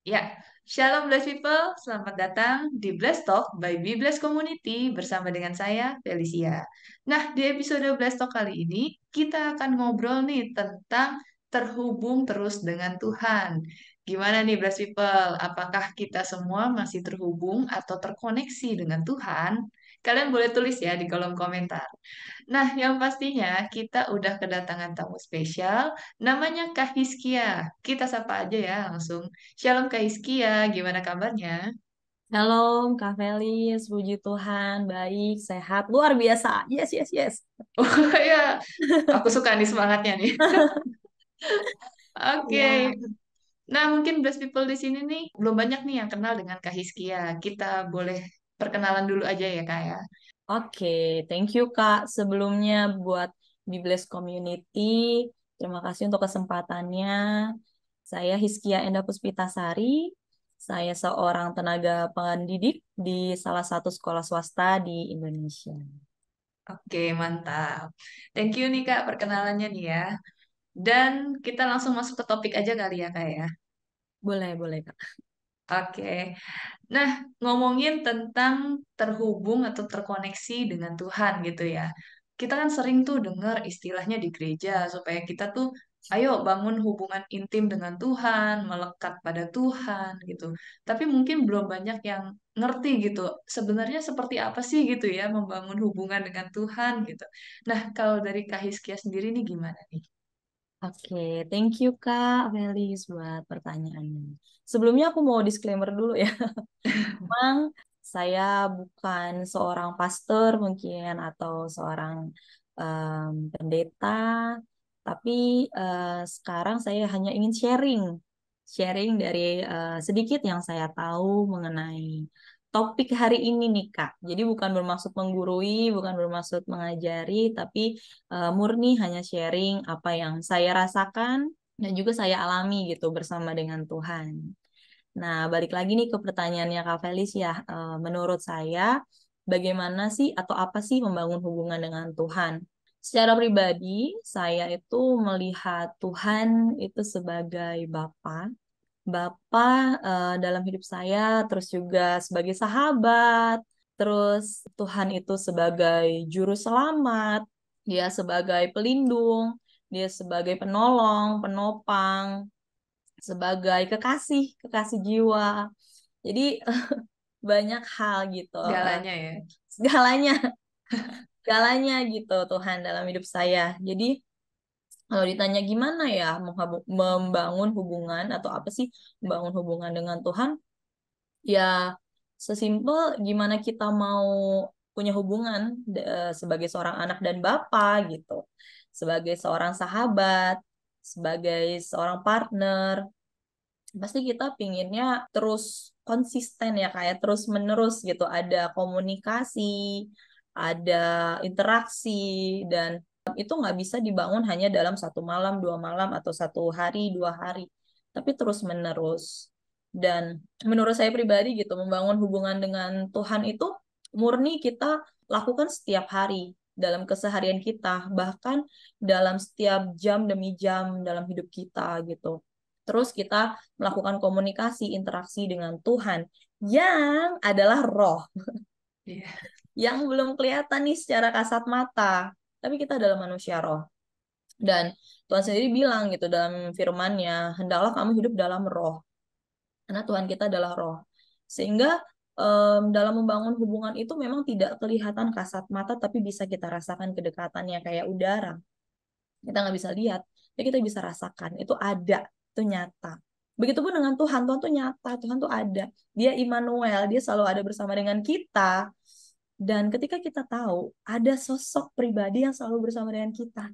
Ya, Shalom Blessed People, selamat datang di Blessed Talk by Be Blessed Community bersama dengan saya, Felicia. Nah, di episode Blessed Talk kali ini, kita akan ngobrol nih tentang terhubung terus dengan Tuhan. Gimana nih Blessed People? Apakah kita semua masih terhubung atau terkoneksi dengan Tuhan? Kalian boleh tulis ya di kolom komentar. Nah, yang pastinya kita udah kedatangan tamu spesial, namanya Kak Hiskia. Kita sapa aja ya langsung. Shalom Kak Hiskia, gimana kabarnya? Shalom, Kak Felis, puji Tuhan, baik, sehat, luar biasa. Yes, yes, yes. Oh ya, aku suka nih semangatnya nih. Oke. Ya. Nah, mungkin Blessed People di sini nih belum banyak nih yang kenal dengan Kak Hiskia. Kita boleh perkenalan dulu aja ya Kak ya. Oke, thank you Kak. Sebelumnya buat Bibles Community, terima kasih untuk kesempatannya. Saya Hiskia Enda Puspitasari. Saya seorang tenaga pendidik di salah satu sekolah swasta di Indonesia. Oke, mantap. Thank you nih Kak perkenalannya nih ya. Dan kita langsung masuk ke topik aja kali ya Kak ya. Boleh, boleh Kak. Oke. Nah, ngomongin tentang terhubung atau terkoneksi dengan Tuhan gitu ya. Kita kan sering tuh dengar istilahnya di gereja supaya kita tuh ayo bangun hubungan intim dengan Tuhan, melekat pada Tuhan gitu. Tapi mungkin belum banyak yang ngerti gitu. Sebenarnya seperti apa sih gitu ya membangun hubungan dengan Tuhan gitu. Nah, kalau dari Kak Hiskia sendiri nih gimana nih? Oke, thank you Kak Felis buat pertanyaannya. Sebelumnya aku mau disclaimer dulu ya. Memang saya bukan seorang pastor mungkin atau seorang pendeta, tapi sekarang saya hanya ingin sharing dari sedikit yang saya tahu mengenai topik hari ini nih Kak. Jadi bukan bermaksud menggurui, bukan bermaksud mengajari, tapi murni hanya sharing apa yang saya rasakan dan juga saya alami gitu bersama dengan Tuhan. Nah, balik lagi nih ke pertanyaannya Kak Felis ya. Menurut saya, bagaimana sih atau apa sih membangun hubungan dengan Tuhan? Secara pribadi, saya itu melihat Tuhan itu sebagai Bapa. Bapa dalam hidup saya, terus juga sebagai sahabat, terus Tuhan itu sebagai juru selamat, dia sebagai pelindung, dia sebagai penolong, penopang, sebagai kekasih, kekasih jiwa. Jadi banyak hal gitu, Segalanya ya. segalanya, segalanya gitu Tuhan dalam hidup saya. Jadi kalau ditanya gimana ya membangun hubungan atau apa sih membangun hubungan dengan Tuhan, ya sesimpel gimana kita mau punya hubungan sebagai seorang anak dan bapak gitu, sebagai seorang sahabat, sebagai seorang partner. Pasti kita pinginnya terus konsisten ya kayak terus menerus gitu ada komunikasi, ada interaksi, dan itu nggak bisa dibangun hanya dalam satu malam, dua malam, atau satu hari, dua hari, tapi terus menerus. Dan menurut saya pribadi gitu, membangun hubungan dengan Tuhan itu murni kita lakukan setiap hari dalam keseharian kita, bahkan dalam setiap jam demi jam dalam hidup kita gitu. Terus kita melakukan komunikasi, interaksi dengan Tuhan yang adalah roh, Iya. yang belum kelihatan nih secara kasat mata, tapi kita adalah manusia roh. Dan Tuhan sendiri bilang gitu dalam firman-Nya, hendaklah kamu hidup dalam roh, karena Tuhan kita adalah roh. Sehingga dalam membangun hubungan itu memang tidak kelihatan kasat mata, tapi bisa kita rasakan kedekatannya kayak udara. Kita nggak bisa lihat, tapi kita bisa rasakan. Itu ada, itu nyata. Begitupun dengan Tuhan, Tuhan tuh nyata, Tuhan tuh ada. Dia Immanuel, dia selalu ada bersama dengan kita. Dan ketika kita tahu ada sosok pribadi yang selalu bersama dengan kita,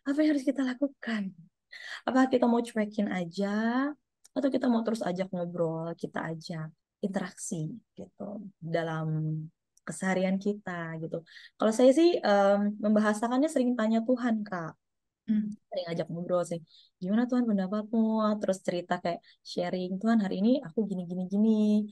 apa yang harus kita lakukan? Apakah kita mau cuekin aja, atau kita mau terus ajak ngobrol, kita ajak interaksi gitu dalam keseharian kita gitu. Kalau saya sih membahasakannya sering tanya Tuhan, Kak, Hmm. sering ngajak ngobrol sih, gimana Tuhan pendapatmu, terus cerita kayak sharing, Tuhan hari ini aku gini gini gini.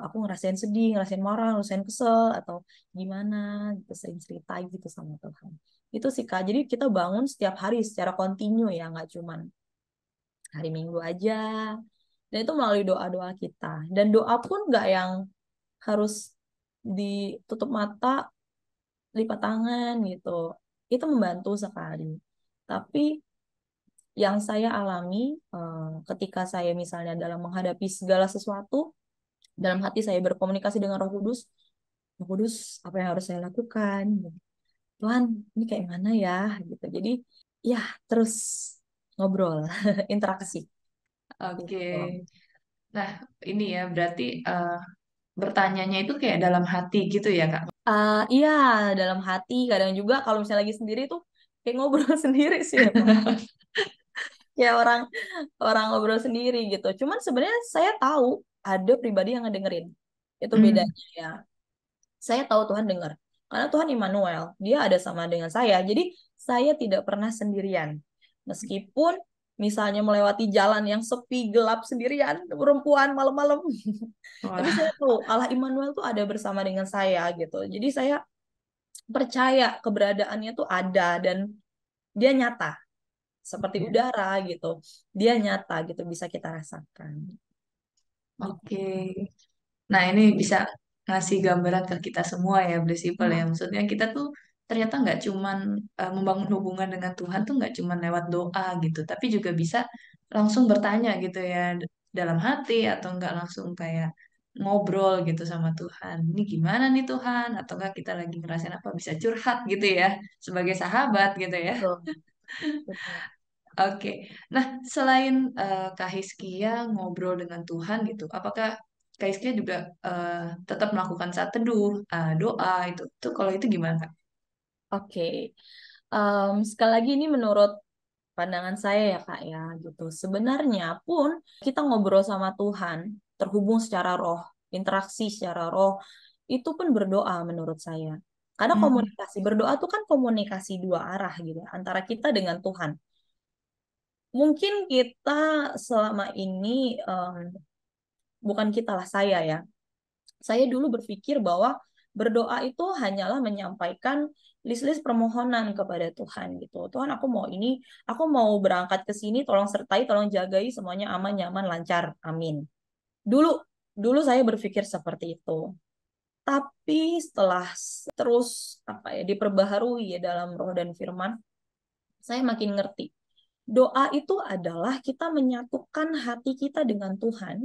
Aku ngerasain sedih, ngerasain marah, ngerasain kesel, atau gimana gitu, sering cerita gitu sama Tuhan. Itu sih Kak, jadi kita bangun setiap hari secara kontinu ya, nggak cuman hari Minggu aja, Dan itu melalui doa-doa kita. Dan doa pun nggak yang harus ditutup mata, lipat tangan gitu. Itu membantu sekali. Tapi yang saya alami ketika saya misalnya dalam menghadapi segala sesuatu, dalam hati saya berkomunikasi dengan Roh Kudus, apa yang harus saya lakukan? Tuhan, ini kayak mana ya? Gitu. Jadi, ya terus ngobrol, interaksi. Oke. Gitu. Nah, ini ya berarti bertanyanya itu kayak dalam hati gitu ya, Kak? Iya, dalam hati. Kadang juga kalau misalnya lagi sendiri tuh kayak ngobrol sendiri sih emang. Kayak orang orang ngobrol sendiri gitu. Cuman sebenarnya saya tahu ada pribadi yang ngedengerin. Itu Hmm. bedanya ya. Saya tahu Tuhan dengar. Karena Tuhan Immanuel, dia ada sama dengan saya. Jadi saya tidak pernah sendirian. Meskipun misalnya melewati jalan yang sepi, gelap sendirian, perempuan malam-malam. Tapi saya Wah, tahu Allah Immanuel tuh ada bersama dengan saya gitu. Jadi saya percaya keberadaannya tuh ada dan dia nyata seperti ya. udara gitu. Dia nyata gitu bisa kita rasakan. Gitu. Oke. Nah, ini bisa ngasih gambaran ke kita semua ya, Blessable ya. Hmm, Maksudnya kita tuh ternyata nggak cuman membangun hubungan dengan Tuhan tuh nggak cuman lewat doa gitu, tapi juga bisa langsung bertanya gitu ya dalam hati atau nggak langsung kayak ngobrol gitu sama Tuhan. Ini gimana nih Tuhan? Atau enggak kita lagi ngerasain apa bisa curhat gitu ya sebagai sahabat gitu ya. betul, betul. Oke. Nah, selain Kak Hiskia ngobrol dengan Tuhan gitu, apakah Kak Hiskia juga tetap melakukan saat teduh, doa itu? Tuh kalau itu gimana, Kak? Oke. Sekali lagi ini menurut pandangan saya ya Kak ya gitu. Sebenarnya pun kita ngobrol sama Tuhan, terhubung secara roh, interaksi secara roh, itu pun berdoa menurut saya. Karena Hmm, komunikasi berdoa itu kan komunikasi dua arah gitu antara kita dengan Tuhan. Mungkin kita selama ini bukan kita lah saya ya. Saya dulu berpikir bahwa berdoa itu hanyalah menyampaikan list-list permohonan kepada Tuhan gitu. Tuhan, aku mau ini, aku mau berangkat ke sini, tolong sertai, tolong jagai semuanya aman, nyaman, lancar. Amin. Dulu dulu saya berpikir seperti itu. Tapi setelah terus apa ya diperbaharui ya dalam roh dan firman, saya makin ngerti. Doa itu adalah kita menyatukan hati kita dengan Tuhan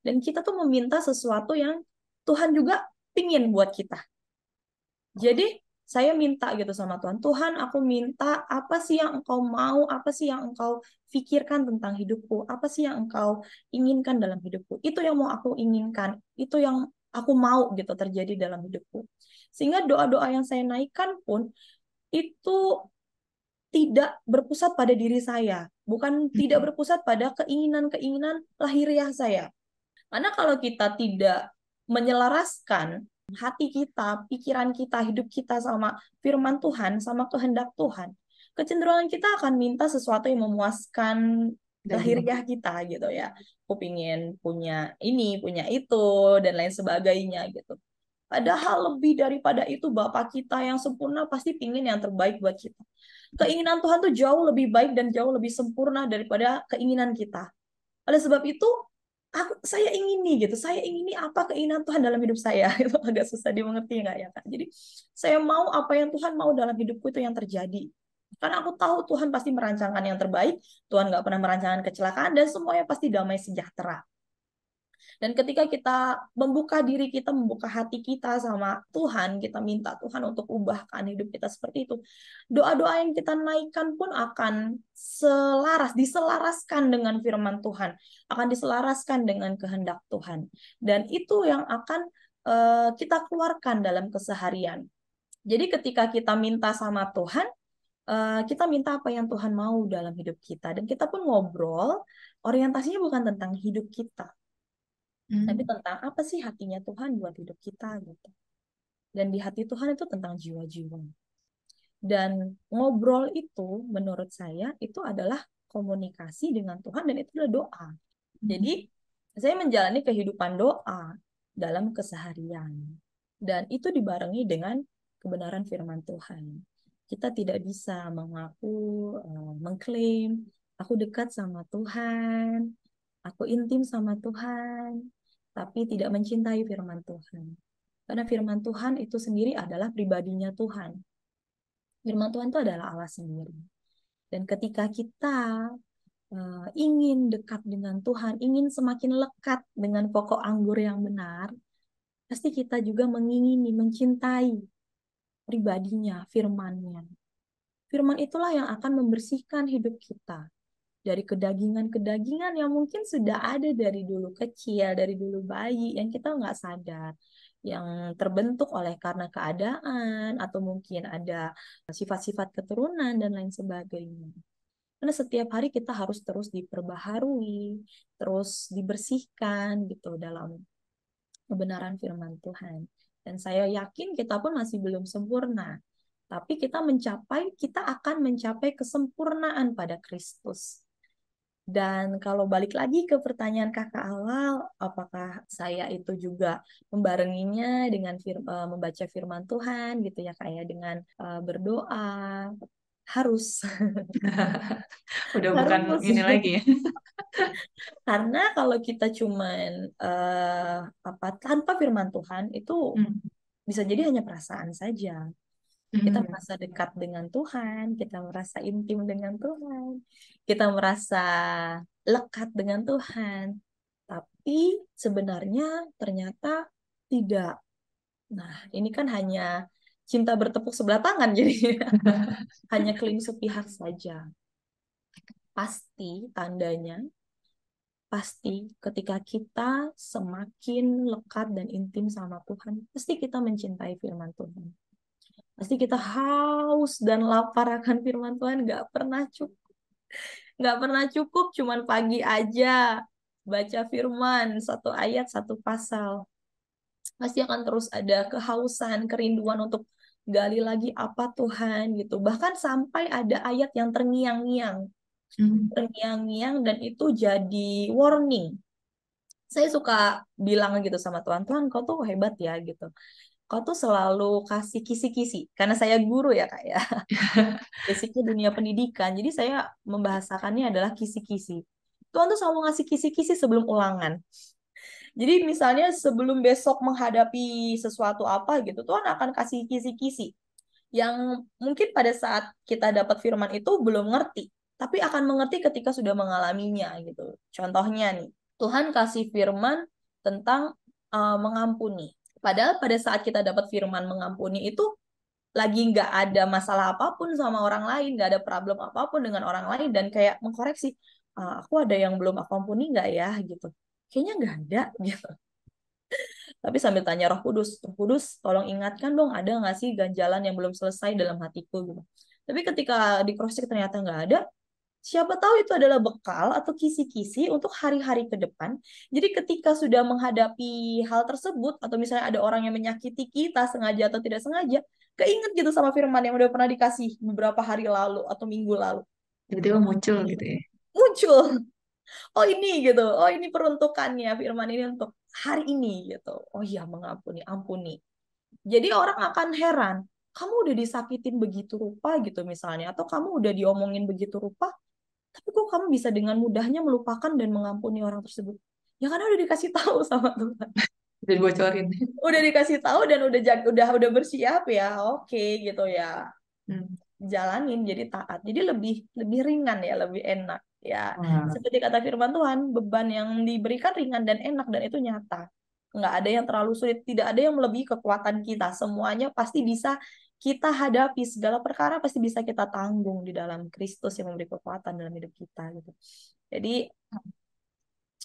dan kita tuh meminta sesuatu yang Tuhan juga pingin buat kita. Jadi saya minta gitu sama Tuhan, Tuhan aku minta apa sih yang engkau mau, apa sih yang engkau pikirkan tentang hidupku, apa sih yang engkau inginkan dalam hidupku. Itu yang mau aku inginkan, itu yang aku mau gitu terjadi dalam hidupku. Sehingga doa-doa yang saya naikkan pun itu tidak berpusat pada diri saya, bukan tidak berpusat pada keinginan-keinginan lahiriah saya. Karena kalau kita tidak menyelaraskan hati kita, pikiran kita, hidup kita sama firman Tuhan, sama kehendak Tuhan, kecenderungan kita akan minta sesuatu yang memuaskan dari lahiriah kita gitu ya. Aku pingin punya ini, punya itu, dan lain sebagainya gitu. Padahal lebih daripada itu Bapak kita yang sempurna pasti pingin yang terbaik buat kita. Keinginan Tuhan tuh jauh lebih baik dan jauh lebih sempurna daripada keinginan kita. Oleh sebab itu, saya ingin nih gitu. Saya ingin nih apa keinginan Tuhan dalam hidup saya. Itu agak susah dimengerti nggak ya Kak? Jadi saya mau apa yang Tuhan mau dalam hidupku itu yang terjadi. Karena aku tahu Tuhan pasti merancangkan yang terbaik. Tuhan nggak pernah merancangkan kecelakaan dan semuanya pasti damai sejahtera. Dan ketika kita membuka diri kita, membuka hati kita sama Tuhan, kita minta Tuhan untuk ubahkan hidup kita seperti itu. Doa-doa yang kita naikkan pun akan diselaraskan dengan firman Tuhan, akan diselaraskan dengan kehendak Tuhan. Dan itu yang akan kita keluarkan dalam keseharian. Jadi ketika kita minta sama Tuhan, kita minta apa yang Tuhan mau dalam hidup kita. Dan kita pun ngobrol, orientasinya bukan tentang hidup kita, tapi Hmm, tentang apa sih hatinya Tuhan buat hidup kita gitu. Dan di hati Tuhan itu tentang jiwa-jiwa. Dan ngobrol itu menurut saya itu adalah komunikasi dengan Tuhan dan itu adalah doa. Jadi saya menjalani kehidupan doa dalam keseharian. Dan itu dibarengi dengan kebenaran firman Tuhan. Kita tidak bisa mengaku, mengklaim, aku dekat sama Tuhan, Aku intim sama Tuhan, tapi tidak mencintai firman Tuhan. Karena firman Tuhan itu sendiri adalah pribadinya Tuhan. Firman Tuhan itu adalah Allah sendiri. Dan ketika kita ingin dekat dengan Tuhan, ingin semakin lekat dengan pokok anggur yang benar, pasti kita juga mengingini, mencintai pribadinya, firman-Nya. Firman itulah yang akan membersihkan hidup kita dari kedagingan-kedagingan yang mungkin sudah ada dari dulu kecil, dari dulu bayi, yang kita nggak sadar, yang terbentuk oleh karena keadaan, atau mungkin ada sifat-sifat keturunan, dan lain sebagainya. Karena setiap hari kita harus terus diperbaharui, terus dibersihkan gitu dalam kebenaran firman Tuhan. Dan saya yakin kita pun masih belum sempurna. Tapi kita akan mencapai kesempurnaan pada Kristus. Dan kalau balik lagi ke pertanyaan kakak awal, apakah saya itu juga membarenginya dengan membaca firman Tuhan gitu ya, kayak dengan berdoa? Harus. Udah bukan Harus. ini lagi ya. Karena kalau kita cuman tanpa firman Tuhan itu Hmm. bisa jadi hanya perasaan saja. Kita Hmm. merasa dekat dengan Tuhan, kita merasa intim dengan Tuhan, kita merasa lekat dengan Tuhan. Tapi sebenarnya ternyata tidak. Nah, ini kan hanya cinta bertepuk sebelah tangan jadi hanya klaim sepihak saja. Pasti tandanya pasti ketika kita semakin lekat dan intim sama Tuhan, pasti kita mencintai firman Tuhan. Pasti kita haus dan lapar akan firman Tuhan, nggak pernah cukup. Nggak pernah cukup, cuman pagi aja baca firman, satu ayat, satu pasal. Pasti akan terus ada kehausan, kerinduan untuk gali lagi apa Tuhan gitu. Bahkan sampai ada ayat yang terngiang-ngiang. Hmm. Terngiang-ngiang dan itu jadi warning. Saya suka bilang gitu sama Tuhan, Tuhan kau tuh hebat ya gitu. Kau tuh selalu kasih kisi-kisi. Karena saya guru ya kak ya. Basicnya dunia pendidikan. Jadi saya membahasakannya adalah kisi-kisi. Tuhan tuh selalu ngasih kisi-kisi sebelum ulangan. Jadi misalnya sebelum besok menghadapi sesuatu apa gitu, Tuhan akan kasih kisi-kisi. Yang mungkin pada saat kita dapat firman itu belum ngerti. Tapi akan mengerti ketika sudah mengalaminya gitu. Contohnya nih, Tuhan kasih firman tentang mengampuni. Padahal pada saat kita dapat firman mengampuni itu lagi nggak ada masalah apapun sama orang lain, nggak ada problem apapun dengan orang lain, dan kayak mengkoreksi, aku ada yang belum aku ampuni nggak ya gitu. Kayaknya nggak ada gitu. Tapi sambil tanya Roh Kudus, tolong ingatkan dong, ada nggak sih ganjalan yang belum selesai dalam hatiku gitu. Tapi ketika di cross check ternyata nggak ada, siapa tahu itu adalah bekal atau kisi-kisi untuk hari-hari ke depan. Jadi ketika sudah menghadapi hal tersebut, atau misalnya ada orang yang menyakiti kita sengaja atau tidak sengaja, keinget gitu sama firman yang udah pernah dikasih beberapa hari lalu atau minggu lalu. Tiba-tiba muncul Ini gitu ya. muncul. Oh ini gitu. Oh ini peruntukannya firman ini untuk hari ini gitu. Oh iya mengampuni, ampuni. Jadi orang akan heran. Kamu udah disakitin begitu rupa gitu misalnya. Atau kamu udah diomongin begitu rupa. Tapi kok kamu bisa dengan mudahnya melupakan dan mengampuni orang tersebut? Ya karena udah dikasih tahu sama Tuhan. Udah dibocorin. Udah dikasih tahu dan udah bersiap ya. Oke gitu ya. Hmm. Jalanin jadi taat. Jadi lebih lebih ringan ya, lebih enak ya. Wah. Seperti kata firman Tuhan, beban yang diberikan ringan dan enak dan itu nyata. Nggak ada yang terlalu sulit, tidak ada yang melebihi kekuatan kita. Semuanya pasti bisa kita hadapi, segala perkara pasti bisa kita tanggung di dalam Kristus yang memberi kekuatan dalam hidup kita gitu. Jadi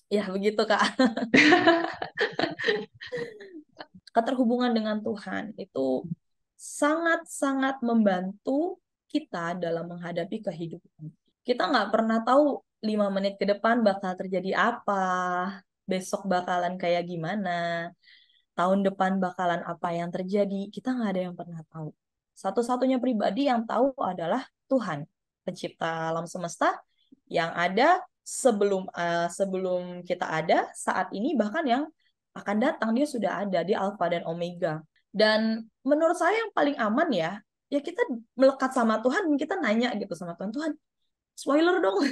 ya begitu Kak. Keterhubungan dengan Tuhan itu sangat-sangat membantu kita dalam menghadapi kehidupan. Kita nggak pernah tahu 5 menit ke depan bakal terjadi apa, besok bakalan kayak gimana, tahun depan bakalan apa yang terjadi. Kita nggak ada yang pernah tahu. Satu-satunya pribadi yang tahu adalah Tuhan, pencipta alam semesta yang ada sebelum kita ada saat ini, bahkan yang akan datang dia sudah ada di Alfa dan Omega. Dan menurut saya yang paling aman ya, ya kita melekat sama Tuhan, kita nanya gitu sama Tuhan, Tuhan, spoiler dong.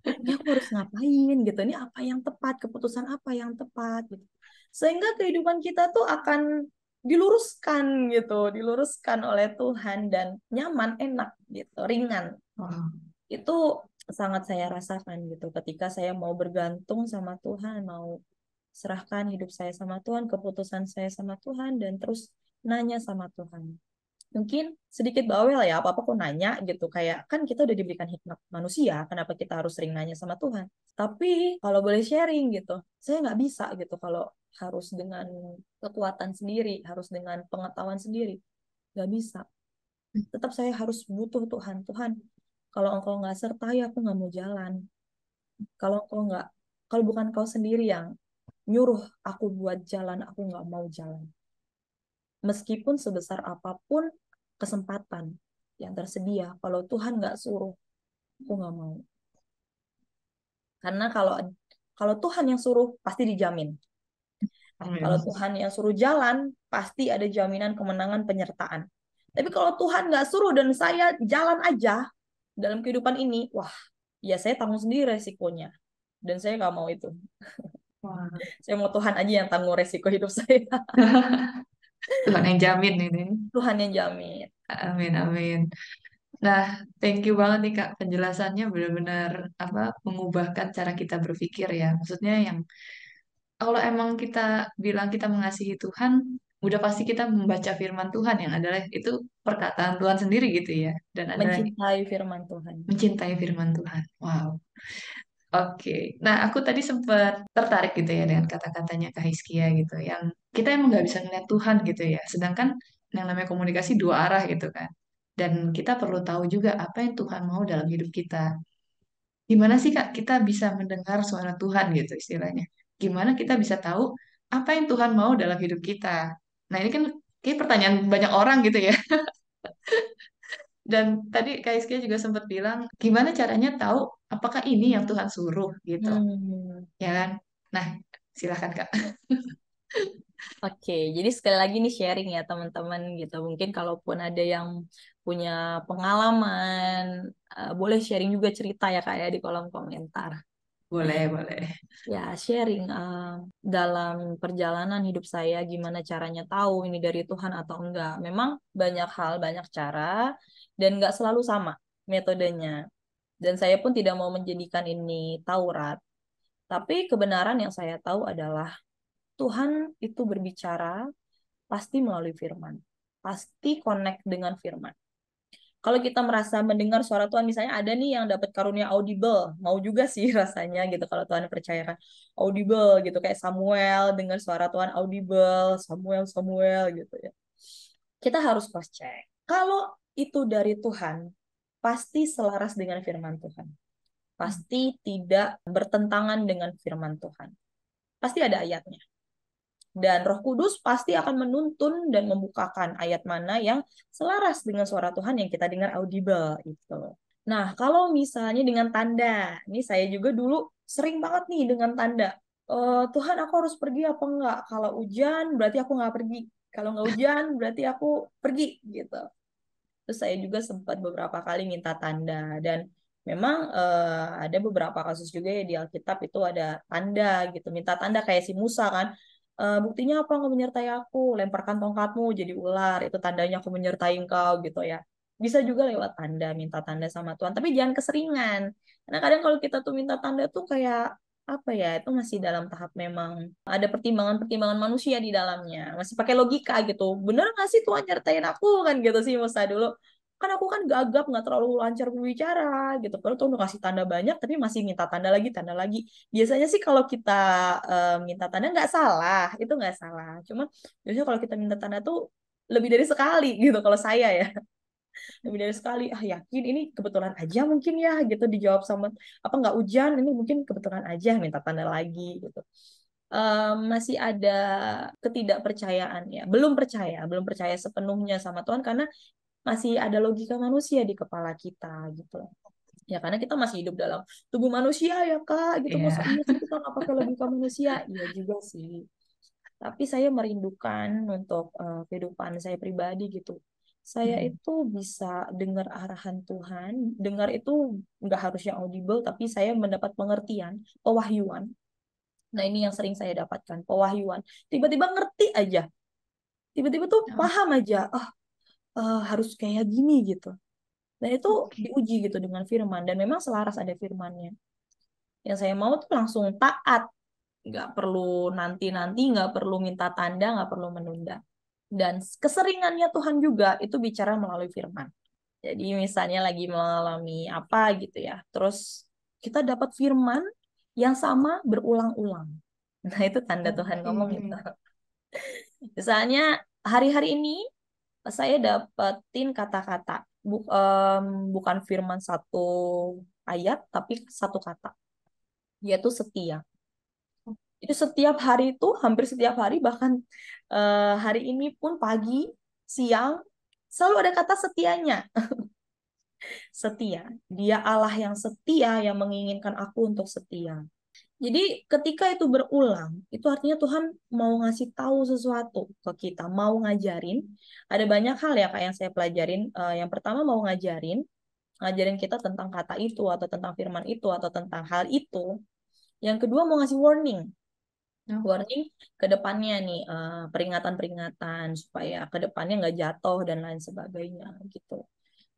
ini aku harus ngapain gitu, ini apa yang tepat, keputusan apa yang tepat gitu. Sehingga kehidupan kita tuh akan diluruskan oleh Tuhan dan nyaman, enak gitu, ringan. Wow. Itu sangat saya rasakan gitu ketika saya mau bergantung sama Tuhan, mau serahkan hidup saya sama Tuhan, keputusan saya sama Tuhan, dan terus nanya sama Tuhan. Mungkin sedikit bawel ya, apa-apa kok nanya gitu. Kayak kan kita udah diberikan hikmat manusia, kenapa kita harus sering nanya sama Tuhan. Tapi kalau boleh sharing gitu, saya nggak bisa gitu kalau harus dengan kekuatan sendiri, harus dengan pengetahuan sendiri. Nggak bisa. Tetap saya harus butuh Tuhan. Tuhan, kalau engkau nggak sertai, aku nggak mau jalan. Kalau engkau nggak, kalau bukan kau sendiri yang nyuruh aku buat jalan, aku nggak mau jalan. Meskipun sebesar apapun kesempatan yang tersedia, kalau Tuhan nggak suruh, aku nggak mau. Karena kalau Tuhan yang suruh, pasti dijamin. Kalau Amin. Tuhan yang suruh jalan, pasti ada jaminan kemenangan penyertaan. Tapi kalau Tuhan nggak suruh dan saya jalan aja dalam kehidupan ini, wah, ya saya tanggung sendiri resikonya. Dan saya nggak mau itu. Wah. Saya mau Tuhan aja yang tanggung resiko hidup saya. Tuhan yang jamin ini. Tuhan yang jamin. Amin, amin. Nah, thank you banget nih Kak. Penjelasannya benar-benar apa mengubahkan cara kita berpikir ya. Maksudnya yang kalau emang kita bilang kita mengasihi Tuhan, udah pasti kita membaca firman Tuhan yang adalah itu perkataan Tuhan sendiri gitu ya. Dan adalah Mencintai firman Tuhan. mencintai firman Tuhan. Wow. Oke. Nah, aku tadi sempat tertarik gitu ya dengan kata-katanya Kak Hizkia gitu. Yang kita emang nggak bisa ngeliat Tuhan gitu ya. Sedangkan yang namanya komunikasi dua arah gitu kan. Dan kita perlu tahu juga apa yang Tuhan mau dalam hidup kita. Gimana sih Kak kita bisa mendengar suara Tuhan gitu istilahnya? Gimana kita bisa tahu apa yang Tuhan mau dalam hidup kita? Nah ini kan kayak pertanyaan banyak orang gitu ya. Dan tadi Kak Iskia juga sempat bilang, gimana caranya tahu apakah ini yang Tuhan suruh gitu, Hmm. ya kan? Nah, silahkan Kak. Oke, jadi sekali lagi nih sharing ya teman-teman gitu. Mungkin kalaupun ada yang punya pengalaman, boleh sharing juga cerita ya Kak ya di kolom komentar. Boleh, boleh. Ya, sharing dalam perjalanan hidup saya gimana caranya tahu ini dari Tuhan atau enggak. Memang banyak hal, banyak cara dan enggak selalu sama metodenya. Dan saya pun tidak mau menjadikan ini Taurat. Tapi kebenaran yang saya tahu adalah Tuhan itu berbicara pasti melalui firman. Pasti connect dengan firman. Kalau kita merasa mendengar suara Tuhan, misalnya ada nih yang dapat karunia audible, mau juga sih rasanya gitu kalau Tuhan percayakan audible gitu kayak Samuel dengar suara Tuhan audible, Samuel Samuel gitu ya. Kita harus cross check. Kalau itu dari Tuhan, pasti selaras dengan firman Tuhan. Pasti tidak bertentangan dengan firman Tuhan. Pasti ada ayatnya. Dan Roh Kudus pasti akan menuntun dan membukakan ayat mana yang selaras dengan suara Tuhan yang kita dengar audible itu. Nah, kalau misalnya dengan tanda, ini saya juga dulu sering banget nih dengan tanda. Tuhan aku harus pergi apa enggak? Kalau hujan berarti aku nggak pergi. Kalau nggak hujan berarti aku pergi gitu. Terus saya juga sempat beberapa kali minta tanda dan memang ada beberapa kasus juga ya di Alkitab itu ada tanda gitu, minta tanda kayak si Musa kan. Buktinya apa engkau menyertai aku? Lemparkan tongkatmu jadi ular. Itu tandanya aku menyertai engkau gitu ya. Bisa juga lewat tanda, minta tanda sama Tuhan. Tapi jangan keseringan. Karena kadang kalau kita tuh minta tanda tuh kayak apa ya, itu masih dalam tahap memang ada pertimbangan-pertimbangan manusia di dalamnya. Masih pakai logika gitu. Bener nggak sih Tuhan nyertain aku kan gitu sih Musa dulu. Kan aku kan gagap, nggak terlalu lancar berbicara gitu. Padahal Tuhan udah kasih tanda banyak, tapi masih minta tanda lagi, tanda lagi. Biasanya sih kalau kita minta tanda nggak salah, itu nggak salah. Cuma biasanya kalau kita minta tanda tuh lebih dari sekali gitu kalau saya ya. Lebih dari sekali, ah yakin ini kebetulan aja mungkin ya gitu dijawab sama apa nggak hujan, ini mungkin kebetulan aja minta tanda lagi gitu. Masih ada ketidakpercayaan ya, belum percaya sepenuhnya sama Tuhan karena masih ada logika manusia di kepala kita gitu. Ya karena kita masih hidup dalam tubuh manusia ya Kak, gitu masa Iya. iya sih kita nggak pakai logika manusia? Iya juga sih. Tapi saya merindukan untuk kehidupan saya pribadi gitu. Saya itu bisa dengar arahan Tuhan. Dengar itu nggak harus yang audible, tapi saya mendapat pengertian, pewahyuan. Nah, ini yang sering saya dapatkan, pewahyuan. Tiba-tiba ngerti aja. Tiba-tiba tuh Oh, paham aja, harus kayak gini gitu. Dan itu oke. diuji gitu dengan firman. Dan memang selaras ada firmannya. Yang saya mau tuh langsung taat. Nggak perlu nanti-nanti, nggak perlu minta tanda, nggak perlu menunda. Dan keseringannya Tuhan juga itu bicara melalui firman. Jadi misalnya lagi mengalami apa gitu ya. Terus kita dapat firman yang sama berulang-ulang. Nah, itu tanda Tuhan Oke. ngomong itu. Misalnya hari-hari ini saya dapetin kata-kata. Bukan firman satu ayat, tapi satu kata. Yaitu setia. Itu setiap hari itu, hampir setiap hari, bahkan hari ini pun pagi, siang, selalu ada kata setianya. Setia. Dia Allah yang setia, yang menginginkan aku untuk setia. Jadi ketika itu berulang, itu artinya Tuhan mau ngasih tahu sesuatu ke kita, mau ngajarin. Ada banyak hal ya Kak yang saya pelajarin. Yang pertama mau ngajarin kita tentang kata itu, atau tentang firman itu, atau tentang hal itu. Yang kedua mau ngasih Oh, warning ke depannya nih, peringatan-peringatan supaya ke depannya nggak jatuh dan lain sebagainya gitu.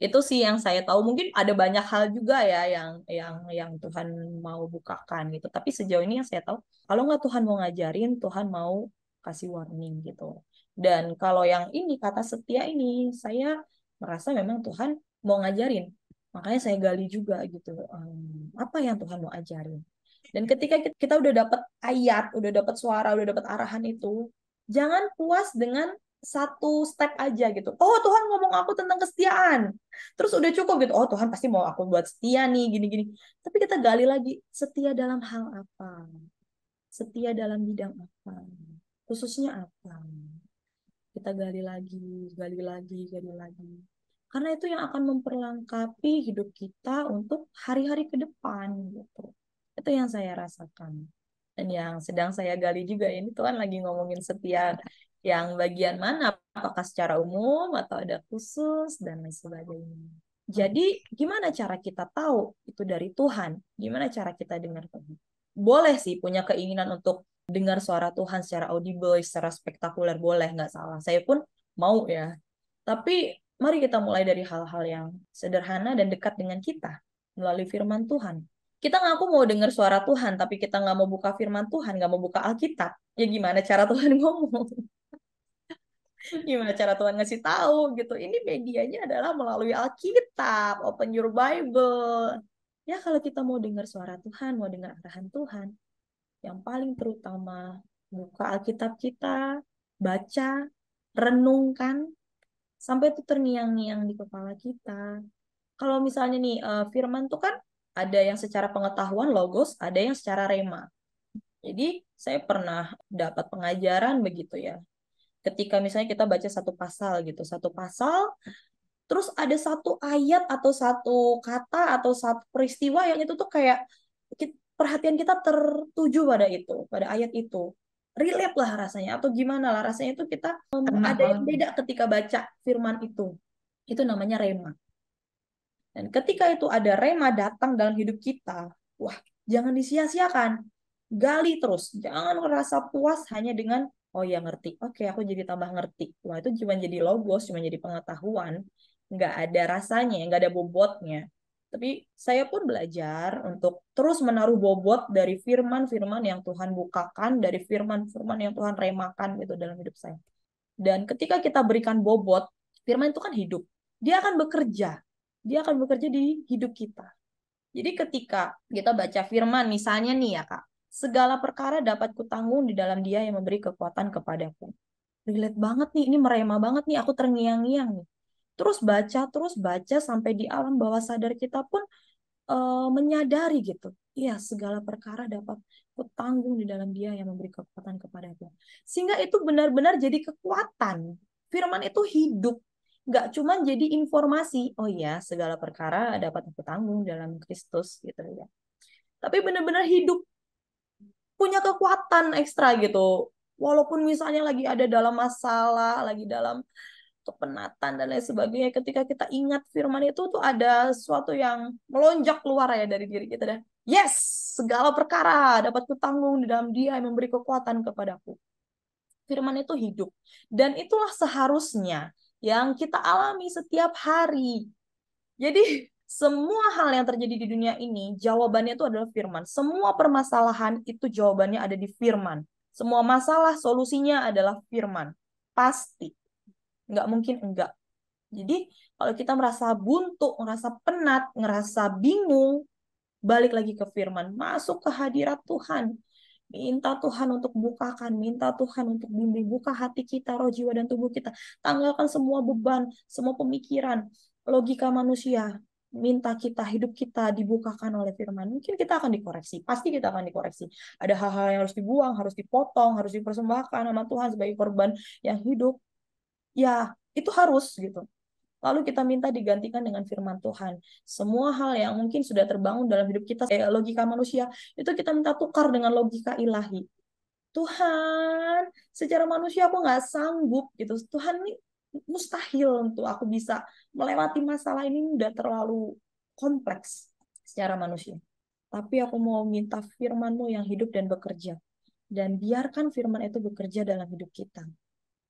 Itu sih yang saya tahu. Mungkin ada banyak hal juga ya yang Tuhan mau bukakan gitu. Tapi sejauh ini yang saya tahu, kalau nggak Tuhan mau ngajarin, Tuhan mau kasih warning gitu. Dan kalau yang ini kata setia ini, saya merasa memang Tuhan mau ngajarin. Makanya saya gali juga gitu. Apa yang Tuhan mau ajarin? Dan ketika kita udah dapat ayat, udah dapat suara, udah dapat arahan itu, jangan puas dengan satu step aja gitu. Oh, Tuhan ngomong aku tentang kesetiaan. Terus udah cukup gitu. Oh, Tuhan pasti mau aku buat setia nih, gini-gini. Tapi kita gali lagi, setia dalam hal apa? Setia dalam bidang apa? Khususnya apa? Kita gali lagi, gali lagi, gali lagi. Karena itu yang akan memperlengkapi hidup kita untuk hari-hari ke depan gitu. Itu yang saya rasakan. Dan yang sedang saya gali juga ini Tuhan lagi ngomongin setia yang bagian mana, apakah secara umum atau ada khusus dan lain sebagainya. Jadi gimana cara kita tahu itu dari Tuhan? Gimana cara kita dengar Tuhan? Boleh sih punya keinginan untuk dengar suara Tuhan secara audible, secara spektakuler, boleh, nggak salah. Saya pun mau ya. Tapi mari kita mulai dari hal-hal yang sederhana dan dekat dengan kita melalui firman Tuhan. Kita ngaku mau dengar suara Tuhan, tapi kita nggak mau buka firman Tuhan, nggak mau buka Alkitab. Ya gimana cara Tuhan ngomong? Gimana cara Tuhan ngasih tahu gitu? Ini medianya adalah melalui Alkitab, open your Bible. Ya kalau kita mau dengar suara Tuhan, mau dengar arahan Tuhan, yang paling terutama buka Alkitab kita, baca, renungkan, sampai itu terngiang-ngiang di kepala kita. Kalau misalnya nih, firman tuh kan ada yang secara pengetahuan logos, ada yang secara rema. Jadi saya pernah dapat pengajaran begitu ya. Ketika misalnya kita baca satu pasal, terus ada satu ayat atau satu kata atau satu peristiwa yang itu tuh kayak perhatian kita tertuju pada itu, pada ayat itu. Relate lah rasanya atau gimana lah rasanya itu kita kena ada yang banget. beda ketika baca firman itu. Itu namanya rema. Dan ketika itu ada rema datang dalam hidup kita, wah, jangan disia-siakan. Gali terus, jangan merasa puas hanya dengan oh ya ngerti. Oke, aku jadi tambah ngerti. Wah, itu cuma jadi logos, cuma jadi pengetahuan, nggak ada rasanya, nggak ada bobotnya. Tapi saya pun belajar untuk terus menaruh bobot dari firman-firman yang Tuhan bukakan, dari firman-firman yang Tuhan remakan gitu dalam hidup saya. Dan ketika kita berikan bobot, firman itu kan hidup. Dia akan bekerja. Dia akan bekerja di hidup kita. Jadi ketika kita baca firman, misalnya nih ya Kak, segala perkara dapat kutanggung di dalam Dia yang memberi kekuatan kepadaku. Relate banget nih, ini merema banget nih, aku terngiang-ngiang nih. Terus baca sampai di alam bawah sadar kita pun menyadari gitu. Iya, segala perkara dapat kutanggung di dalam Dia yang memberi kekuatan kepadaku. Sehingga itu benar-benar jadi kekuatan. Firman itu hidup. Nggak cuma jadi informasi. Oh iya, segala perkara dapat aku tanggung dalam Kristus gitu ya. Tapi benar-benar hidup, punya kekuatan ekstra gitu. Walaupun misalnya lagi ada dalam masalah, lagi dalam kepenatan dan lain sebagainya. Ketika kita ingat firman itu tuh ada sesuatu yang melonjak keluar ya dari diri kita dan yes, segala perkara dapat kutanggung di dalam Dia yang memberi kekuatan kepadaku. Firman itu hidup dan itulah seharusnya yang kita alami setiap hari. Jadi semua hal yang terjadi di dunia ini jawabannya itu adalah firman. Semua permasalahan itu jawabannya ada di firman. Semua masalah solusinya adalah firman. Pasti. Nggak mungkin enggak. Jadi kalau kita merasa buntu, ngerasa penat, ngerasa bingung, balik lagi ke firman. Masuk ke hadirat Tuhan. Minta Tuhan untuk bukakan, minta Tuhan untuk bimbing, buka hati kita, roh, jiwa, dan tubuh kita. Tanggalkan semua beban, semua pemikiran, logika manusia. Minta kita, hidup kita dibukakan oleh firman. Mungkin kita akan dikoreksi, pasti kita akan dikoreksi. Ada hal-hal yang harus dibuang, harus dipotong, harus dipersembahkan sama Tuhan sebagai korban yang hidup. Ya, itu harus gitu. Lalu kita minta digantikan dengan firman Tuhan. Semua hal yang mungkin sudah terbangun dalam hidup kita, logika manusia, itu kita minta tukar dengan logika ilahi. Tuhan, secara manusia aku nggak sanggup gitu. Tuhan, ini mustahil untuk aku bisa melewati masalah ini, udah terlalu kompleks secara manusia. Tapi aku mau minta firman-Mu yang hidup dan bekerja. Dan biarkan firman itu bekerja dalam hidup kita.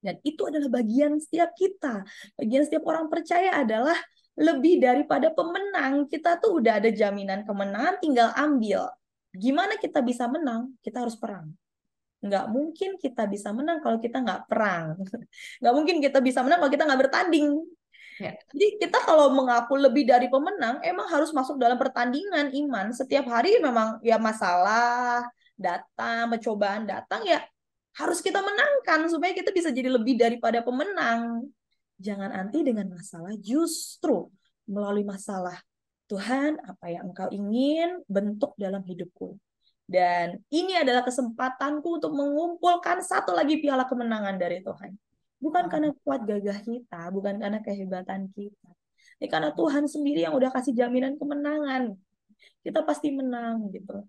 Dan itu adalah bagian setiap kita. Bagian setiap orang percaya adalah lebih daripada pemenang. Kita tuh udah ada jaminan kemenangan, tinggal ambil. Gimana kita bisa menang? Kita harus perang. Nggak mungkin kita bisa menang kalau kita nggak perang. Nggak mungkin kita bisa menang kalau kita nggak bertanding. Ya. Jadi kita kalau mengaku lebih dari pemenang, emang harus masuk dalam pertandingan iman. Setiap hari memang ya masalah datang, pencobaan datang ya harus kita menangkan supaya kita bisa jadi lebih daripada pemenang. Jangan anti dengan masalah, justru melalui masalah Tuhan, apa yang Engkau ingin bentuk dalam hidupku. Dan ini adalah kesempatanku untuk mengumpulkan satu lagi piala kemenangan dari Tuhan. Bukan karena kuat gagah kita, bukan karena kehebatan kita. Ini karena Tuhan sendiri yang udah kasih jaminan kemenangan. Kita pasti menang gitu.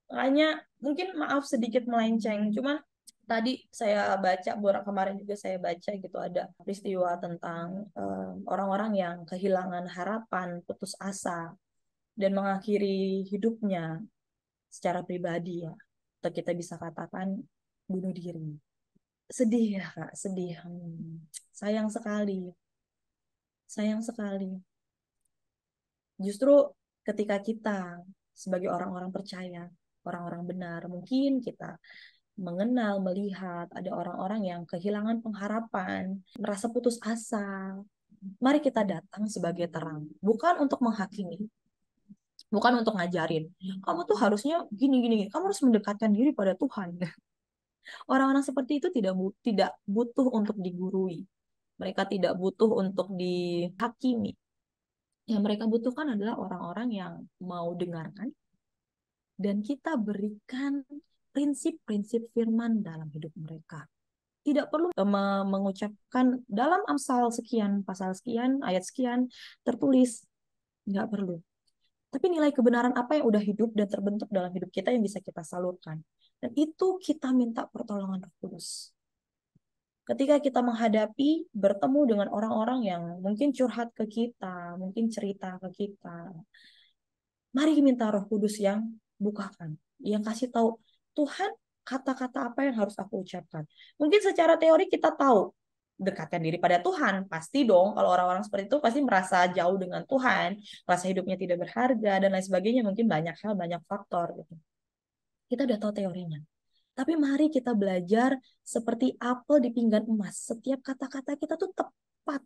Makanya mungkin maaf sedikit melenceng, cuman tadi saya baca, kemarin juga saya baca gitu ada peristiwa tentang orang-orang yang kehilangan harapan, putus asa, dan mengakhiri hidupnya secara pribadi ya. Atau kita bisa katakan bunuh diri. Sedih ya Kak, sedih. Sayang sekali. Sayang sekali. Justru ketika kita sebagai orang-orang percaya, orang-orang benar, mungkin kita mengenal, melihat ada orang-orang yang kehilangan pengharapan, merasa putus asa. Mari kita datang sebagai terang, bukan untuk menghakimi, bukan untuk ngajarin. Kamu tuh harusnya gini-gini, kamu harus mendekatkan diri pada Tuhan. Orang-orang seperti itu tidak butuh untuk digurui. Mereka tidak butuh untuk dihakimi. Yang mereka butuhkan adalah orang-orang yang mau dengarkan dan kita berikan prinsip-prinsip firman dalam hidup mereka. Tidak perlu mengucapkan dalam Amsal sekian, pasal sekian, ayat sekian, tertulis. Nggak perlu. Tapi nilai kebenaran apa yang udah hidup dan terbentuk dalam hidup kita yang bisa kita salurkan. Dan itu kita minta pertolongan Roh Kudus. Ketika kita menghadapi, bertemu dengan orang-orang yang mungkin curhat ke kita, mungkin cerita ke kita, mari minta Roh Kudus yang bukakan, yang kasih tahu, Tuhan, kata-kata apa yang harus aku ucapkan. Mungkin secara teori kita tahu, dekatkan diri pada Tuhan. Pasti dong, kalau orang-orang seperti itu pasti merasa jauh dengan Tuhan, merasa hidupnya tidak berharga, dan lain sebagainya. Mungkin banyak hal, banyak faktor. Gitu. Kita udah tahu teorinya. Tapi mari kita belajar seperti apel di pinggan emas. Setiap kata-kata kita tuh tepat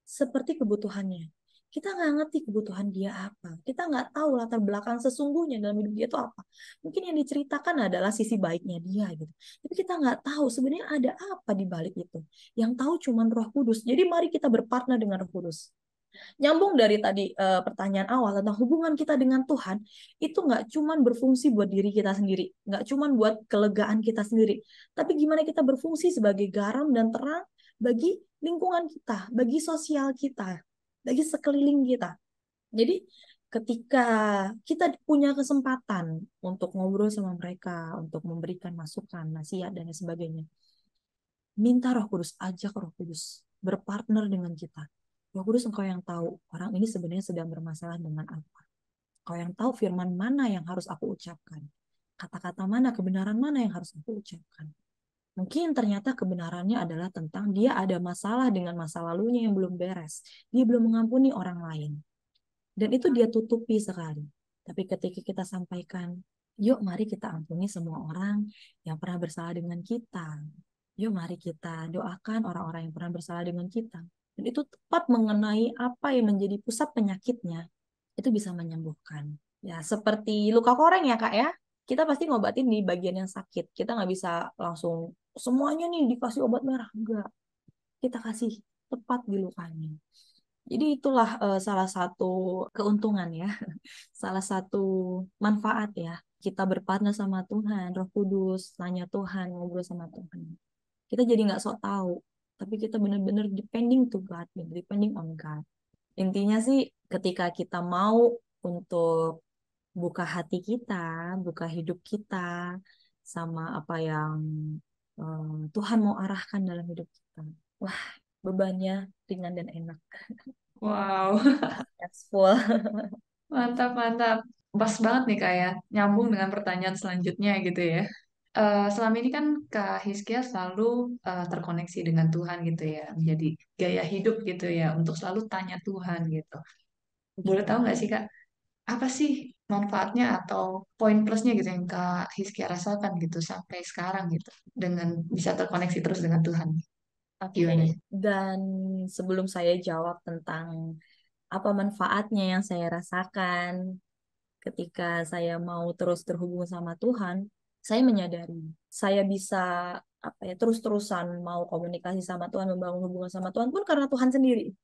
seperti kebutuhannya. Kita nggak ngerti kebutuhan dia apa. Kita nggak tahu latar belakang sesungguhnya dalam hidup dia itu apa. Mungkin yang diceritakan adalah sisi baiknya dia gitu. Tapi kita nggak tahu sebenarnya ada apa di balik itu. Yang tahu cuma Roh Kudus. Jadi mari kita berpartner dengan Roh Kudus. Nyambung dari tadi pertanyaan awal tentang hubungan kita dengan Tuhan, itu nggak cuma berfungsi buat diri kita sendiri, nggak cuma buat kelegaan kita sendiri, tapi gimana kita berfungsi sebagai garam dan terang bagi lingkungan kita, bagi sosial kita, bagi sekeliling kita. Jadi ketika kita punya kesempatan untuk ngobrol sama mereka, untuk memberikan masukan, nasihat, dan sebagainya, minta Roh Kudus, ajak Roh Kudus. berpartner dengan kita. Roh Kudus, Engkau yang tahu orang ini sebenarnya sedang bermasalah dengan apa. Engkau yang tahu firman mana yang harus aku ucapkan. Kata-kata mana, kebenaran mana yang harus aku ucapkan. Mungkin ternyata kebenarannya adalah tentang dia ada masalah dengan masa lalunya yang belum beres. Dia belum mengampuni orang lain. Dan itu dia tutupi sekali. Tapi ketika kita sampaikan, yuk mari kita ampuni semua orang yang pernah bersalah dengan kita. Yuk mari kita doakan orang-orang yang pernah bersalah dengan kita. Dan itu tepat mengenai apa yang menjadi pusat penyakitnya. Itu bisa menyembuhkan. Ya, seperti luka koreng ya Kak ya. Kita pasti ngobatin di bagian yang sakit. Kita nggak bisa langsung semuanya nih dikasih obat merah. Enggak. Kita kasih tepat di lukanya. Jadi itulah salah satu keuntungan ya, salah satu manfaat ya. Kita berpartner sama Tuhan, Roh Kudus, nanya Tuhan, ngobrol sama Tuhan. Kita jadi nggak sok tahu, tapi kita benar-benar depending to God, depending on God. Intinya sih ketika kita mau untuk buka hati kita, buka hidup kita, sama apa yang Tuhan mau arahkan dalam hidup kita. Wah, bebannya ringan dan enak. Wow, That's full. mantap, mantap. Pas banget nih Kak ya, nyambung dengan pertanyaan selanjutnya gitu ya. Selama ini kan Kak Hizkia selalu terkoneksi dengan Tuhan gitu ya, menjadi gaya hidup gitu ya, untuk selalu tanya Tuhan gitu. Boleh tahu nggak sih Kak, apa sih manfaatnya atau poin plusnya gitu yang Kak Hizkia rasakan gitu sampai sekarang gitu, dengan bisa terkoneksi terus dengan Tuhan? Oke, Gimana? dan sebelum saya jawab tentang apa manfaatnya yang saya rasakan ketika saya mau terus terhubung sama Tuhan, saya menyadari saya bisa apa ya terus-terusan mau komunikasi sama Tuhan, membangun hubungan sama Tuhan pun karena Tuhan sendiri.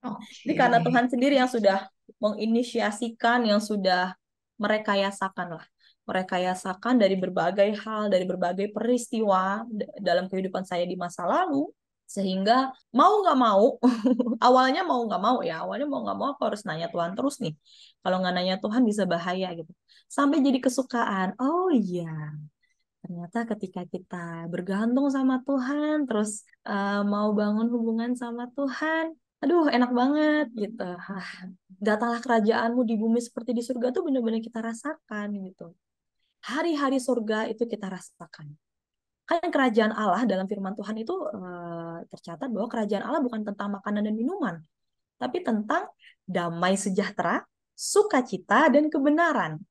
Jadi Oke. karena Tuhan sendiri yang sudah menginisiasikan, yang sudah merekayasakan lah. Merekayasakan dari berbagai hal, dari berbagai peristiwa dalam kehidupan saya di masa lalu. Sehingga mau nggak mau, awalnya mau nggak mau ya, awalnya mau nggak mau aku harus nanya Tuhan terus nih. Kalau nggak nanya Tuhan bisa bahaya gitu. Sampai jadi kesukaan. Oh iya, ternyata ketika kita bergantung sama Tuhan, terus mau bangun hubungan sama Tuhan, aduh enak banget gitu. Datanglah kerajaanmu di bumi seperti di surga tuh benar-benar kita rasakan gitu. Hari-hari surga itu kita rasakan. Kan kerajaan Allah dalam firman Tuhan itu tercatat bahwa kerajaan Allah bukan tentang makanan dan minuman, tapi tentang damai sejahtera, sukacita, dan kebenaran.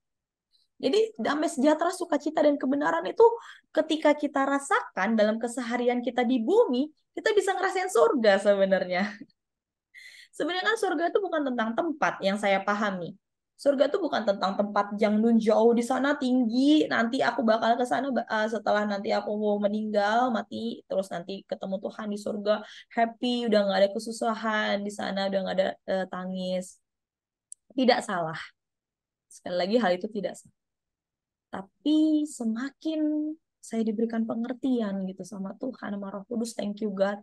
Jadi damai sejahtera, sukacita, dan kebenaran itu ketika kita rasakan dalam keseharian kita di bumi, kita bisa ngerasain surga sebenarnya. Sebenarnya kan surga itu bukan tentang tempat yang saya pahami. Surga itu bukan tentang tempat yang nun jauh di sana tinggi, nanti aku bakal ke sana setelah nanti aku mau meninggal, mati, terus nanti ketemu Tuhan di surga, happy, udah nggak ada kesusahan di sana, udah nggak ada tangis. Tidak salah. Sekali lagi hal itu tidak salah. Tapi semakin saya diberikan pengertian gitu sama Tuhan, sama Roh Kudus, thank you God.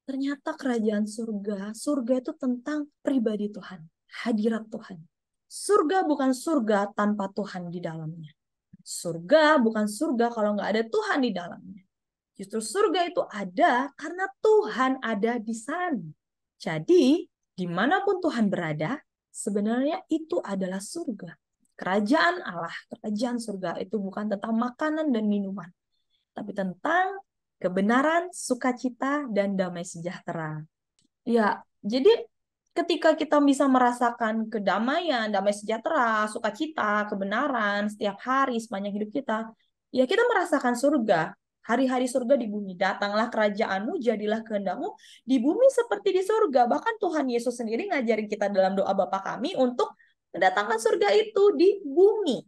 Ternyata kerajaan surga, surga itu tentang pribadi Tuhan, hadirat Tuhan. Surga bukan surga tanpa Tuhan di dalamnya. Surga bukan surga kalau nggak ada Tuhan di dalamnya. Justru surga itu ada karena Tuhan ada di sana. Jadi, dimanapun Tuhan berada, sebenarnya itu adalah surga. Kerajaan Allah, kerajaan surga itu bukan tentang makanan dan minuman, tapi tentang kebenaran, sukacita, dan damai sejahtera. Ya, jadi ketika kita bisa merasakan kedamaian, damai sejahtera, sukacita, kebenaran setiap hari sepanjang hidup kita, ya kita merasakan surga. Hari-hari surga di bumi. Datanglah kerajaanmu, jadilah kehendakmu di bumi seperti di surga. Bahkan Tuhan Yesus sendiri ngajarin kita dalam doa Bapa kami untuk mendatangkan surga itu di bumi.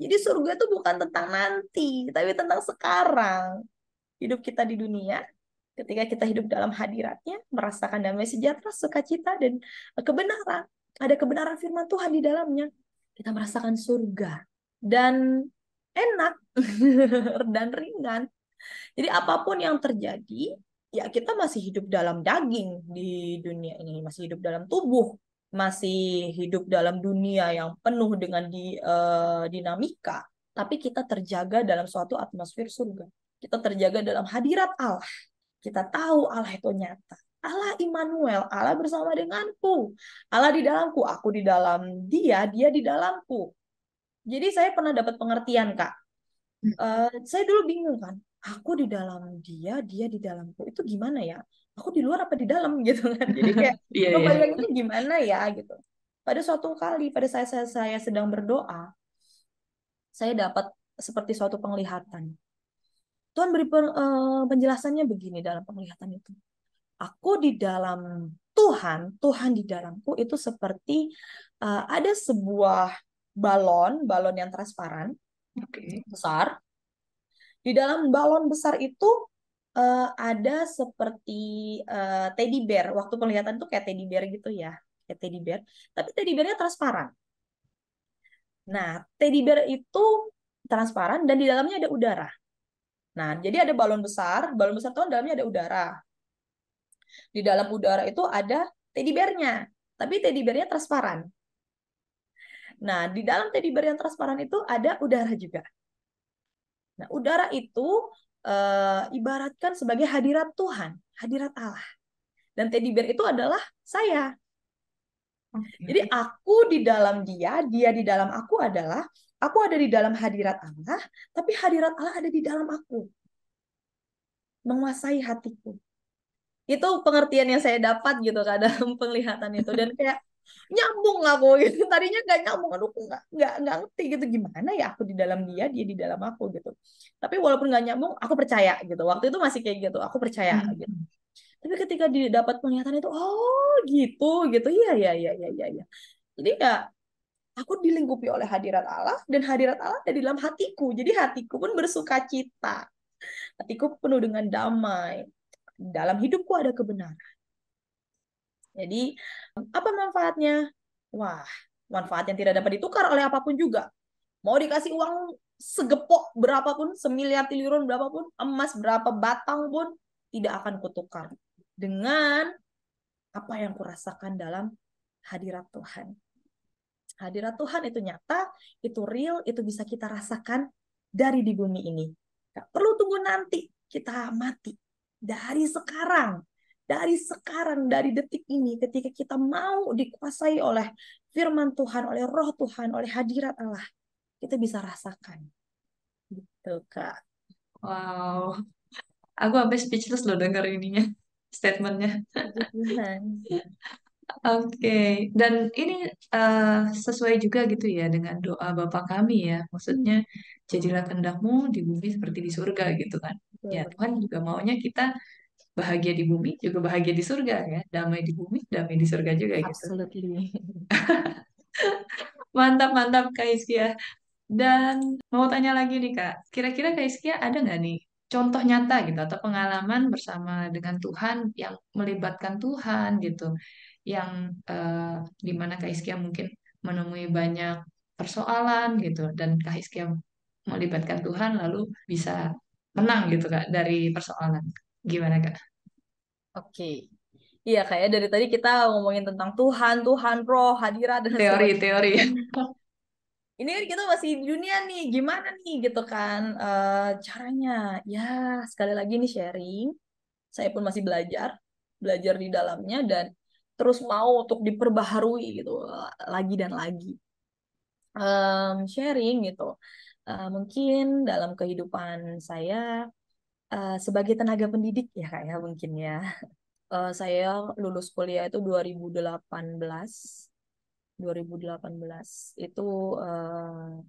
Jadi surga itu bukan tentang nanti, tapi tentang sekarang. Hidup kita di dunia, ketika kita hidup dalam hadiratnya, merasakan damai sejahtera, sukacita, dan kebenaran. Ada kebenaran firman Tuhan di dalamnya. Kita merasakan surga. Dan enak dan ringan. Jadi apapun yang terjadi, ya kita masih hidup dalam daging di dunia ini, masih hidup dalam tubuh, masih hidup dalam dunia yang penuh dengan dinamika, tapi kita terjaga dalam suatu atmosfer surga. Kita terjaga dalam hadirat Allah. Kita tahu Allah itu nyata. Allah Immanuel, Allah bersama denganku. Allah di dalamku, aku di dalam dia, dia di dalamku. Jadi saya pernah dapat pengertian, Kak. Saya dulu bingung kan, aku di dalam dia, dia di dalamku. Itu gimana ya? Aku di luar apa di dalam gitu kan. Jadi kayak Iya, iya. ngebayanginnya gimana ya gitu. Pada suatu kali, pada saya sedang berdoa, saya dapat seperti suatu penglihatan. Tuhan beri penjelasannya begini dalam penglihatan itu. Aku di dalam Tuhan, Tuhan di dalamku itu seperti ada sebuah balon, balon yang transparan, Oke. besar. Di dalam balon besar itu ada seperti teddy bear. Waktu penglihatan tuh kayak teddy bear gitu ya, kayak teddy bear. Tapi teddy bearnya transparan. Nah, teddy bear itu transparan dan di dalamnya ada udara. Nah, jadi ada balon besar tuh dalamnya ada udara. Di dalam udara itu ada teddy bear-nya, tapi teddy bear-nya transparan. Nah, di dalam teddy bear yang transparan itu ada udara juga. Nah, udara itu ibaratkan sebagai hadirat Tuhan, hadirat Allah. Dan teddy bear itu adalah saya. Jadi Oke. aku di dalam dia, dia di dalam aku ada di dalam hadirat Allah, tapi hadirat Allah ada di dalam aku, menguasai hatiku. Itu pengertian yang saya dapat gitu kan dalam penglihatan itu, dan kayak nyambung aku gitu. Tadinya nggak nyambung, aduh aku nggak ngerti gitu, gimana ya aku di dalam dia, dia di dalam aku gitu. Tapi walaupun nggak nyambung, aku percaya gitu. Waktu itu masih kayak gitu, aku percaya gitu. Hmm. Tapi ketika didapat penglihatan itu, oh gitu gitu, iya iya iya iya iya. Iya. Jadi ya aku dilingkupi oleh hadirat Allah, dan hadirat Allah ada di dalam hatiku. Jadi hatiku pun bersuka cita. Hatiku penuh dengan damai. Dalam hidupku ada kebenaran. Jadi, apa manfaatnya? Wah, manfaat yang tidak dapat ditukar oleh apapun juga. Mau dikasih uang segepok berapapun, semiliar triliun berapapun, emas berapa batang pun, tidak akan kutukar dengan apa yang kurasakan dalam hadirat Tuhan. Hadirat Tuhan itu nyata, itu real, itu bisa kita rasakan dari di bumi ini. Gak perlu tunggu nanti kita mati. Dari sekarang, dari detik ini, ketika kita mau dikuasai oleh firman Tuhan, oleh roh Tuhan, oleh hadirat Allah, kita bisa rasakan. Gitu, Kak. Wow. Aku sampai speechless loh denger ininya, statementnya. Puji Tuhan. Oke, dan ini eh, sesuai juga gitu ya dengan doa Bapa kami ya. Maksudnya, Hmm, jadilah kehendakmu di bumi seperti di surga gitu kan. Ya, betul. Tuhan juga maunya kita bahagia di bumi, juga bahagia di surga ya. Damai di bumi, damai di surga juga gitu. Absolutely. Mantap, mantap Kak Iskia. Dan mau tanya lagi nih Kak, kira-kira Kak Iskia ada nggak nih contoh nyata gitu atau pengalaman bersama dengan Tuhan yang melibatkan Tuhan gitu, yang di mana Kak Iskia mungkin menemui banyak persoalan gitu dan Kak Iskia melibatkan Tuhan lalu bisa menang gitu Kak dari persoalan. Gimana Kak? Oke. Iya, kayak dari tadi kita ngomongin tentang Tuhan, Tuhan, roh, hadirat, dan sebagainya. Teori-teori. Ini kan kita masih di dunia nih, gimana nih gitu kan caranya? Ya, sekali lagi nih sharing. Saya pun masih belajar, belajar di dalamnya dan terus mau untuk diperbaharui gitu lagi dan lagi. Sharing gitu. Mungkin dalam kehidupan saya sebagai tenaga pendidik ya kak ya mungkin ya. Saya lulus kuliah itu 2018. 2018 itu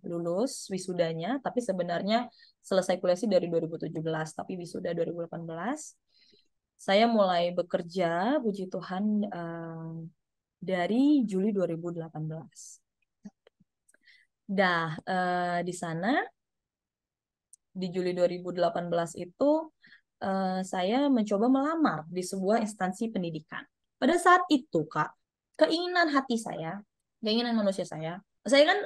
lulus wisudanya, tapi sebenarnya selesai kuliah sih dari 2017, tapi wisuda 2018. Saya mulai bekerja, puji Tuhan, dari Juli 2018. Dah, di sana, di Juli 2018 itu, saya mencoba melamar di sebuah instansi pendidikan. Pada saat itu, Kak, keinginan hati keinginan manusia saya kan,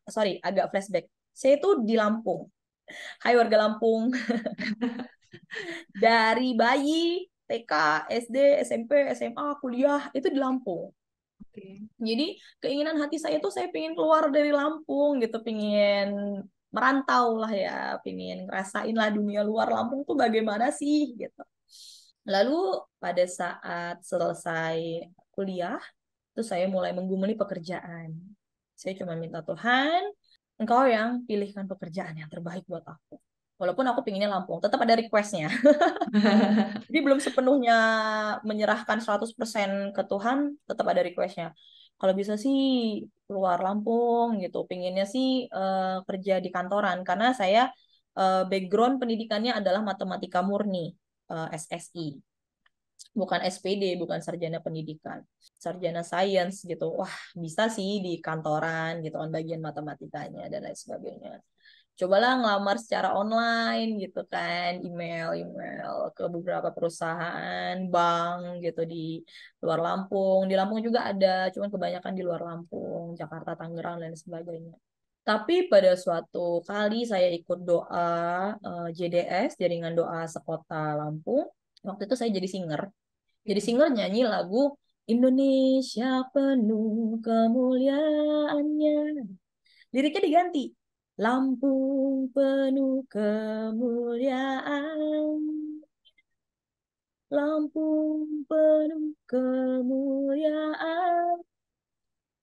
sorry, agak flashback. Saya itu di Lampung. Hai warga Lampung, dari bayi, TK, SD, SMP, SMA, kuliah, itu di Lampung. Oke. Jadi keinginan hati saya tuh saya pengen keluar dari Lampung gitu, pengen merantau lah ya, pengen ngerasain lah dunia luar Lampung tuh bagaimana sih gitu. Lalu pada saat selesai kuliah, terus saya mulai menggumuli pekerjaan. Saya cuma minta Tuhan, Engkau yang pilihkan pekerjaan yang terbaik buat aku. Walaupun aku pinginnya Lampung, tetap ada request-nya. Jadi belum sepenuhnya menyerahkan 100% ke Tuhan, tetap ada request-nya. Kalau bisa sih keluar Lampung gitu. Pinginnya sih kerja di kantoran. Karena saya background pendidikannya adalah matematika murni, SSI. Bukan SPD, bukan sarjana pendidikan. Sarjana sains gitu. Wah, bisa sih di kantoran gitu kan bagian matematikanya dan lain sebagainya. Cobalah ngelamar secara online gitu kan, email ke beberapa perusahaan, bank gitu di luar Lampung. Di Lampung juga ada, cuman kebanyakan di luar Lampung, Jakarta, Tangerang dan sebagainya. Tapi pada suatu kali saya ikut doa JDS, Jaringan Doa Sekota Lampung. Waktu itu saya jadi singer. Jadi singer nyanyi lagu Indonesia penuh kemuliaannya. Liriknya diganti. Lampung penuh kemuliaan. Lampung penuh kemuliaan.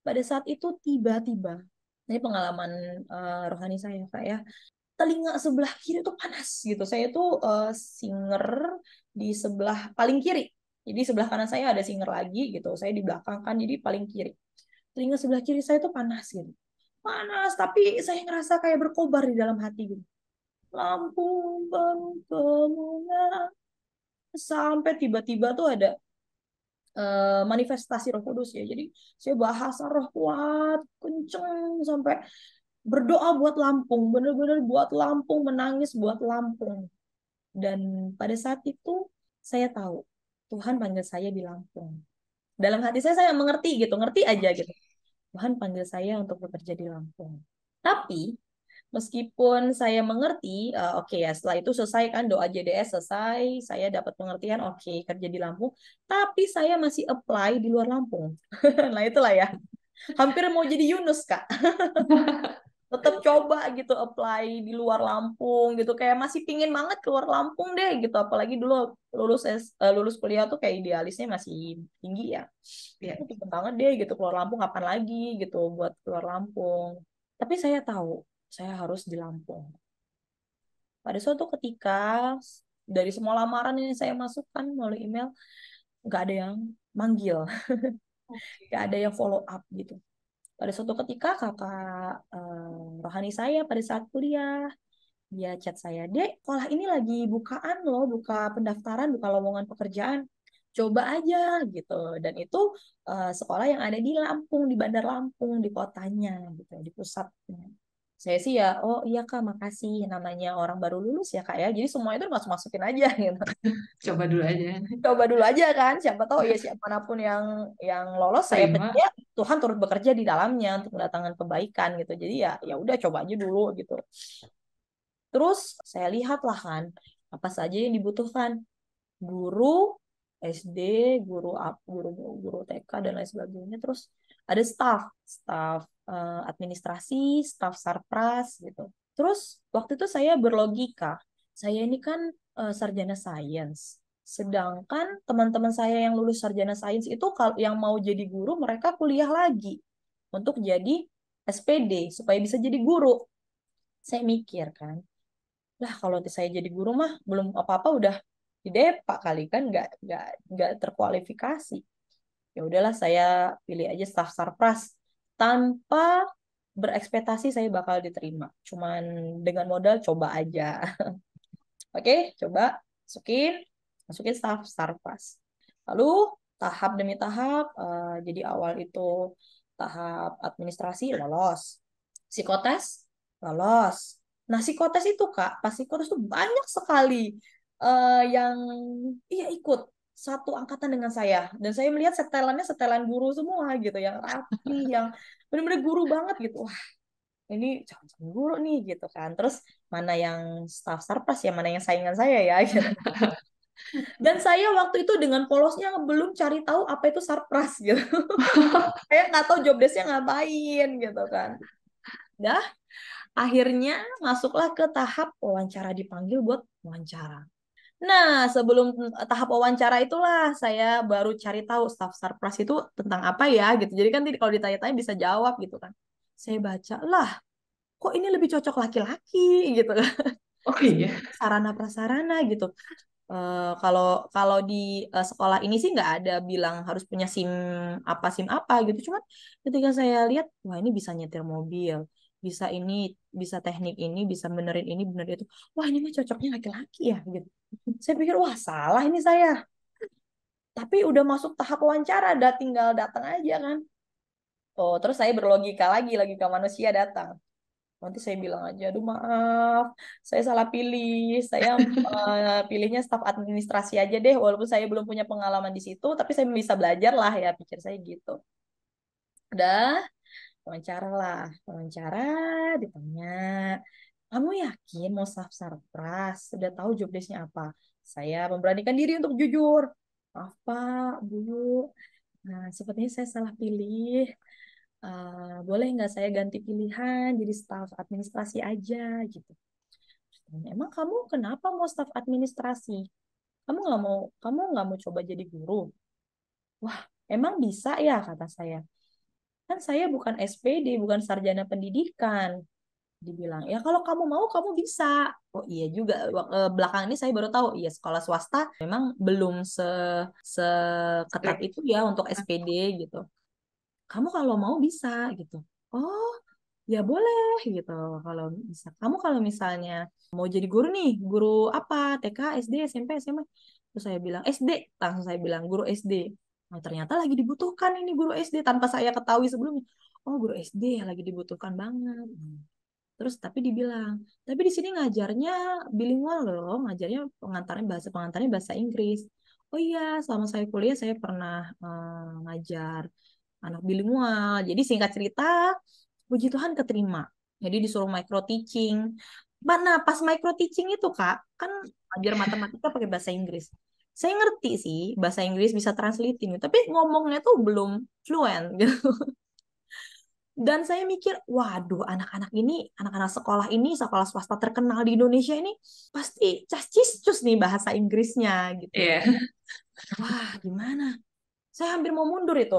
Pada saat itu tiba-tiba, ini pengalaman rohani saya Kak ya, telinga sebelah kiri itu panas gitu. Saya tuh singer di sebelah paling kiri. Jadi sebelah kanan saya ada singer lagi gitu. Saya di belakang kan, jadi paling kiri. Telinga sebelah kiri saya tuh panas gitu. Panas, tapi saya ngerasa kayak berkobar di dalam hati gitu. Lampung kemungan. Sampai tiba-tiba tuh ada manifestasi Roh Kudus ya. Jadi saya bahasa roh kuat, kenceng sampai berdoa buat Lampung, bener-bener buat Lampung, menangis buat Lampung. Dan pada saat itu saya tahu Tuhan panggil saya di Lampung. Dalam hati saya mengerti gitu, ngerti aja gitu. Tuhan panggil saya untuk bekerja di Lampung. Tapi meskipun saya mengerti, oke ya, setelah itu selesai kan doa JDS selesai, saya dapat pengertian, oke, kerja di Lampung, tapi saya masih apply di luar Lampung. Nah itulah ya, hampir mau jadi Yunus Kak. Tetap coba gitu apply di luar Lampung gitu, kayak masih pingin banget keluar Lampung deh gitu, apalagi dulu lulus kuliah tuh kayak idealisnya masih tinggi ya. Ya. Pengen banget deh gitu keluar Lampung, kapan lagi gitu buat keluar Lampung. Tapi saya tahu saya harus di Lampung. Pada suatu ketika dari semua lamaran yang saya masukkan melalui email, nggak ada yang manggil, nggak ada yang follow up gitu. Pada suatu ketika kakak rohani saya pada saat kuliah, dia chat saya, Dek, sekolah ini lagi bukaan loh, buka pendaftaran, buka lowongan pekerjaan. Coba aja gitu. Dan itu sekolah yang ada di Lampung, di Bandar Lampung, di kotanya gitu, di pusatnya. Saya sih ya, oh iya Kak, makasih. Namanya orang baru lulus ya Kak ya. Jadi semua itu masuk-masukin aja gitu. Coba dulu aja. Coba dulu aja kan, siapa tahu ya siapanapun yang lolos saya Terima. percaya Tuhan turut bekerja di dalamnya untuk mendatangkan kebaikan gitu. Jadi ya ya udah coba aja dulu gitu. Terus saya lihat lah kan apa saja yang dibutuhkan. Guru SD, guru guru TK dan lain sebagainya. Terus ada staff administrasi, staff sarpras gitu. Terus waktu itu saya berlogika, saya ini kan sarjana sains. Sedangkan teman-teman saya yang lulus sarjana sains itu kalau yang mau jadi guru mereka kuliah lagi untuk jadi SPD supaya bisa jadi guru. Saya mikir kan, lah kalau saya jadi guru mah belum apa-apa udah di Depa kali kan nggak terkualifikasi. Ya udahlah saya pilih aja staff sarpras tanpa berekspektasi saya bakal diterima. Cuman dengan modal coba aja. Oke, coba masukin masukin staff sarpras. Lalu tahap demi tahap jadi awal itu tahap administrasi lolos. Psikotes lolos. Nah, psikotes itu Kak, pas psikotes tuh banyak sekali yang iya ikut satu angkatan dengan saya dan saya melihat setelannya setelan guru semua gitu yang rapi, yang benar-benar guru banget gitu. Wah, ini jangan guru nih gitu kan. Terus mana yang staff sarpas ya, mana yang saingan saya ya gitu. Dan saya waktu itu dengan polosnya belum cari tahu apa itu sarpras gitu. Saya nggak tahu job desk-nya ngapain gitu kan. Dah, akhirnya masuklah ke tahap wawancara, dipanggil buat wawancara. Nah, sebelum tahap wawancara itulah saya baru cari tahu staff sarpras itu tentang apa ya gitu. Jadi kan kalau ditanya-tanya bisa jawab gitu kan. Saya baca lah, kok ini lebih cocok laki-laki gitu kan. Oh iya. Sarana prasarana gitu. Kalau kalau di sekolah ini sih nggak ada bilang harus punya SIM apa gitu. Cuman ketika saya lihat, wah ini bisa nyetir mobil, bisa ini, bisa teknik ini, bisa benerin ini, benerin itu. Wah ini mah cocoknya laki-laki ya gitu. Saya pikir wah salah ini saya. Tapi udah masuk tahap wawancara, udah tinggal datang aja kan. Oh terus saya berlogika lagi, logika manusia datang. Nanti saya bilang aja, aduh maaf, saya salah pilih. Saya pilihnya staf administrasi aja deh, walaupun saya belum punya pengalaman di situ, tapi saya bisa belajar lah ya, pikir saya gitu. Udah, wawancara lah. Wawancara, ditanya, kamu yakin mau staf sarpras? Sudah tahu job desk-nya apa? Saya memberanikan diri untuk jujur. Maaf Pak, Bu. Nah, sepertinya saya salah pilih. Boleh nggak saya ganti pilihan jadi staf administrasi aja gitu. Emang kamu kenapa mau staf administrasi? Kamu nggak mau coba jadi guru? Wah, emang bisa ya kata saya. Kan saya bukan SPD, bukan sarjana pendidikan. Dibilang, ya kalau kamu mau kamu bisa. Oh iya juga. Belakangan ini saya baru tahu, iya sekolah swasta memang belum seketat Strict. itu ya untuk SPD gitu. Kamu kalau mau bisa gitu. Oh, ya boleh gitu kalau bisa. Kamu kalau misalnya mau jadi guru nih, guru apa? TK, SD, SMP, SMA. Terus saya bilang SD, langsung saya bilang guru SD. Nah, ternyata lagi dibutuhkan ini guru SD tanpa saya ketahui sebelumnya. Oh, guru SD ya lagi dibutuhkan banget. Terus tapi dibilang, tapi di sini ngajarnya bilingual loh, ngajarnya pengantarnya bahasa Inggris. Oh iya, selama saya kuliah saya pernah ngajar anak bilingual. Jadi singkat cerita, puji Tuhan keterima. Jadi disuruh micro teaching. Mana pas micro teaching itu Kak, kan ajar matematika pakai bahasa Inggris. Saya ngerti sih bahasa Inggris bisa translating, tapi ngomongnya tuh belum fluent gitu. Dan saya mikir, waduh, anak-anak sekolah ini, sekolah swasta terkenal di Indonesia ini, pasti cas-cis-cus nih bahasa Inggrisnya gitu. Iya. Wah, gimana? Saya hampir mau mundur itu.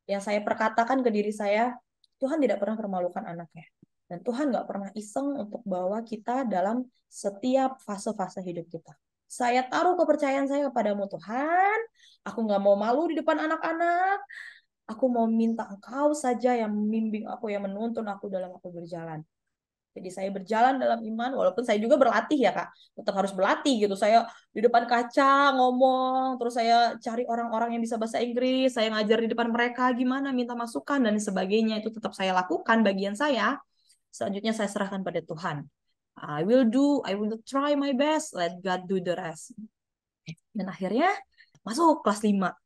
Yang saya perkatakan ke diri saya, Tuhan tidak pernah permalukan anaknya. Dan Tuhan nggak pernah iseng untuk bawa kita dalam setiap fase-fase hidup kita. Saya taruh kepercayaan saya kepadamu Tuhan. Aku nggak mau malu di depan anak-anak. Aku mau minta Engkau saja yang membimbing aku, yang menuntun aku dalam aku berjalan. Jadi saya berjalan dalam iman, walaupun saya juga berlatih ya Kak. Tetap harus berlatih gitu. Saya di depan kaca ngomong, terus saya cari orang-orang yang bisa bahasa Inggris, saya ngajar di depan mereka gimana, minta masukan dan sebagainya. Itu tetap saya lakukan bagian saya. Selanjutnya saya serahkan pada Tuhan. I will try my best, let God do the rest. Dan akhirnya masuk kelas 5.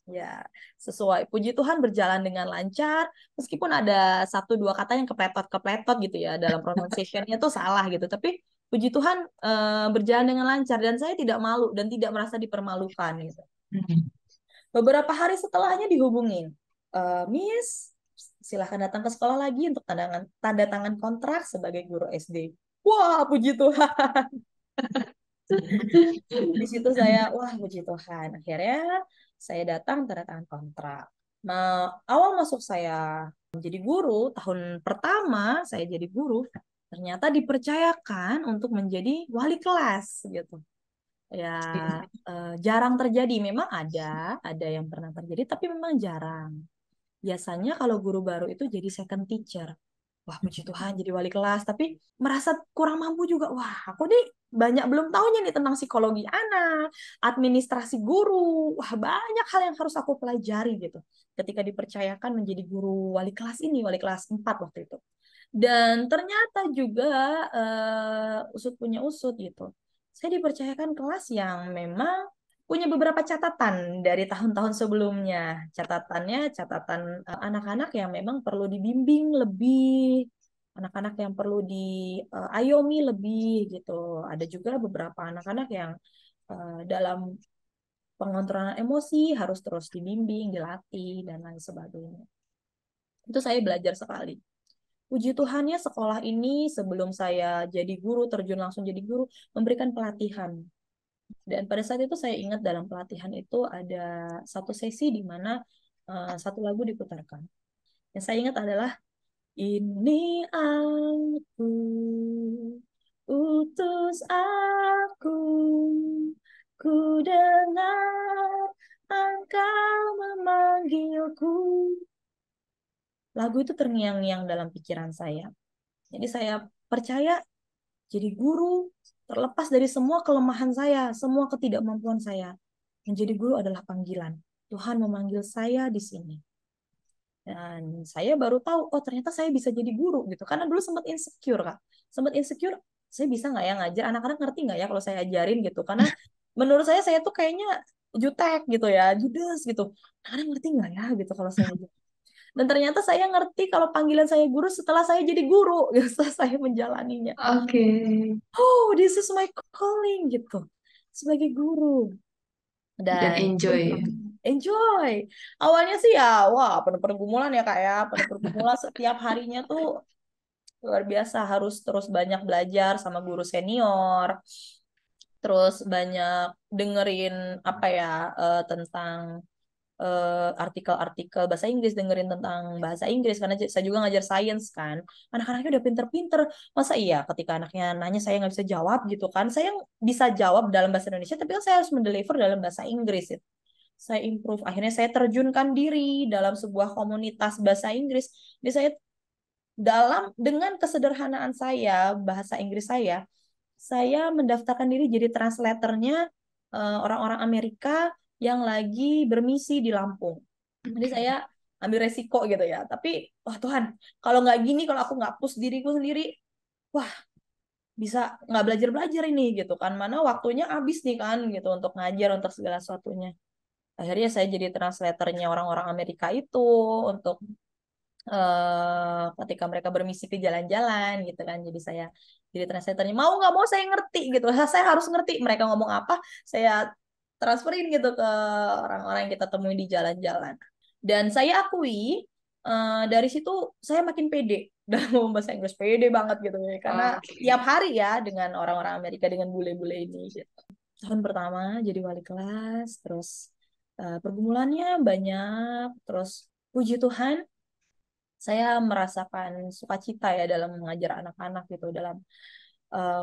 Ya, sesuai. Puji Tuhan berjalan dengan lancar, meskipun ada satu dua kata yang kepletot-kepletot gitu ya, dalam pronunciation-nya tuh salah gitu. Tapi puji Tuhan berjalan dengan lancar dan saya tidak malu dan tidak merasa dipermalukan gitu. Beberapa hari setelahnya dihubungin, Miss, silahkan datang ke sekolah lagi untuk tanda tangan kontrak sebagai guru SD. Wah, puji Tuhan. Di situ saya, wah puji Tuhan. Akhirnya saya datang tanda tangan kontrak. Nah, awal masuk saya menjadi guru, tahun pertama saya jadi guru, ternyata dipercayakan untuk menjadi wali kelas gitu. Ya, jarang terjadi. Memang ada yang pernah terjadi, tapi memang jarang. Biasanya kalau guru baru itu jadi second teacher. Wah, puji Tuhan jadi wali kelas, tapi merasa kurang mampu juga. Wah, aku nih banyak belum tahunya nih tentang psikologi anak, administrasi guru. Wah, banyak hal yang harus aku pelajari gitu. Ketika dipercayakan menjadi guru wali kelas ini, wali kelas 4 waktu itu. Dan ternyata juga usut punya usut gitu. Saya dipercayakan kelas yang memang punya beberapa catatan dari tahun-tahun sebelumnya. Catatan anak-anak yang memang perlu dibimbing lebih, anak-anak yang perlu diayomi lebih gitu. Ada juga beberapa anak-anak yang dalam pengontrolan emosi harus terus dibimbing, dilatih, dan lain sebagainya. Itu saya belajar sekali. Puji Tuhannya sekolah ini sebelum saya jadi guru, terjun langsung jadi guru, memberikan pelatihan Dan pada saat itu saya ingat dalam pelatihan itu ada satu sesi di mana satu lagu diputarkan. Yang saya ingat adalah ini aku, utus aku, ku dengar engkau memanggilku. Lagu itu terngiang-ngiang dalam pikiran saya. Jadi saya percaya jadi guru, terlepas dari semua kelemahan saya, semua ketidakmampuan saya, menjadi guru adalah panggilan. Tuhan memanggil saya di sini. Dan saya baru tahu, oh ternyata saya bisa jadi guru gitu. Karena dulu sempat insecure, Kak. Sempat insecure, saya bisa nggak ya ngajar? Anak-anak ngerti nggak ya kalau saya ajarin gitu? Karena menurut saya tuh kayaknya jutek gitu ya, judes gitu. Anak-anak ngerti nggak ya gitu kalau saya ngajar? Dan ternyata saya ngerti kalau panggilan saya guru setelah saya jadi guru, gitu, setelah saya menjalaninya. Oke. Oh, this is my calling gitu. Sebagai guru. Dan Dan enjoy ya. enjoy. Awalnya sih ya, wah penuh pergumulan ya Kak ya. Penuh pergumulan setiap harinya tuh luar biasa. Harus terus banyak belajar sama guru senior. Terus banyak dengerin apa ya tentang artikel-artikel bahasa Inggris, dengerin tentang bahasa Inggris karena saya juga ngajar sains kan. Anak-anaknya udah pinter-pinter. Masa iya ketika anaknya nanya saya nggak bisa jawab gitu kan. Saya bisa jawab dalam bahasa Indonesia tapi kan saya harus mendeliver dalam bahasa Inggris. Saya improve. Akhirnya saya terjunkan diri dalam sebuah komunitas bahasa Inggris. Jadi saya dengan kesederhanaan saya, bahasa Inggris saya mendaftarkan diri jadi translatornya orang-orang Amerika yang lagi bermisi di Lampung. Jadi Oke. saya ambil resiko gitu ya. Tapi, wah Tuhan, kalau nggak gini, kalau aku nggak push diriku sendiri, wah bisa nggak belajar-belajar ini gitu kan. Mana waktunya habis nih kan gitu untuk ngajar, untuk segala sesuatunya. Akhirnya saya jadi translatornya orang-orang Amerika itu untuk ketika mereka bermisi ke jalan-jalan gitu kan. Jadi saya jadi translatornya. Mau nggak mau saya ngerti gitu. Saya harus ngerti mereka ngomong apa, saya transferin gitu ke orang-orang yang kita temui di jalan-jalan. Dan saya akui dari situ saya makin pede dalam ngomong bahasa Inggris, pede banget gitu ya. Karena tiap Oke. hari ya dengan orang-orang Amerika, dengan bule-bule ini gitu. Tahun pertama jadi wali kelas, terus pergumulannya banyak, terus puji Tuhan saya merasakan sukacita ya dalam mengajar anak-anak gitu, dalam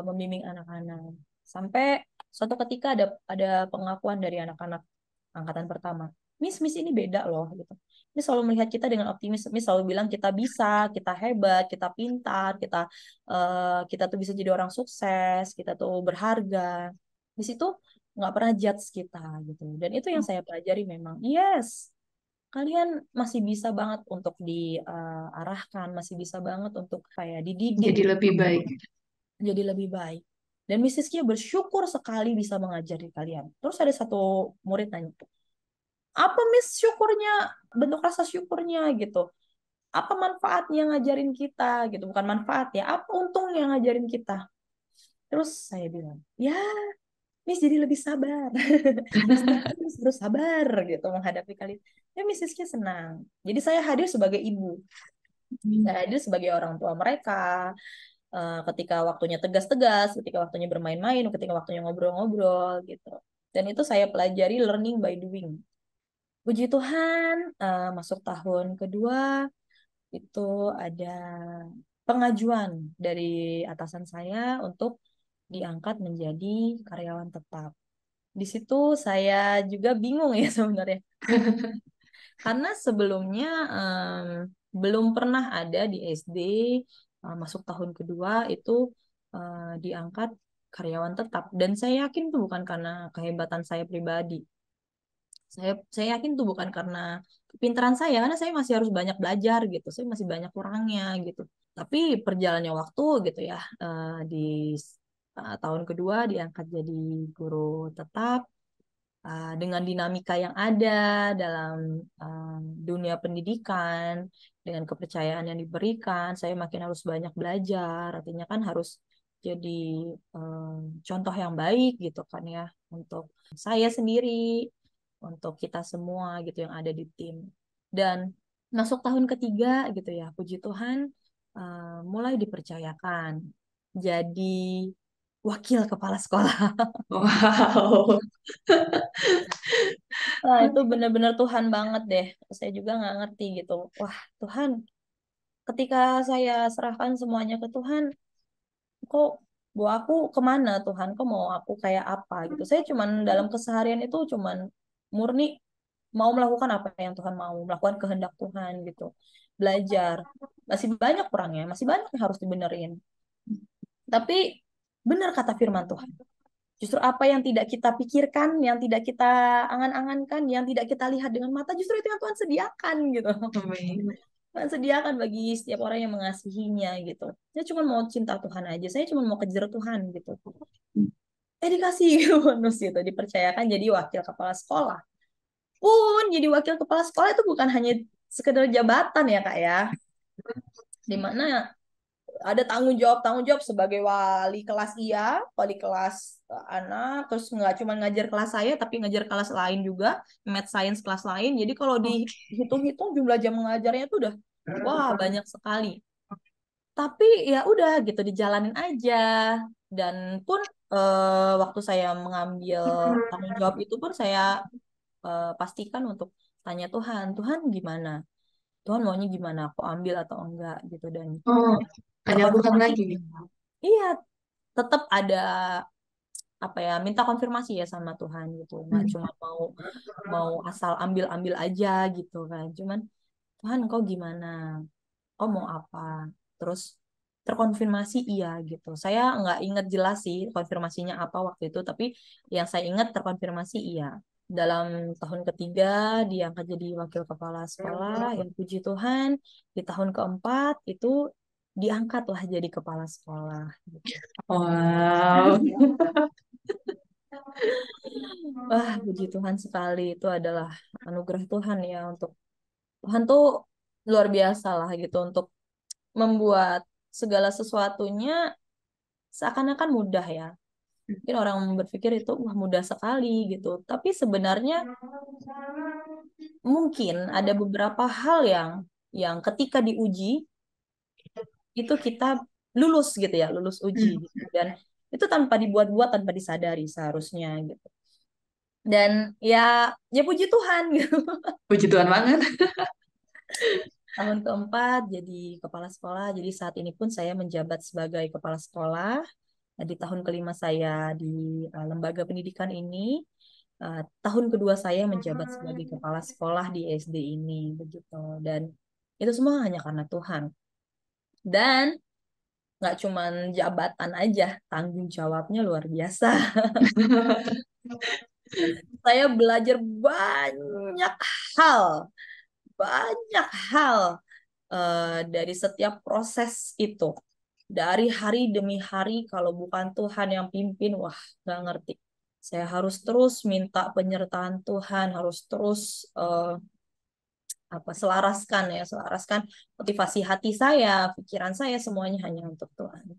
membimbing anak-anak. Sampai suatu ketika ada pengakuan dari anak-anak angkatan pertama. Miss ini beda loh gitu. Miss selalu melihat kita dengan optimis. Miss selalu bilang kita bisa, kita hebat, kita pintar, kita tuh bisa jadi orang sukses, kita tuh berharga. Di situ nggak pernah judge kita gitu. Dan itu yang saya pelajari memang. Yes, kalian masih bisa banget untuk diarahkan, masih bisa banget untuk kayak dididik Jadi lebih baik. jadi lebih baik. Dan Mrs. Kia bersyukur sekali bisa mengajari kalian. Terus ada satu murid nanya, apa Miss syukurnya, bentuk rasa syukurnya gitu. Apa manfaatnya ngajarin kita gitu, bukan manfaat ya, apa untungnya ngajarin kita. Terus saya bilang, ya Miss jadi lebih sabar. Setiap hari Miss harus sabar gitu menghadapi kalian. Ya Mrs. Kia senang. Jadi saya hadir sebagai ibu. Saya hadir sebagai orang tua mereka. Ketika waktunya tegas-tegas, ketika waktunya bermain-main, ketika waktunya ngobrol-ngobrol gitu. Dan itu saya pelajari learning by doing. Puji Tuhan, masuk tahun kedua itu ada pengajuan dari atasan saya untuk diangkat menjadi karyawan tetap. Di situ saya juga bingung ya sebenarnya. Karena sebelumnya belum pernah ada di SD masuk tahun kedua itu diangkat karyawan tetap. Dan saya yakin itu bukan karena kehebatan saya pribadi. Saya yakin itu bukan karena kepintaran saya, karena saya masih harus banyak belajar gitu. Saya masih banyak kurangnya gitu. Tapi perjalannya waktu gitu ya di tahun kedua diangkat jadi guru tetap dengan dinamika yang ada dalam dunia pendidikan, dengan kepercayaan yang diberikan, saya makin harus banyak belajar. Artinya kan harus jadi contoh yang baik gitu kan ya untuk saya sendiri, untuk kita semua gitu yang ada di tim. Dan masuk tahun ketiga gitu ya, puji Tuhan mulai dipercayakan. Jadi wakil kepala sekolah. Wow. Nah, itu benar-benar Tuhan banget deh. Saya juga nggak ngerti gitu. Wah, Tuhan, ketika saya serahkan semuanya ke Tuhan, kok bawa aku kemana Tuhan? Kok mau aku kayak apa gitu? Saya cuman dalam keseharian itu cuman murni mau melakukan apa yang Tuhan mau, melakukan kehendak Tuhan gitu. Belajar. Masih banyak kurangnya, masih banyak yang harus dibenerin. Tapi benar kata firman Tuhan. Justru apa yang tidak kita pikirkan, yang tidak kita angan-angankan, yang tidak kita lihat dengan mata, justru itu yang Tuhan sediakan gitu. Amin. Tuhan sediakan bagi setiap orang yang mengasihinya gitu. Saya cuma mau cinta Tuhan aja, saya cuma mau kejar Tuhan gitu. Dikasih bonus gitu, dipercayakan jadi wakil kepala sekolah. Pun jadi wakil kepala sekolah itu bukan hanya sekedar jabatan ya Kak ya. Di mana ada tanggung jawab sebagai wali kelas iya, wali kelas anak, terus nggak cuma ngajar kelas saya tapi ngajar kelas lain juga, math science kelas lain. Jadi kalau dihitung-hitung jumlah jam mengajarnya itu udah wah banyak sekali. Tapi ya udah gitu dijalanin aja. Dan pun waktu saya mengambil tanggung jawab itu pun saya pastikan untuk tanya Tuhan, Tuhan gimana? Tuhan maunya gimana? Aku ambil atau enggak gitu dan Oh, tanya Tuhan terkonfirmasi. lagi. Iya, tetap ada apa ya minta konfirmasi ya sama Tuhan gitu nggak Hmm. cuma mau mau asal ambil ambil aja gitu kan cuman Tuhan kau gimana kau mau apa terus terkonfirmasi iya gitu saya nggak ingat jelas sih konfirmasinya apa waktu itu tapi yang saya ingat terkonfirmasi iya dalam tahun ketiga diangkat jadi wakil kepala sekolah yang puji Tuhan di tahun keempat itu diangkatlah jadi kepala sekolah gitu. Wow. Wah, puji Tuhan sekali. Itu adalah anugerah Tuhan ya untuk Tuhan tuh luar biasa lah gitu untuk membuat segala sesuatunya seakan-akan mudah ya. Mungkin orang berpikir itu wah mudah sekali gitu. Tapi sebenarnya mungkin ada beberapa hal yang ketika diuji itu kita lulus gitu ya, lulus uji Hmm. gitu. Dan itu tanpa dibuat-buat, tanpa disadari seharusnya gitu. Dan ya puji Tuhan gitu. Puji Tuhan banget. Tahun keempat jadi kepala sekolah. Jadi saat ini pun saya menjabat sebagai kepala sekolah. Nah, di tahun kelima saya di lembaga pendidikan ini. Tahun kedua saya menjabat sebagai kepala sekolah di SD ini begitu. Dan itu semua hanya karena Tuhan. Dan nggak cuman jabatan aja, tanggung jawabnya luar biasa. Saya belajar banyak hal, banyak hal dari setiap proses itu. Dari hari demi hari, kalau bukan Tuhan yang pimpin, wah, nggak ngerti. Saya harus terus minta penyertaan Tuhan, harus terus selaraskan ya, selaraskan motivasi hati saya, pikiran saya, semuanya hanya untuk Tuhan.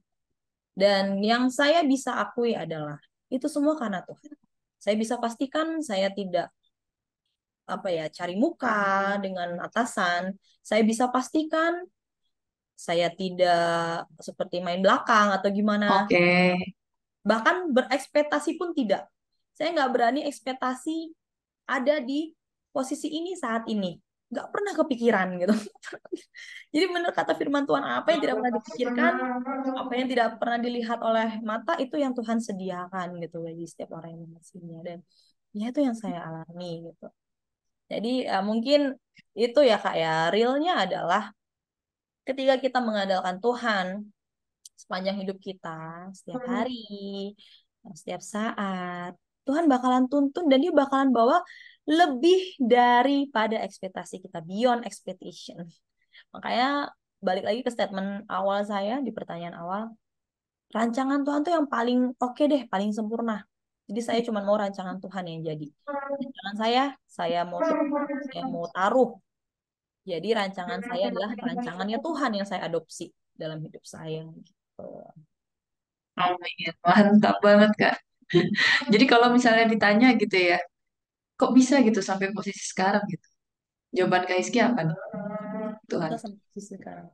Dan yang saya bisa akui adalah itu semua karena Tuhan. Saya bisa pastikan saya tidak cari muka dengan atasan. Saya bisa pastikan saya tidak seperti main belakang atau gimana. Oke. Bahkan berekspektasi pun tidak. Saya nggak berani ekspektasi ada di posisi ini saat ini. Nggak pernah kepikiran gitu. Jadi benar kata firman Tuhan, apa yang tidak pernah dipikirkan, apa yang tidak pernah dilihat oleh mata, itu yang Tuhan sediakan gitu bagi setiap orang yang mengasihinya. Dan ya itu yang saya alami gitu. Jadi mungkin itu ya Kak ya, realnya adalah ketika kita mengandalkan Tuhan sepanjang hidup kita, setiap hari, setiap saat, Tuhan bakalan tuntun dan dia bakalan bawa lebih daripada ekspektasi kita, beyond expectation. Makanya balik lagi ke statement awal saya di pertanyaan awal, rancangan Tuhan tuh yang paling oke deh, paling sempurna. Jadi saya cuma mau rancangan Tuhan yang jadi. Rancangan saya mau turuti, saya mau taruh. Jadi rancangan saya adalah rancangannya Tuhan yang saya adopsi dalam hidup saya. Gitu. Amin. Mantap banget, Kak. Jadi kalau misalnya ditanya gitu ya, kok bisa gitu sampai posisi sekarang gitu? Jawaban Kak Hizky apa nih? Tuhan. Bisa sampai sisi sekarang.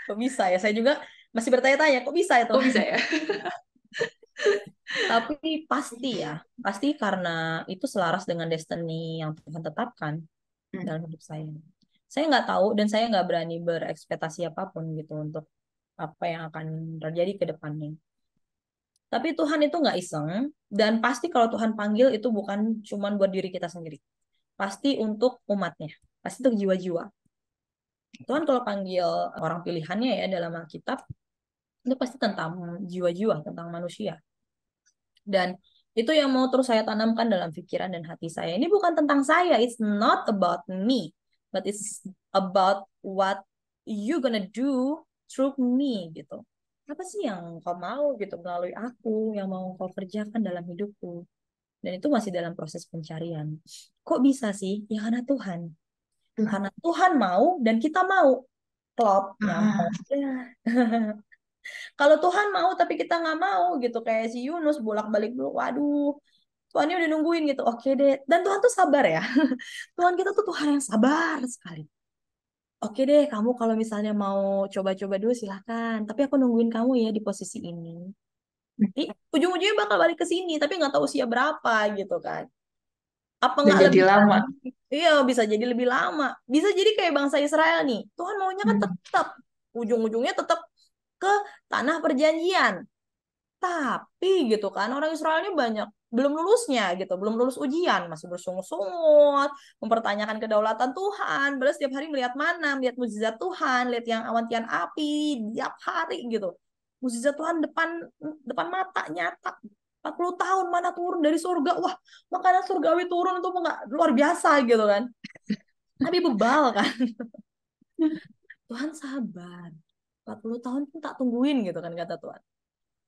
Kok bisa ya? Saya juga Masih bertanya-tanya, kok bisa itu? Kok bisa ya? Tapi pasti ya, pasti karena itu selaras dengan destiny yang Tuhan tetapkan Hmm. dalam hidup saya. Saya nggak tahu dan saya nggak berani berekspektasi apapun gitu untuk apa yang akan terjadi ke depannya. Tapi Tuhan itu nggak iseng dan pasti kalau Tuhan panggil itu bukan cuma buat diri kita sendiri. Pasti untuk umatnya, pasti untuk jiwa-jiwa. Tuhan kalau panggil orang pilihannya ya dalam Alkitab, itu pasti tentang jiwa-jiwa, tentang manusia. Dan itu yang mau terus saya tanamkan dalam pikiran dan hati saya. Ini bukan tentang saya, it's not about me, but it's about what you gonna do through me gitu. Apa sih yang kau mau gitu melalui aku, yang mau kau kerjakan dalam hidupku? Dan itu masih dalam proses pencarian. Kok bisa sih? Ya karena Tuhan. Karena Tuhan mau dan kita mau. Klop, nyambung. Ah, Ya. Kalau Tuhan mau tapi kita nggak mau gitu kayak si Yunus bolak-balik dulu. Waduh, Tuhannya udah nungguin gitu. Oke deh. Dan Tuhan tuh sabar ya. Tuhan kita tuh Tuhan yang sabar sekali. Oke deh, kamu kalau misalnya mau coba-coba dulu silahkan. Tapi aku nungguin kamu ya di posisi ini. Ujung-ujungnya bakal balik ke sini, tapi nggak tahu usia berapa gitu kan. Apa udah nggak jadi lebih lama. lagi? Iya, bisa jadi lebih lama. Bisa jadi kayak bangsa Israel nih. Tuhan maunya kan Hmm. tetap ujung-ujungnya tetap ke tanah perjanjian. Tapi gitu kan orang Israelnya banyak belum lulusnya gitu, belum lulus ujian, masih bersungut-sungut, mempertanyakan kedaulatan Tuhan, balas setiap hari melihat mana, melihat mukjizat Tuhan, lihat yang awan tian api tiap hari gitu. Mukjizat Tuhan depan depan mata nyata. 40 tahun mana turun dari surga. Wah, makanan surgawi turun itu nggak luar biasa gitu kan. Tapi bebal kan. Tuhan sabar. 40 tahun pun tak tungguin gitu kan kata Tuhan.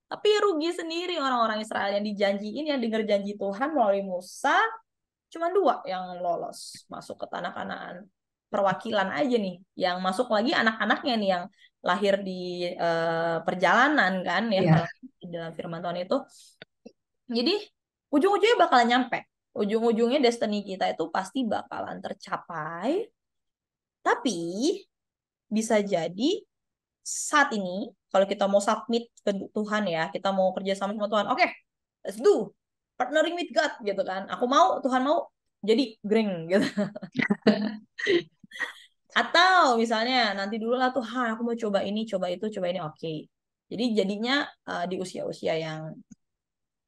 Tapi rugi sendiri orang-orang Israel yang dijanjiin, yang dengar janji Tuhan melalui Musa, cuma dua yang lolos masuk ke tanah Kanaan. Perwakilan aja nih, yang masuk lagi anak-anaknya nih yang lahir di perjalanan kan ya kalau Ya. di dalam firman Tuhan itu. Jadi ujung-ujungnya bakalan nyampe. Ujung-ujungnya destiny kita itu pasti bakalan tercapai. Tapi bisa jadi saat ini kalau kita mau submit ke Tuhan ya, kita mau kerja sama sama Tuhan. Oke, let's do partnering with God gitu kan. Aku mau, Tuhan mau, jadi greng gitu. Atau misalnya nanti dulu lah Tuhan, aku mau coba ini, coba itu, coba ini. Oke. Jadi jadinya di usia-usia yang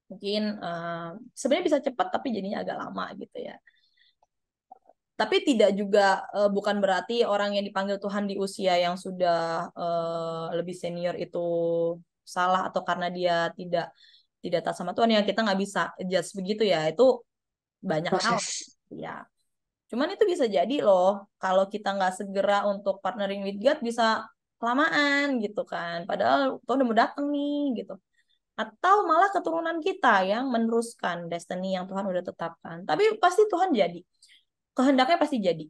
mungkin sebenarnya bisa cepat tapi jadinya agak lama gitu ya. Tapi tidak juga bukan berarti orang yang dipanggil Tuhan di usia yang sudah lebih senior itu salah atau karena dia tidak tidak taat sama Tuhan ya kita nggak bisa judge begitu ya itu banyak hal Proses. ya. Cuman itu bisa jadi loh kalau kita nggak segera untuk partnering with God bisa kelamaan gitu kan. Padahal Tuhan udah mau datang nih gitu. Atau malah keturunan kita yang meneruskan destiny yang Tuhan udah tetapkan. Tapi pasti Tuhan jadi kehendaknya pasti jadi.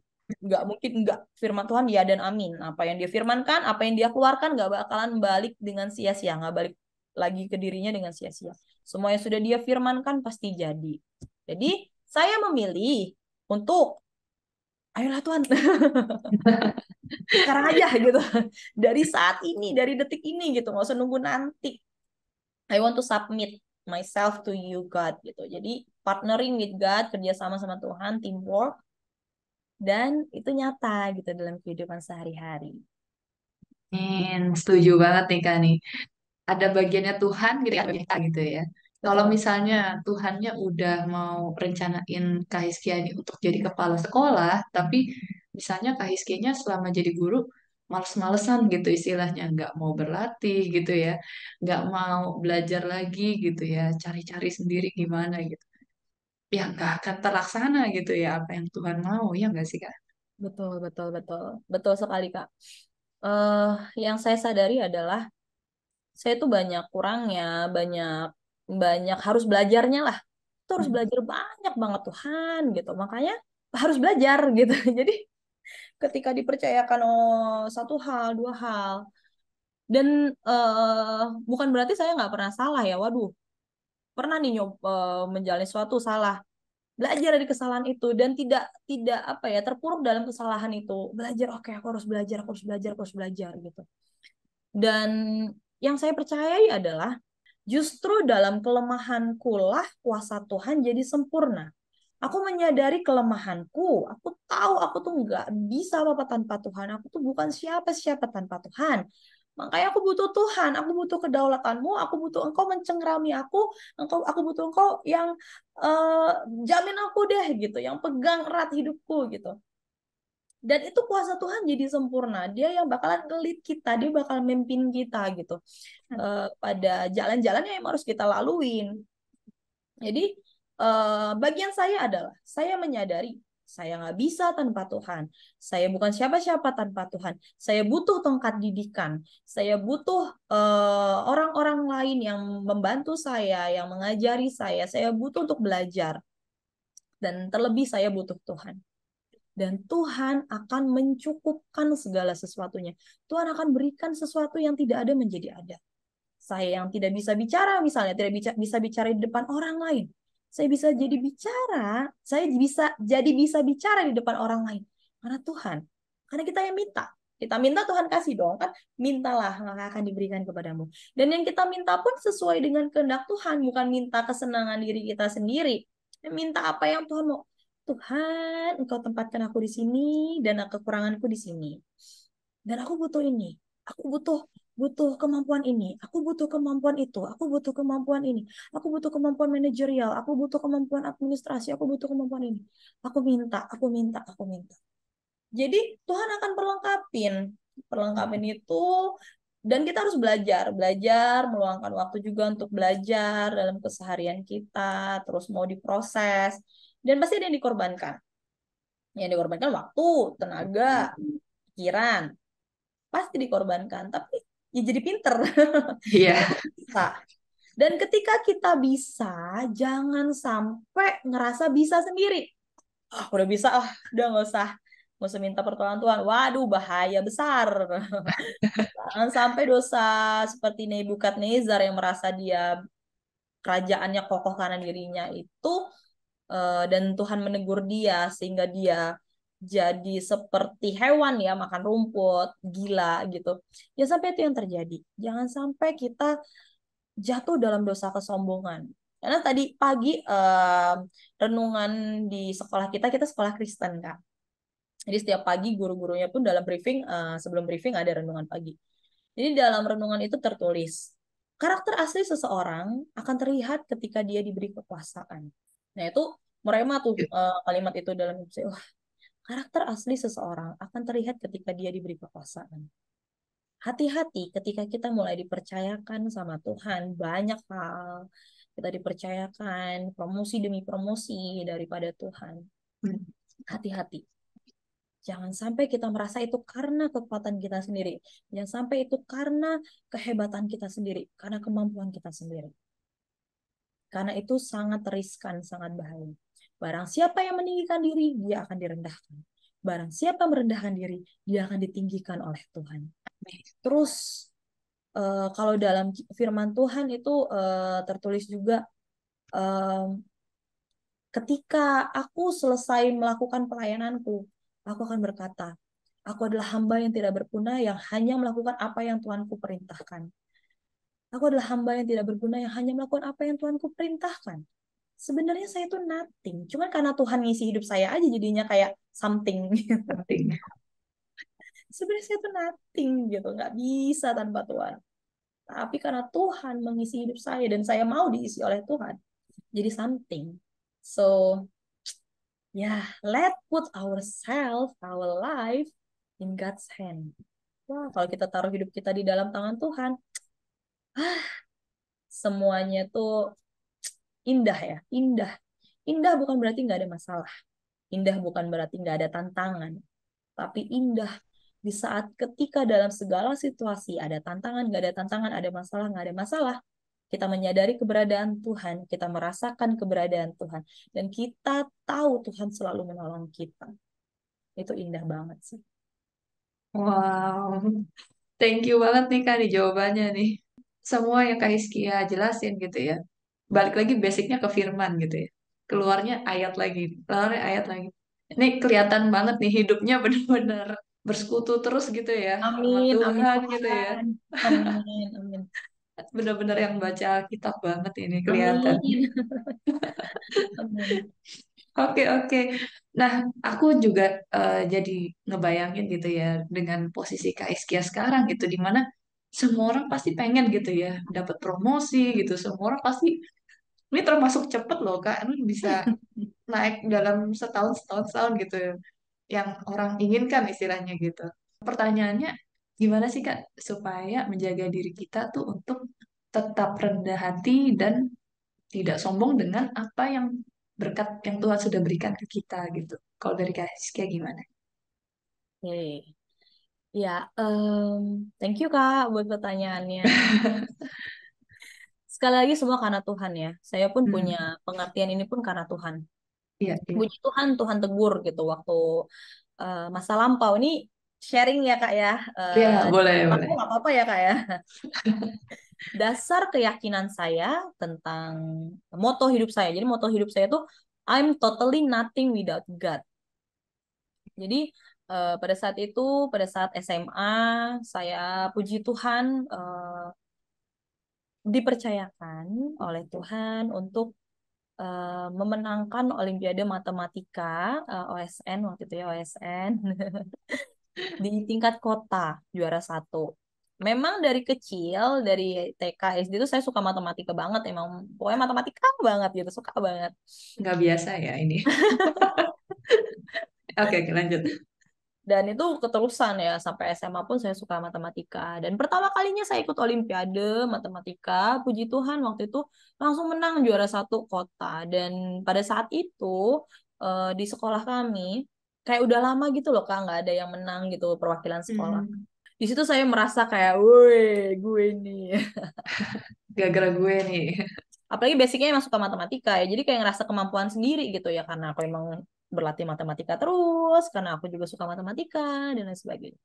Nggak mungkin nggak. Firman Tuhan ya dan amin. Apa yang dia firmankan, apa yang dia keluarkan nggak bakalan balik dengan sia-sia. Nggak balik lagi ke dirinya dengan sia-sia. Semua yang sudah dia firmankan pasti jadi. Jadi saya memilih untuk ayolah Tuhan sekarang aja gitu. Dari saat ini, dari detik ini gitu. Nggak usah nunggu nanti. I want to submit myself to you God gitu. Jadi partnering with God, kerjasama sama Tuhan, teamwork, dan itu nyata gitu dalam kehidupan sehari-hari. Setuju banget nih Kak nih. Ada bagiannya Tuhan gitu ya kita gitu ya. Kalau Betul. misalnya Tuhannya udah mau rencanain Kak Hizkia ini untuk jadi kepala sekolah, tapi misalnya Kak Hizkianya selama jadi guru males-malesan gitu istilahnya, nggak mau berlatih gitu ya, nggak mau belajar lagi gitu ya, cari-cari sendiri gimana gitu. Ya nggak akan terlaksana gitu ya apa yang Tuhan mau, ya nggak sih Kak? Betul, betul, betul. Betul sekali, Kak. eh yang saya sadari adalah saya tuh banyak kurangnya, banyak banyak harus belajarnya lah. Itu harus Hmm. belajar banyak banget Tuhan gitu. Makanya harus belajar gitu. Jadi ketika dipercayakan satu hal, dua hal, dan bukan berarti saya nggak pernah salah ya. Waduh, pernah nih menjalani suatu salah. Belajar dari kesalahan itu dan tidak tidak apa ya terpuruk dalam kesalahan itu. Belajar, oke, aku harus belajar, aku harus belajar, aku harus belajar gitu. Dan yang saya percayai adalah justru dalam kelemahanku lah kuasa Tuhan jadi sempurna. Aku menyadari kelemahanku. Aku tahu aku tuh nggak bisa apa-apa tanpa Tuhan. Aku tuh bukan siapa-siapa tanpa Tuhan. Makanya aku butuh Tuhan. Aku butuh kedaulatanmu. Aku butuh Engkau mencengkrami aku. Aku butuh Engkau yang eh, jamin aku deh gitu. Yang pegang erat hidupku gitu. Dan itu kuasa Tuhan jadi sempurna. Dia yang bakalan ngelit kita. Dia bakal memimpin kita gitu. Pada jalan-jalan yang harus kita laluin. Jadi bagian saya adalah saya menyadari saya nggak bisa tanpa Tuhan. Saya bukan siapa-siapa tanpa Tuhan. Saya butuh tongkat didikan. Saya butuh orang-orang lain yang membantu saya, yang mengajari saya. Saya butuh untuk belajar. Dan terlebih saya butuh Tuhan. Dan Tuhan akan mencukupkan segala sesuatunya. Tuhan akan berikan sesuatu yang tidak ada menjadi ada. Saya yang tidak bisa bicara misalnya, tidak bisa bicara di depan orang lain. Saya bisa jadi bisa bicara di depan orang lain. Karena Tuhan. Karena kita yang minta. Kita minta Tuhan kasih dong kan. Mintalah maka akan diberikan kepadamu. Dan yang kita minta pun sesuai dengan kehendak Tuhan. Bukan minta kesenangan diri kita sendiri. Minta apa yang Tuhan mau. Tuhan, Engkau tempatkan aku di sini dan kekuranganku di sini. Dan aku butuh ini. Aku butuh butuh kemampuan ini. Aku butuh kemampuan itu. Aku butuh kemampuan ini. Aku butuh kemampuan manajerial. Aku butuh kemampuan administrasi. Aku butuh kemampuan ini. Aku minta, aku minta, aku minta. Jadi Tuhan akan perlengkapin. Perlengkapin itu dan kita harus belajar meluangkan waktu juga untuk belajar dalam keseharian kita, terus mau diproses dan pasti ada yang dikorbankan. Yang dikorbankan waktu, tenaga, pikiran, pasti dikorbankan. Tapi ya jadi pinter. Iya. Bisa. Dan ketika kita bisa, jangan sampai ngerasa bisa sendiri. Udah bisa, udah nggak usah minta pertolongan Tuhan. Waduh, bahaya besar. Jangan sampai dosa seperti Nebukadnezar yang merasa dia kerajaannya kokoh karena dirinya itu dan Tuhan menegur dia sehingga dia jadi seperti hewan ya makan rumput gila gitu ya sampai itu yang terjadi jangan sampai kita jatuh dalam dosa kesombongan karena tadi pagi renungan di sekolah kita sekolah Kristen Kak jadi setiap pagi guru-gurunya pun dalam briefing sebelum briefing ada renungan pagi jadi dalam renungan itu tertulis karakter asli seseorang akan terlihat ketika dia diberi kekuasaan. Nah itu merema tuh kalimat itu dalam hidup saya. Wah, karakter asli seseorang akan terlihat ketika dia diberi kekuasaan. Hati-hati ketika kita mulai dipercayakan sama Tuhan banyak hal. Kita dipercayakan promosi demi promosi daripada Tuhan. Hati-hati. Jangan sampai kita merasa itu karena kekuatan kita sendiri. Jangan sampai itu karena kehebatan kita sendiri. Karena kemampuan kita sendiri. Karena itu sangat riskan, sangat bahaya. Barang siapa yang meninggikan diri, dia akan direndahkan. Barang siapa merendahkan diri, dia akan ditinggikan oleh Tuhan. Terus kalau dalam firman Tuhan itu tertulis juga ketika aku selesai melakukan pelayananku, aku akan berkata, aku adalah hamba yang tidak berguna yang hanya melakukan apa yang Tuhanku perintahkan. Aku adalah hamba yang tidak berguna yang hanya melakukan apa yang Tuhanku perintahkan. Sebenarnya saya tuh nothing. Cuman karena Tuhan ngisi hidup saya aja jadinya kayak something. Penting. Sebenarnya saya tuh nothing gitu. Nggak bisa tanpa Tuhan. Tapi karena Tuhan mengisi hidup saya dan saya mau diisi oleh Tuhan. Jadi something. So, yeah, let's put ourselves, our life in God's hand. Wah, kalau kita taruh hidup kita di dalam tangan Tuhan, ah, semuanya tuh indah ya, indah. Indah bukan berarti nggak ada masalah. Indah bukan berarti nggak ada tantangan. Tapi indah di saat ketika dalam segala situasi ada tantangan, nggak ada tantangan, ada masalah, nggak ada masalah. Kita menyadari keberadaan Tuhan, kita merasakan keberadaan Tuhan. Dan kita tahu Tuhan selalu menolong kita. Itu indah banget sih. Wow, thank you banget nih Kak di jawabannya nih. Semua yang Kak Hiskia jelasin gitu ya. Balik lagi basicnya ke firman gitu ya. Keluarnya ayat lagi, keluarnya ayat lagi. Ini kelihatan banget nih hidupnya bener-bener bersekutu terus gitu ya sama Amin, amin Tuhan gitu ya. Tuhan. Amin, amin. Benar-benar yang baca Alkitab banget ini kelihatan. Amin. Amin. Oke, oke. Nah, aku juga jadi ngebayangin gitu ya dengan posisi Kak Iskia sekarang gitu, di mana semua orang pasti pengen gitu ya dapat promosi gitu. Semua orang pasti ini termasuk cepet loh Kak, ini bisa naik dalam setahun setahun setahun gitu yang orang inginkan istilahnya gitu. Pertanyaannya, gimana sih Kak supaya menjaga diri kita tuh untuk tetap rendah hati dan tidak sombong dengan apa yang berkat yang Tuhan sudah berikan ke kita gitu. Kalau dari Kak Siska gimana? Oke. Ya, thank you Kak buat pertanyaannya. Sekali lagi semua karena Tuhan ya. Saya pun punya Hmm, pengertian ini pun karena Tuhan. iya, iya. Puji Tuhan, Tuhan tegur gitu waktu masa lampau. Ini sharing ya Kak ya. Iya, boleh, Aku boleh. nggak apa-apa ya Kak ya. Dasar keyakinan saya tentang moto hidup saya. Jadi moto hidup saya tuh I'm totally nothing without God. Jadi pada saat itu, pada saat SMA, saya puji Tuhan dipercayakan oleh Tuhan untuk memenangkan Olimpiade Matematika OSN waktu itu ya OSN di tingkat kota juara satu. Memang dari kecil dari TK SD itu saya suka matematika banget emang pokoknya matematika banget gitu suka banget. Nggak biasa ya ini. Oke, oke, lanjut. Dan itu keterusan ya sampai SMA pun saya suka matematika. Dan pertama kalinya saya ikut Olimpiade matematika, puji Tuhan waktu itu langsung menang juara satu kota. Dan pada saat itu di sekolah kami kayak udah lama gitu loh Kak nggak ada yang menang gitu perwakilan sekolah. Hmm, Di situ saya merasa kayak, woi gue nih. gara-gara gue nih. Apalagi basicnya emang suka matematika ya, jadi kayak ngerasa kemampuan sendiri gitu ya karena aku emang berlatih matematika terus, karena aku juga suka matematika dan lain sebagainya.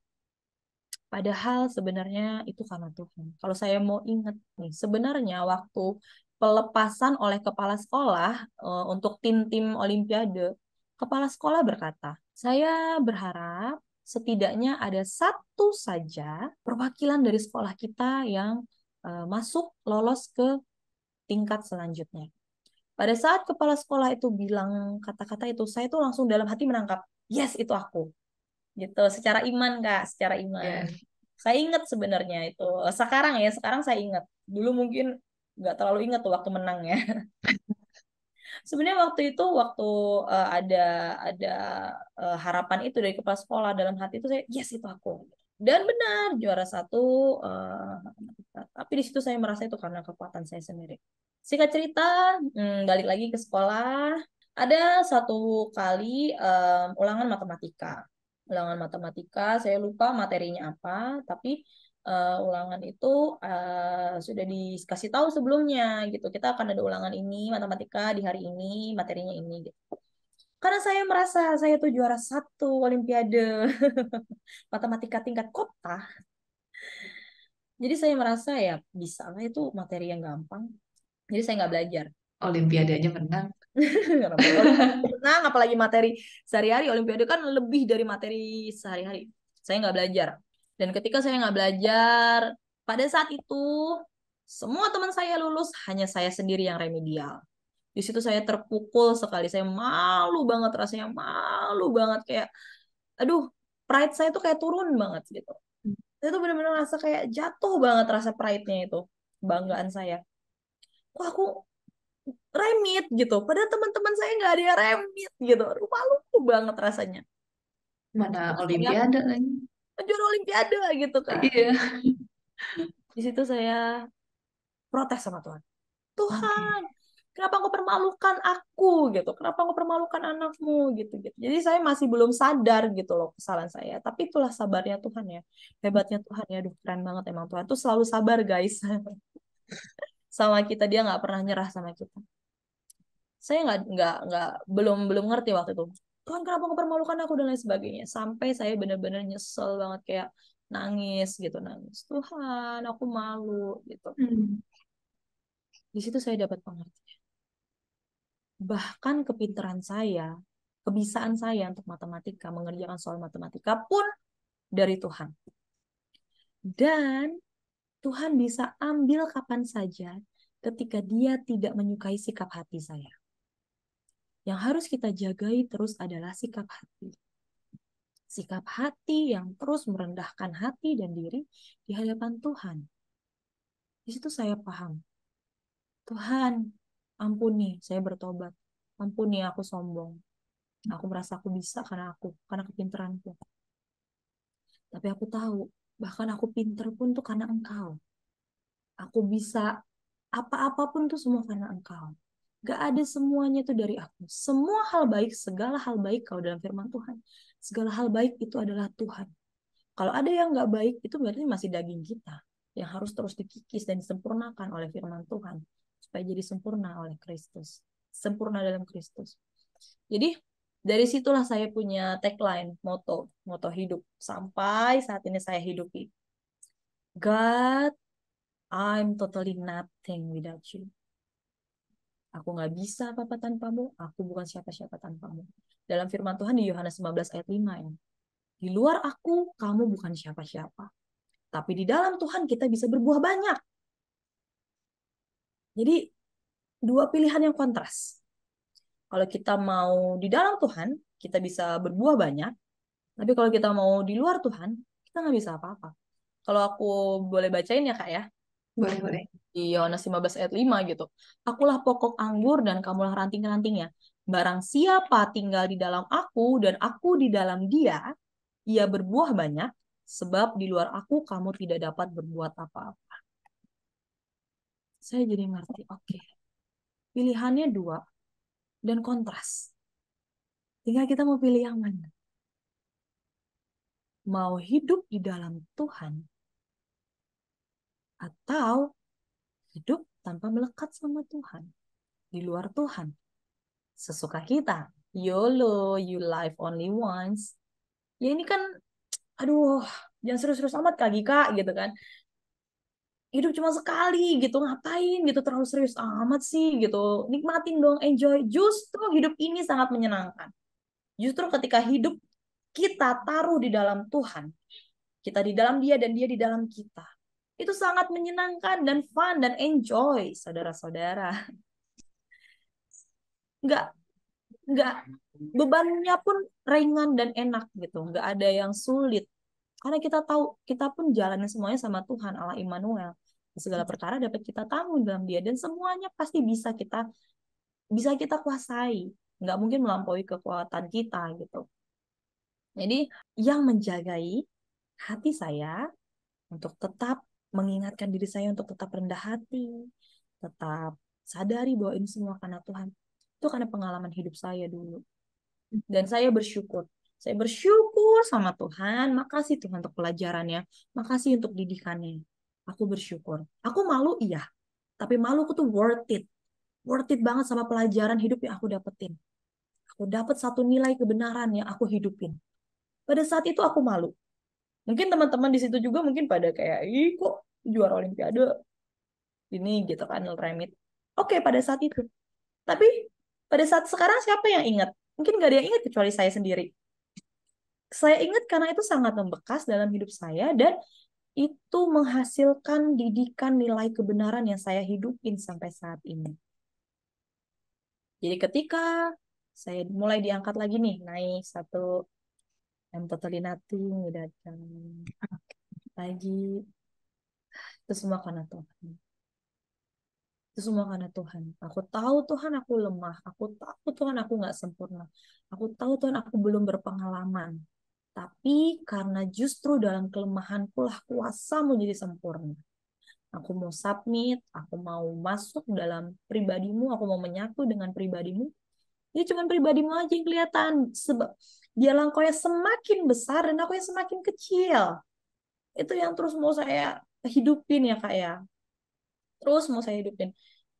Padahal sebenarnya itu karena Tuhan. Kalau saya mau ingat nih, sebenarnya waktu pelepasan oleh kepala sekolah untuk tim-tim Olimpiade, kepala sekolah berkata, saya berharap setidaknya ada satu saja perwakilan dari sekolah kita yang masuk lolos ke tingkat selanjutnya. Pada saat kepala sekolah itu bilang kata-kata itu, saya tuh langsung dalam hati menangkap, yes itu aku gitu secara iman Kak secara iman Ya, saya ingat sebenarnya itu sekarang ya sekarang saya ingat dulu mungkin nggak terlalu ingat tuh waktu menang ya sebenarnya waktu itu waktu ada harapan itu dari kepala sekolah dalam hati itu saya yes itu aku dan benar juara satu tapi di situ saya merasa itu karena kekuatan saya sendiri singkat cerita balik lagi ke sekolah ada satu kali ulangan matematika saya lupa materinya apa tapi ulangan itu sudah dikasih tahu sebelumnya gitu kita akan ada ulangan ini matematika di hari ini materinya ini gitu karena saya merasa saya tuh juara satu Olimpiade matematika tingkat kota jadi saya merasa ya bisa lah itu materi yang gampang jadi saya nggak belajar. Olimpiade aja menang. Olimpiade menang, apalagi materi sehari-hari. Olimpiade kan lebih dari materi sehari-hari. Saya nggak belajar. Dan ketika saya nggak belajar, pada saat itu semua teman saya lulus, hanya saya sendiri yang remedial. Di situ saya terpukul sekali. Saya malu banget, rasanya malu banget kayak, aduh, pride saya tuh kayak turun banget gitu. Saya tuh benar-benar rasa kayak jatuh banget rasa pride-nya itu, kebanggaan saya. Kok aku remit gitu. Padahal teman-teman saya nggak ada yang remit gitu. Aduh, malu banget rasanya. Mana Terus saya Olimpiade lagi. juara Olimpiade gitu kan. Iya. Di situ saya protes sama Tuhan. Oke. Tuhan, kenapa engkau permalukan aku gitu? Kenapa engkau permalukan anakmu gitu gitu. Jadi saya masih belum sadar gitu loh kesalahan saya. Tapi itulah sabarnya Tuhan ya. Hebatnya Tuhan ya. Aduh, keren banget emang Tuhan tuh selalu sabar guys. Sama kita dia nggak pernah nyerah sama kita. Saya nggak belum belum ngerti waktu itu Tuhan kenapa mempermalukan aku dan lain sebagainya sampai saya benar-benar nyesel banget kayak nangis gitu nangis Tuhan aku malu gitu Hmm. di situ saya dapat pengertian bahkan kepintaran saya kebisaan saya untuk matematika mengerjakan soal matematika pun dari Tuhan. Dan Tuhan bisa ambil kapan saja ketika Dia tidak menyukai sikap hati saya. Yang harus kita jagai terus adalah sikap hati. Sikap hati yang terus merendahkan hati dan diri di hadapan Tuhan. Di situ saya paham. Tuhan, ampuni, saya bertobat. Ampuni, aku sombong. Aku merasa aku bisa karena kepintaranku. Tapi aku tahu, bahkan aku pinter pun tuh karena Engkau. Aku bisa apa-apapun tuh semua karena Engkau. Gak ada semuanya itu dari aku. Semua hal baik, segala hal baik kalau dalam firman Tuhan. Segala hal baik itu adalah Tuhan. Kalau ada yang gak baik, itu berarti masih daging kita. Yang harus terus dikikis dan disempurnakan oleh firman Tuhan. Supaya jadi sempurna oleh Kristus. Sempurna dalam Kristus. Jadi, dari situlah saya punya tagline, moto hidup. Sampai saat ini saya hidupi. God, I'm totally nothing without you. Aku nggak bisa apa-apa tanpamu, aku bukan siapa-siapa tanpamu. Dalam firman Tuhan di Yohanes 15 ayat 5 ya. Di luar aku, kamu bukan siapa-siapa. Tapi di dalam Tuhan kita bisa berbuah banyak. Jadi dua pilihan yang kontras. Kalau kita mau di dalam Tuhan, kita bisa berbuah banyak. Tapi kalau kita mau di luar Tuhan, kita nggak bisa apa-apa. Kalau aku boleh bacain ya Kak ya. Boleh. Di Yohanes 15 ayat 5 gitu. Akulah pokok anggur dan kamulah ranting-rantingnya. Barang siapa tinggal di dalam aku dan aku di dalam dia, ia berbuah banyak, sebab di luar aku kamu tidak dapat berbuat apa-apa. Saya jadi ngerti, oke. Pilihannya dua dan kontras. Tinggal kita mau pilih yang mana. Mau hidup di dalam Tuhan atau hidup tanpa melekat sama Tuhan. Di luar Tuhan. Sesuka kita. YOLO, you live only once. Ya ini kan, aduh, jangan serius-serius amat Kak Gika gitu kan. Hidup cuma sekali gitu, ngapain gitu terlalu serius amat sih gitu. Nikmatin dong, enjoy. Justru hidup ini sangat menyenangkan. Justru ketika hidup kita taruh di dalam Tuhan, kita di dalam Dia dan Dia di dalam kita. Itu sangat menyenangkan dan fun dan enjoy, saudara-saudara. Nggak, nggak, bebannya pun ringan dan enak gitu. Nggak ada yang sulit. Karena kita tahu, kita pun jalanin semuanya sama Tuhan, Allah Immanuel. Segala perkara dapat kita tanggung dalam Dia. Dan semuanya pasti bisa kita kuasai. Nggak mungkin melampaui kekuatan kita gitu. Jadi yang menjagai hati saya untuk tetap mengingatkan diri saya untuk tetap rendah hati, tetap sadari bahwa ini semua karena Tuhan. Itu karena pengalaman hidup saya dulu. Dan saya bersyukur. Saya bersyukur sama Tuhan. Makasih Tuhan untuk pelajarannya. Makasih untuk didikannya. Aku bersyukur. Aku malu, iya. Tapi maluku tuh worth it. Worth it banget sama pelajaran hidup yang aku dapetin. Aku dapat satu nilai kebenaran yang aku hidupin. Pada saat itu aku malu. Mungkin teman-teman di situ juga mungkin pada kayak, ih kok juara Olimpiade ini gitu kan, remit. Oke, pada saat itu. Tapi pada saat sekarang siapa yang ingat? Mungkin gak ada yang ingat kecuali saya sendiri. Saya ingat karena itu sangat membekas dalam hidup saya dan itu menghasilkan didikan nilai kebenaran yang saya hidupin sampai saat ini. Jadi ketika saya mulai diangkat lagi nih, naik satu, I'm totally nothing, udah lagi, itu semua karena Tuhan. Itu semua karena Tuhan. Aku tahu Tuhan aku lemah. Aku tahu Tuhan aku nggak sempurna. Aku tahu Tuhan aku belum berpengalaman. Tapi karena justru dalam kelemahanku lah kuasa-Mu jadi sempurna. Aku mau submit, aku mau masuk dalam pribadimu, aku mau menyatu dengan pribadimu. Ini cuma pribadimu aja yang kelihatan. Sebab dia langkahnya semakin besar dan aku yang semakin kecil. Itu yang terus mau saya hidupin ya Kak ya. Terus mau saya hidupin.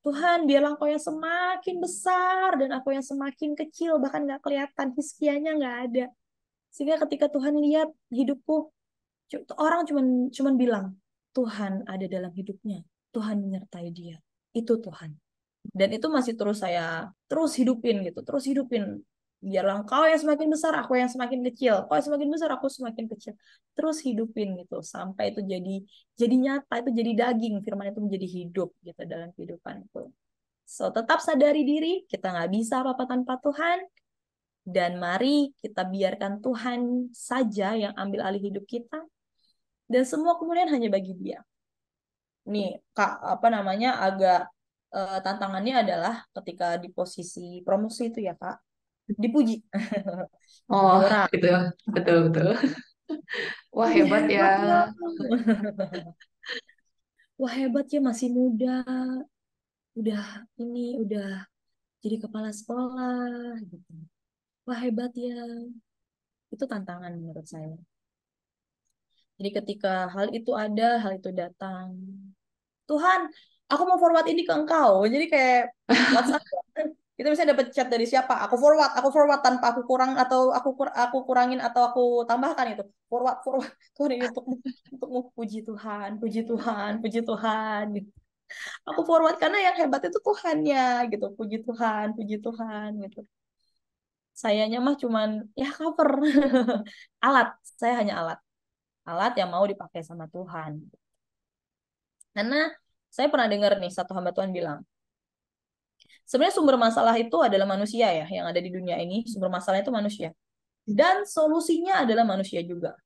Tuhan, biarlah Engkau yang semakin besar dan aku yang semakin kecil, bahkan nggak kelihatan, hiskianya nggak ada. Sehingga ketika Tuhan lihat hidupku, orang cuman bilang, Tuhan ada dalam hidupnya, Tuhan menyertai dia. Itu Tuhan. Dan itu masih terus saya terus hidupin gitu, terus hidupin. Biarlah engkau yang semakin besar, aku yang semakin kecil. Kau yang semakin besar, aku semakin kecil. Terus hidupin gitu sampai itu jadi nyata, itu jadi daging. Firman itu menjadi hidup gitu dalam kehidupanku. So, tetap sadari diri, kita nggak bisa apa-apa tanpa Tuhan. Dan mari kita biarkan Tuhan saja yang ambil alih hidup kita. Dan semua kemudian hanya bagi Dia. Nih, Kak, apa namanya, agak tantangannya adalah ketika di posisi promosi itu ya, Kak, dipuji. Dipuji Oh, orang. itu betul betul. Wah, Wih, hebat ya. hebat ya. Wah, hebat ya, masih muda. Udah jadi kepala sekolah gitu. Wah, hebat ya. Itu tantangan menurut saya. Jadi ketika hal itu ada, hal itu datang. Tuhan, aku mau forward ini ke engkau. Jadi kayak WhatsApp kita bisa dapat chat dari siapa? Aku forward tanpa aku kurang atau aku kurangin atau aku tambahkan itu. Forward, forward. Tuhan ini untukmu. Puji Tuhan, puji Tuhan, puji Tuhan. Gitu. Aku forward karena yang hebat itu Tuhannya gitu. Puji Tuhan, puji Tuhan gitu. Sayanya mah cuman ya cover. Alat, saya hanya alat. Alat yang mau dipakai sama Tuhan. Karena saya pernah dengar nih satu hamba Tuhan bilang, sebenarnya sumber masalah itu adalah manusia ya, yang ada di dunia ini, sumber masalah itu manusia. Dan solusinya adalah manusia juga.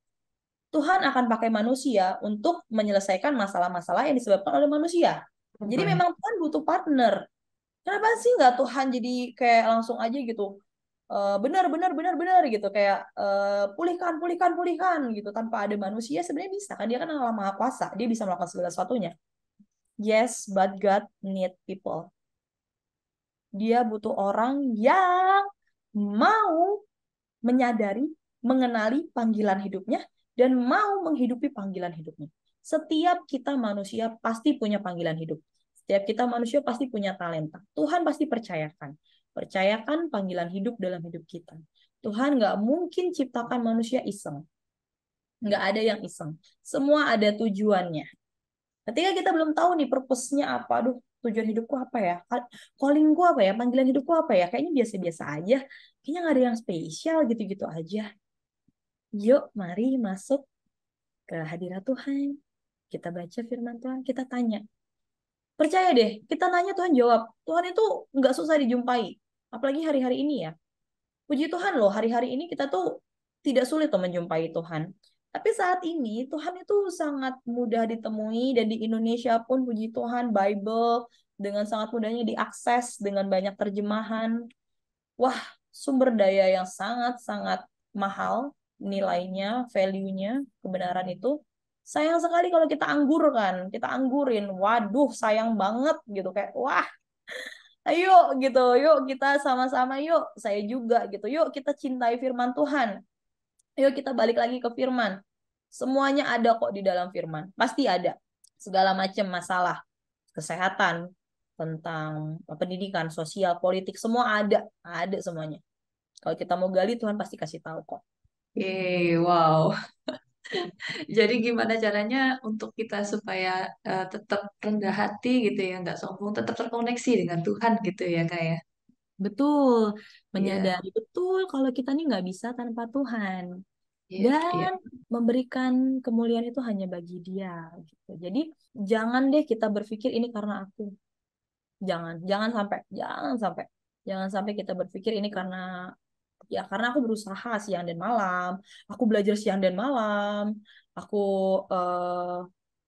Tuhan akan pakai manusia untuk menyelesaikan masalah-masalah yang disebabkan oleh manusia. Jadi Betul. memang Tuhan butuh partner. Kenapa sih nggak Tuhan jadi kayak langsung aja gitu, benar benar benar benar gitu, kayak pulihkan pulihkan pulihkan gitu tanpa ada manusia sebenarnya bisa kan, dia kan Allah Maha Kuasa, dia bisa melakukan segala sesuatunya. Yes, but God need people. Dia butuh orang yang mau menyadari, mengenali panggilan hidupnya, dan mau menghidupi panggilan hidupnya. Setiap kita manusia pasti punya panggilan hidup. Setiap kita manusia pasti punya talenta. Tuhan pasti percayakan. Percayakan panggilan hidup dalam hidup kita. Tuhan nggak mungkin ciptakan manusia iseng. Nggak ada yang iseng. Semua ada tujuannya. Ketika kita belum tahu nih purpose-nya apa, aduh tujuan hidupku apa ya, callingku apa ya, panggilan hidupku apa ya, kayaknya biasa-biasa aja, kayaknya nggak ada yang spesial gitu-gitu aja. Yuk, mari masuk ke hadirat Tuhan. Kita baca firman Tuhan, kita tanya. Percaya deh, kita nanya Tuhan jawab. Tuhan itu nggak susah dijumpai. Apalagi hari-hari ini ya. Puji Tuhan loh, hari-hari ini kita tuh tidak sulit tuh menjumpai Tuhan. Tapi saat ini Tuhan itu sangat mudah ditemui dan di Indonesia pun puji Tuhan Bible dengan sangat mudahnya diakses dengan banyak terjemahan. Wah, sumber daya yang sangat-sangat mahal nilainya, value-nya, kebenaran itu. Sayang sekali kalau kita anggurkan, kita anggurin. Waduh, sayang banget gitu kayak wah, ayo gitu, yuk kita sama-sama yuk, saya juga gitu. Yuk kita cintai firman Tuhan. Yuk kita balik lagi ke firman. Semuanya ada kok di dalam firman. Pasti ada. Segala macam masalah, kesehatan, tentang pendidikan, sosial, politik, semua ada. Ada semuanya. Kalau kita mau gali, Tuhan pasti kasih tahu kok. Wow. Jadi gimana caranya untuk kita supaya tetap rendah hati gitu ya, nggak sombong, tetap terkoneksi dengan Tuhan gitu ya kak ya. Betul, Iya, menyadari betul kalau kita ini nggak bisa tanpa Tuhan. iya, iya. Dan memberikan kemuliaan itu hanya bagi Dia. Gitu. Jadi jangan deh kita berpikir ini karena aku. Jangan, jangan sampai kita berpikir ini karena ya karena aku berusaha siang dan malam, aku belajar siang dan malam, aku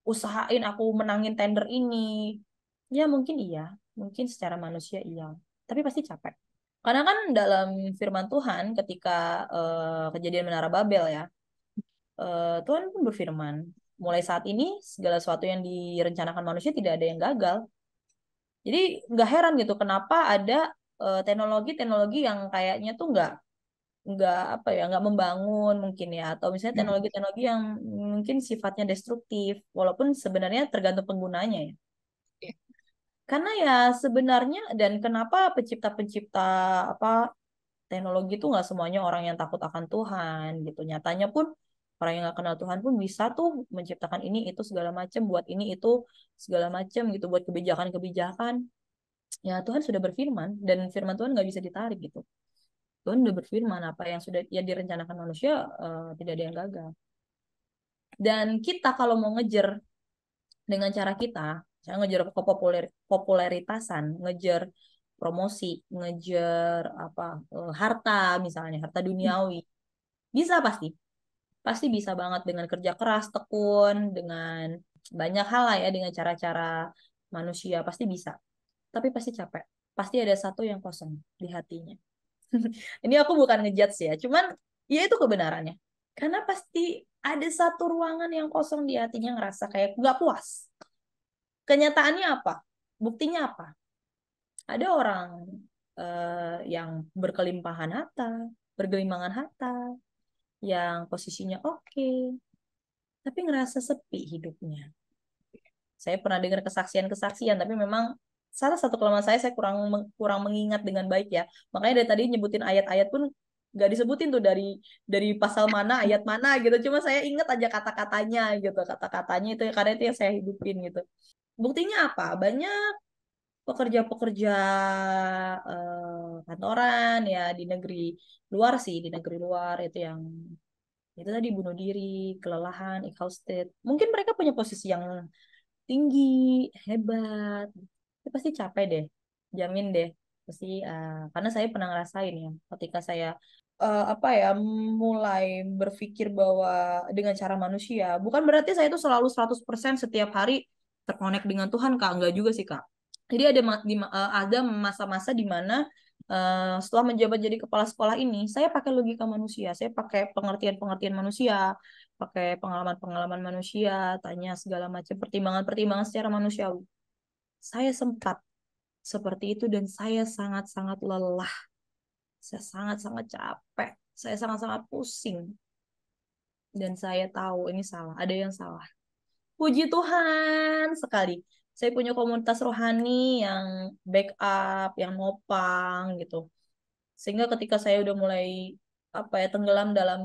usahain aku menangin tender ini. Ya mungkin iya, mungkin secara manusia iya, tapi pasti capek. Karena kan dalam firman Tuhan ketika kejadian Menara Babel ya, Tuhan pun berfirman, mulai saat ini segala sesuatu yang direncanakan manusia tidak ada yang gagal. Jadi nggak heran gitu kenapa ada teknologi-teknologi yang kayaknya tuh nggak apa ya nggak membangun mungkin ya, atau misalnya Hmm, teknologi-teknologi yang mungkin sifatnya destruktif walaupun sebenarnya tergantung penggunanya ya. iya. Karena ya sebenarnya dan kenapa pencipta-pencipta apa teknologi itu nggak semuanya orang yang takut akan Tuhan gitu. Nyatanya pun orang yang nggak kenal Tuhan pun bisa tuh menciptakan ini itu segala macam, buat ini itu segala macam gitu, buat kebijakan-kebijakan. Ya Tuhan sudah berfirman dan firman Tuhan nggak bisa ditarik gitu. Tuhan udah berfirman apa yang sudah ya direncanakan manusia, tidak ada yang gagal. Dan kita kalau mau ngejar dengan cara kita, saya ngejar populeritasan, ngejar promosi, ngejar apa, harta, misalnya harta duniawi, bisa pasti, pasti bisa banget dengan kerja keras, tekun, dengan banyak hal lah ya, dengan cara-cara manusia pasti bisa. Tapi pasti capek, pasti ada satu yang kosong di hatinya. Ini aku bukan ngejudge ya, cuman ya itu kebenarannya. Karena pasti ada satu ruangan yang kosong di hatinya, ngerasa kayak nggak puas. Kenyataannya apa? Buktinya apa? Ada orang yang berkelimpahan harta, bergelimangan harta, yang posisinya oke, tapi ngerasa sepi hidupnya. Saya pernah dengar kesaksian-kesaksian, tapi memang salah satu kelemahan saya kurang kurang mengingat dengan baik ya. Makanya dari tadi nyebutin ayat-ayat pun nggak disebutin tuh dari pasal mana, ayat mana gitu. Cuma saya ingat aja kata-katanya gitu, kata-katanya itu karena itu yang saya hidupin gitu. Buktinya apa? Banyak pekerja-pekerja kantoran ya di negeri luar sih, di negeri luar itu yang itu tadi bunuh diri, kelelahan, exhausted. Mungkin mereka punya posisi yang tinggi, hebat, itu pasti capek deh, jamin deh. Pasti karena saya pernah ngerasain ya, ketika saya apa ya mulai berpikir bahwa dengan cara manusia, bukan berarti saya itu selalu 100% setiap hari terkonek dengan Tuhan, Kak. Enggak juga sih, Kak. Jadi ada masa-masa di mana setelah menjabat jadi kepala sekolah ini, saya pakai logika manusia, saya pakai pengertian-pengertian manusia, pakai pengalaman-pengalaman manusia, tanya segala macam pertimbangan-pertimbangan secara manusiawi. Saya sempat seperti itu dan saya sangat-sangat lelah, saya sangat-sangat capek, saya sangat-sangat pusing, dan saya tahu ini salah, ada yang salah. Puji Tuhan sekali. Saya punya komunitas rohani yang backup, yang nopang gitu. Sehingga ketika saya udah mulai apa ya tenggelam dalam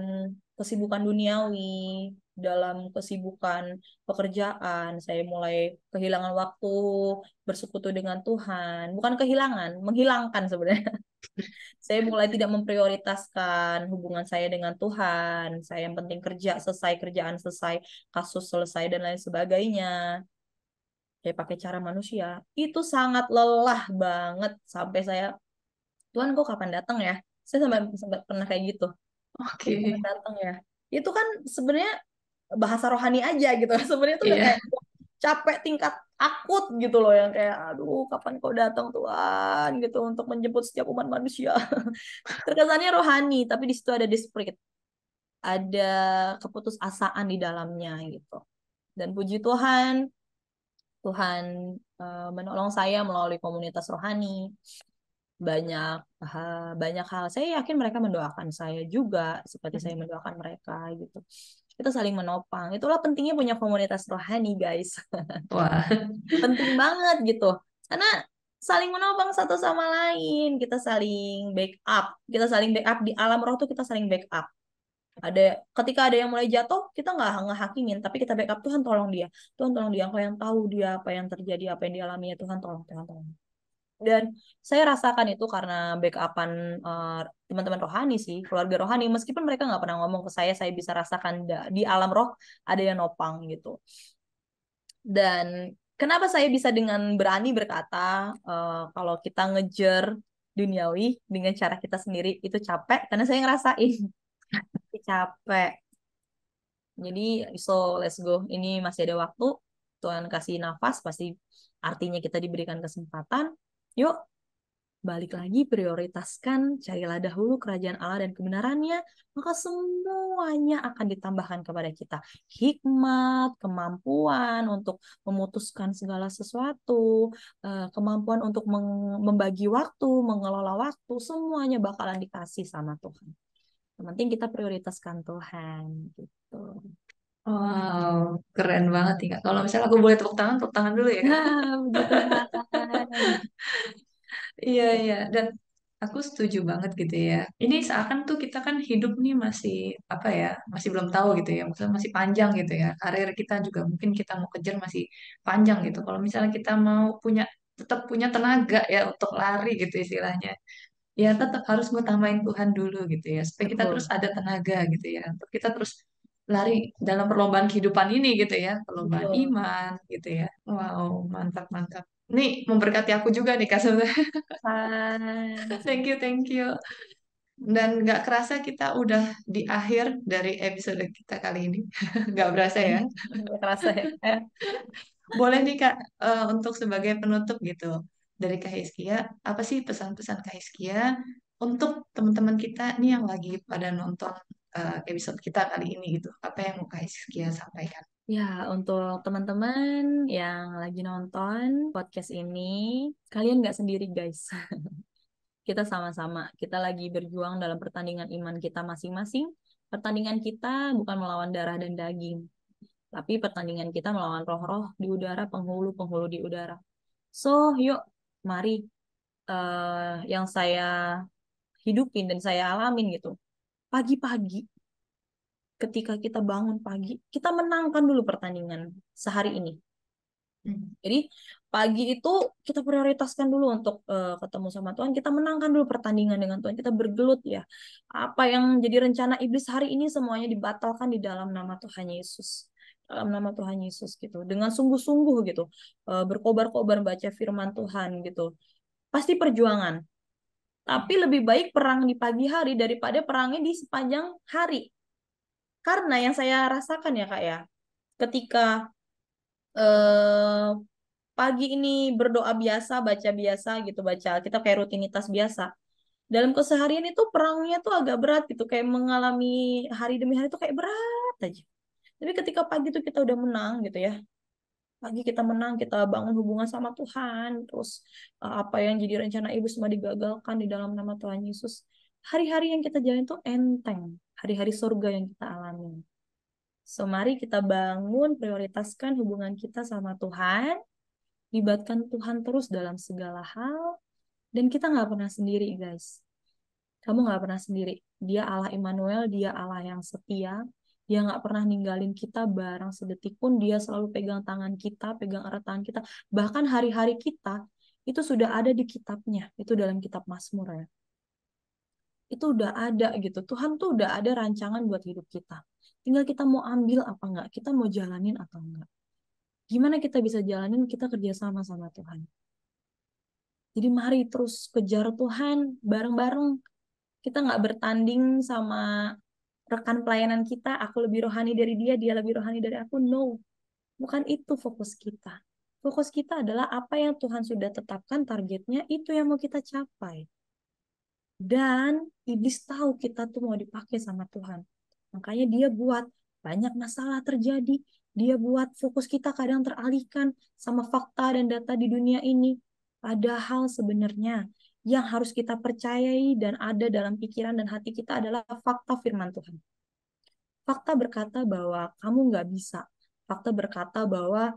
kesibukan duniawi, dalam kesibukan pekerjaan, saya mulai kehilangan waktu bersekutu dengan Tuhan. Bukan kehilangan, menghilangkan sebenarnya. Saya mulai tidak memprioritaskan hubungan saya dengan Tuhan. Saya yang penting kerja selesai, kerjaan selesai, kasus selesai dan lain sebagainya. Saya pakai cara manusia. Itu sangat lelah banget sampai saya, Tuhan kok kapan datang ya? Saya sempat pernah kayak gitu. Tuhan kapan Oke. datang ya? Itu kan sebenarnya bahasa rohani aja gitu. Sebenarnya itu udah kayak Iya. capek tingkat akut gitu loh, yang kayak aduh kapan kau datang Tuhan gitu untuk menjemput setiap umat manusia. Terkesannya rohani, tapi di situ ada desperate, ada keputusasaan di dalamnya gitu. Dan puji Tuhan, Tuhan menolong saya melalui komunitas rohani. Banyak hal. Saya yakin mereka mendoakan saya juga seperti saya mendoakan mereka gitu. Kita saling menopang. Itulah pentingnya punya komunitas rohani, guys. Wah. Penting banget gitu. Karena saling menopang satu sama lain, kita saling backup. Kita saling backup di alam roh tuh, kita saling backup. Ada ketika ada yang mulai jatuh, kita nggak ngehakimin, tapi kita backup. Tuhan tolong dia, Tuhan tolong dia. Engkau yang tahu dia apa yang terjadi, apa yang dialaminya. Tuhan tolong, Tuhan tolong. Dan saya rasakan itu karena backupan teman-teman rohani sih, keluarga rohani. Meskipun mereka nggak pernah ngomong ke saya bisa rasakan di alam roh ada yang nopang gitu. Dan kenapa saya bisa dengan berani berkata kalau kita ngejar duniawi dengan cara kita sendiri itu capek, karena saya ngerasain capek. Jadi so let's go. Ini masih ada waktu. Tuhan kasih nafas, pasti artinya kita diberikan kesempatan. Yuk, balik lagi, prioritaskan, carilah dahulu kerajaan Allah dan kebenarannya, maka semuanya akan ditambahkan kepada kita. Hikmat, kemampuan untuk memutuskan segala sesuatu, kemampuan untuk membagi waktu, mengelola waktu, semuanya bakalan dikasih sama Tuhan. Yang penting kita prioritaskan Tuhan, gitu. Wow, keren banget nih Kak. Kalau misalnya aku boleh tepuk tangan dulu ya Kak. Puji Tuhan. Iya, iya. Dan aku setuju banget gitu ya. Ini seakan tuh kita kan hidup nih masih apa ya, masih belum tahu gitu ya. Maksudnya masih panjang gitu ya. Karir kita juga mungkin kita mau kejar masih panjang gitu. Kalau misalnya kita mau tetap punya tenaga ya untuk lari gitu istilahnya. ya tetap harus ngutamain Tuhan dulu gitu ya, supaya kita terus Betul, ada tenaga gitu ya, untuk kita terus lari dalam perlombaan kehidupan ini gitu ya, perlombaan betul. iman gitu ya. Wow, mantap mantap. Nih memberkati aku juga nih Kak sebenarnya. Hai. Thank you, thank you. Dan nggak kerasa kita udah di akhir dari episode kita kali ini. Nggak berasa ya. Nggak kerasa ya. Boleh nih Kak, untuk sebagai penutup gitu. Dari Kak Hizkia, apa sih pesan-pesan Kak Hizkia untuk teman-teman kita nih yang lagi pada nonton episode kita kali ini gitu. Apa yang mau Kak Hizkia sampaikan? Ya, untuk teman-teman yang lagi nonton podcast ini, kalian nggak sendiri, guys. Kita sama-sama. Kita lagi berjuang dalam pertandingan iman kita masing-masing. Pertandingan kita bukan melawan darah dan daging, tapi pertandingan kita melawan roh-roh di udara, penghulu-penghulu di udara. So, yuk, mari yang saya hidupin dan saya alamin gitu. Pagi-pagi, ketika kita bangun pagi, kita menangkan dulu pertandingan sehari ini. Hmm. Jadi pagi itu kita prioritaskan dulu untuk ketemu sama Tuhan. Kita menangkan dulu pertandingan dengan Tuhan. Kita bergelut ya. Apa yang jadi rencana iblis hari ini semuanya dibatalkan di dalam nama Tuhan Yesus. Dalam nama Tuhan Yesus gitu. Dengan sungguh-sungguh gitu. Berkobar-kobar baca firman Tuhan gitu. Pasti perjuangan. Tapi lebih baik perang di pagi hari daripada perangnya di sepanjang hari. Karena yang saya rasakan ya Kak ya. Ketika eh, pagi ini berdoa biasa, baca biasa gitu, baca kita kayak rutinitas biasa. Dalam keseharian itu perangnya tuh agak berat gitu, kayak mengalami hari demi hari itu kayak berat aja. Tapi ketika pagi itu kita udah menang gitu ya. Pagi kita menang, kita bangun hubungan sama Tuhan, terus apa yang jadi rencana ibu semua digagalkan di dalam nama Tuhan Yesus. Hari-hari yang kita jalani tuh enteng, hari-hari surga yang kita alami. So, mari kita bangun, prioritaskan hubungan kita sama Tuhan, libatkan Tuhan terus dalam segala hal, dan kita nggak pernah sendiri, guys. Kamu nggak pernah sendiri. Dia Allah Immanuel, dia Allah yang setia. Dia nggak pernah ninggalin kita barang sedetik pun. Dia selalu pegang tangan kita, pegang erat tangan kita. Bahkan hari-hari kita itu sudah ada di kitabnya. Itu dalam kitab Mazmur ya. Itu udah ada gitu. Tuhan tuh udah ada rancangan buat hidup kita. Tinggal kita mau ambil apa enggak. Kita mau jalanin atau enggak. Gimana kita bisa jalanin? Kita kerjasama sama Tuhan. Jadi mari terus kejar Tuhan bareng-bareng. Kita nggak bertanding sama rekan pelayanan kita. Aku lebih rohani dari dia, dia lebih rohani dari aku. No, bukan itu fokus kita. Fokus kita adalah apa yang Tuhan sudah tetapkan targetnya, itu yang mau kita capai. Dan iblis tahu kita tuh mau dipakai sama Tuhan. Makanya dia buat banyak masalah terjadi. Dia buat fokus kita kadang teralihkan sama fakta dan data di dunia ini. Padahal sebenarnya yang harus kita percayai dan ada dalam pikiran dan hati kita adalah fakta firman Tuhan. Fakta berkata bahwa kamu nggak bisa. Fakta berkata bahwa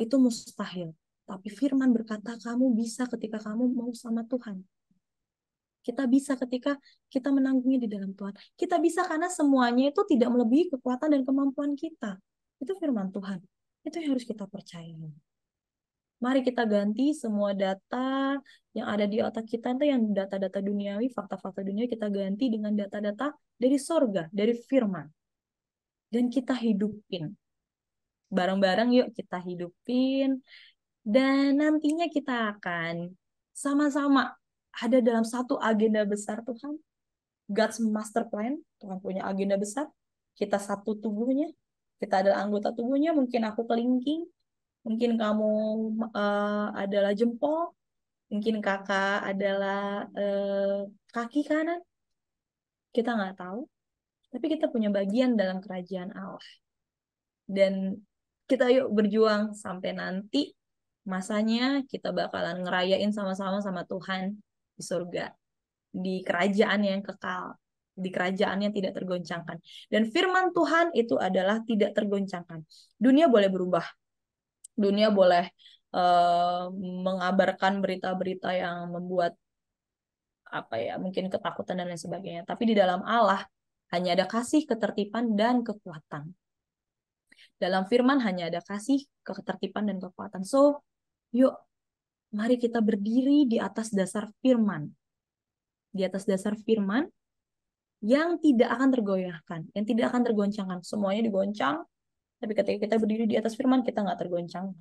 itu mustahil. Tapi firman berkata kamu bisa ketika kamu mau sama Tuhan. Kita bisa ketika kita menanggungnya di dalam Tuhan. Kita bisa karena semuanya itu tidak melebihi kekuatan dan kemampuan kita. Itu firman Tuhan. Itu yang harus kita percaya. Mari kita ganti semua data yang ada di otak kita itu yang data-data duniawi, fakta-fakta duniawi kita ganti dengan data-data dari sorga, dari firman. Dan kita hidupin. Bareng-bareng yuk kita hidupin. Dan nantinya kita akan sama-sama ada dalam satu agenda besar Tuhan. God's master plan. Tuhan punya agenda besar. Kita satu tubuhnya. Kita adalah anggota tubuhnya. Mungkin aku kelingking. Mungkin kamu adalah jempol. Mungkin kakak adalah kaki kanan. Kita nggak tahu. Tapi kita punya bagian dalam kerajaan Allah. Dan kita yuk berjuang sampai nanti masanya kita bakalan ngerayain sama-sama sama Tuhan di surga, di kerajaan yang kekal, di kerajaan yang tidak tergoncangkan. Dan firman Tuhan itu adalah tidak tergoncangkan. Dunia boleh berubah, dunia boleh eh, mengabarkan berita-berita yang membuat apa ya, mungkin ketakutan dan lain sebagainya. Tapi di dalam Allah hanya ada kasih, ketertiban, dan kekuatan. Dalam firman hanya ada kasih, ketertiban, dan kekuatan. So, yuk, mari kita berdiri di atas dasar firman. di atas dasar firman yang tidak akan tergoyahkan, yang tidak akan tergoncangkan. Semuanya digoncang, tapi ketika kita berdiri di atas firman, kita nggak tergoncang.